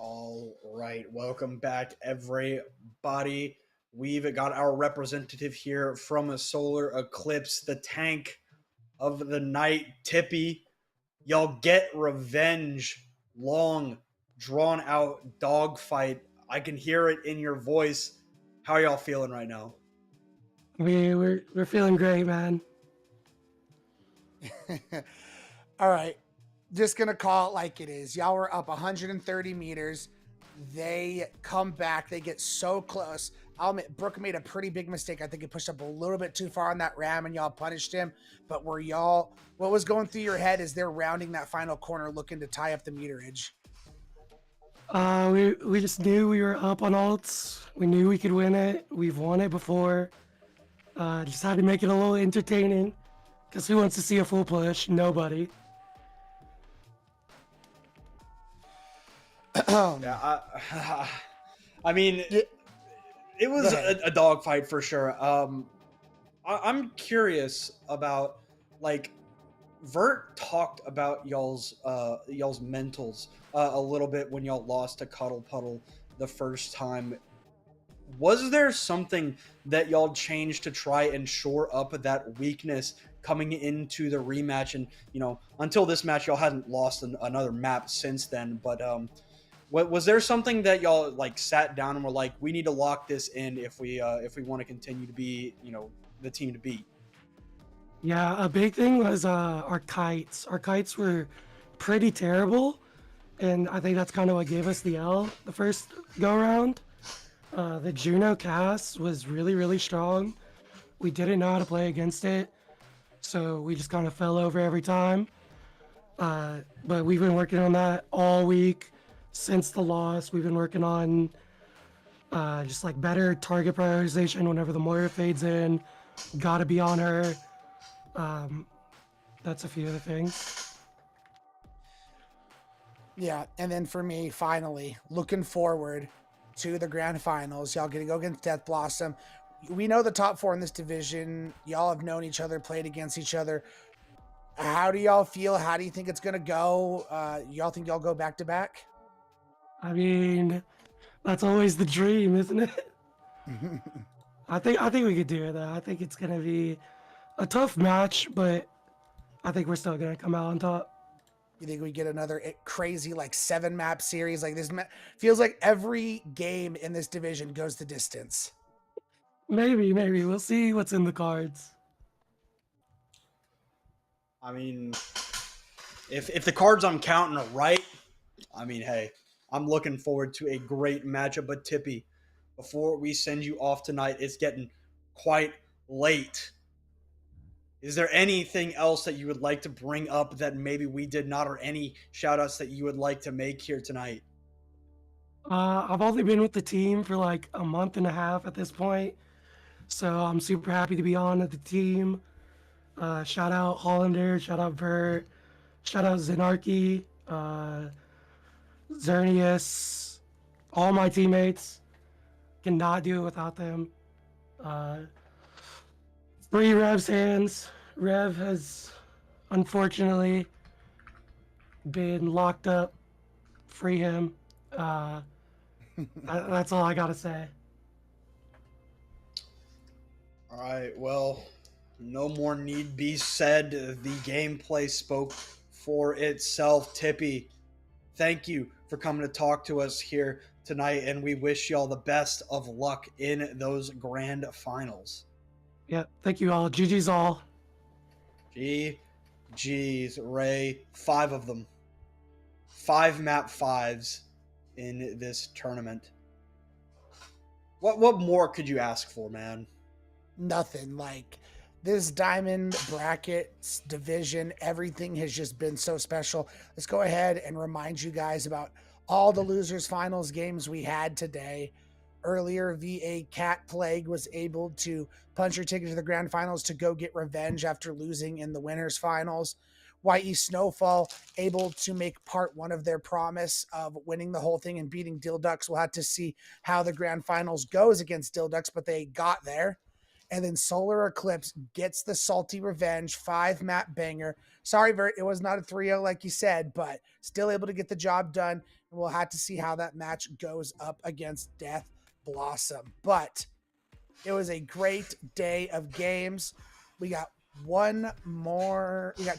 All right, welcome back, everybody. We've got our representative here from a Solar-Eclipse, the tank of the night, Tippy. Y'all get revenge. Long, drawn out dogfight. I can hear it in your voice. How are y'all feeling right now? We're feeling great, man. All right. Just going to call it like it is. Y'all were up 130 meters. They come back. They get so close. I'll admit, Brooke made a pretty big mistake. I think he pushed up a little bit too far on that ram and y'all punished him. But what was going through your head as they're rounding that final corner looking to tie up the meterage? We just knew we were up on alts. We knew we could win it. We've won it before. Just had to make it a little entertaining. Because who wants to see a full push? Nobody. Yeah, I mean, it was a dogfight for sure. I'm curious about, like, Vert talked about y'all's mentals a little bit when y'all lost to Cuddle Puddle the first time. Was there something that y'all changed to try and shore up that weakness coming into the rematch? And until this match, y'all hadn't lost another map since then. But what was there something that y'all like sat down and were like, we need to lock this in if we want to continue to be the team to beat? Yeah, a big thing was our kites. Our kites were pretty terrible. And I think that's kind of what gave us the L the first go around. The Juno cast was really, really strong. We didn't know how to play against it, so we just kind of fell over every time. But we've been working on that all week since the loss. We've been working on just like better target prioritization whenever the Moira fades in. Gotta be on her. That's a few of the things. Yeah, and then for me, finally, looking forward to the grand finals. Y'all gonna go against Death Blossom. We know the top four in this division. Y'all have known each other, played against each other. How do y'all feel? How do you think it's gonna go? Y'all think y'all go back to back? I mean, that's always the dream, isn't it? I think we could do it though. I think it's gonna be a tough match, but I think we're still gonna come out on top. You think we get another crazy like 7-map series like this? Feels like every game in this division goes the distance. Maybe we'll see what's in the cards. I mean, if the cards I'm counting are right, I mean, hey, I'm looking forward to a great matchup. But Tippy, before we send you off tonight, it's getting quite late. Is there anything else that you would like to bring up that maybe we did not, or any shout outs that you would like to make here tonight? I've only been with the team for like a month and a half at this point, so I'm super happy to be on at the team. Shout out Hollander, shout out Bert, shout out Zenarchy, Xerneas, all my teammates. Cannot do it without them. Free Rev's hands. Rev has unfortunately been locked up. Free him. That's all I gotta say. All right, well, no more need be said. The gameplay spoke for itself. Tippy, thank you for coming to talk to us here tonight, and we wish y'all the best of luck in those grand finals. Yeah, thank you all. GG's all. GG's, Ray. 5 of them. 5 map 5s in this tournament. What more could you ask for, man? Nothing. Like this diamond brackets division, everything has just been so special. Let's go ahead and remind you guys about all the losers finals games we had today. Earlier, VA Cat Plague was able to punch her ticket to the grand finals to go get revenge after losing in the winners finals. YE Snowfall able to make part 1 of their promise of winning the whole thing and beating Dilducks. We'll have to see how the grand finals goes against Dilducks, but they got there. And then Solar-Eclipse gets the Salty Revenge 5-map banger. Sorry, Vert, it was not a 3-0 like you said, but still able to get the job done. And we'll have to see how that match goes up against Death Blossom. But it was a great day of games. We got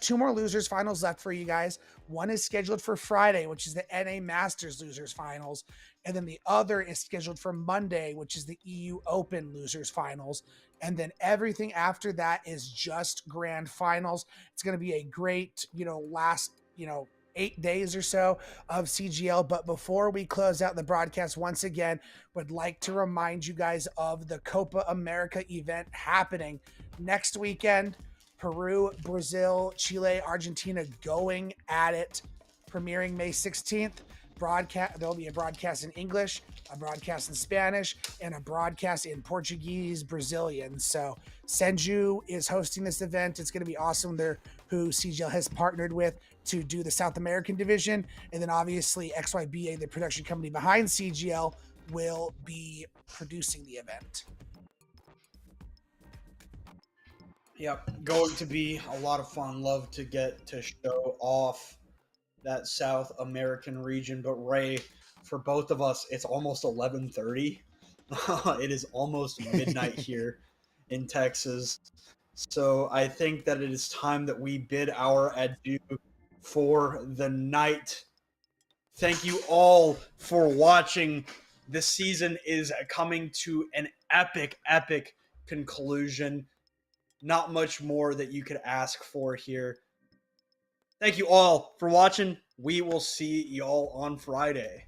two more losers finals left for you guys. One is scheduled for Friday, which is the NA Masters losers finals. And then the other is scheduled for Monday, which is the EU Open losers finals. And then everything after that is just grand finals. It's going to be a great, last, 8 days or so of CGL. But before we close out the broadcast, once again, would like to remind you guys of the Copa America event happening next weekend. Peru, Brazil, Chile, Argentina going at it, premiering May 16th. There'll be a broadcast in English, a broadcast in Spanish, and a broadcast in Portuguese, Brazilian. So Senju is hosting this event. It's going to be awesome. They're who CGL has partnered with to do the South American division. And then obviously XYBA, the production company behind CGL, will be producing the event. Yep, going to be a lot of fun. Love to get to show off that South American region. But Ray, for both of us, it's almost 11:30. It is almost midnight here in Texas. So I think that it is time that we bid our adieu for the night. Thank you all for watching. This season is coming to an epic, epic conclusion. Not much more that you could ask for here. Thank you all for watching. We will see y'all on Friday.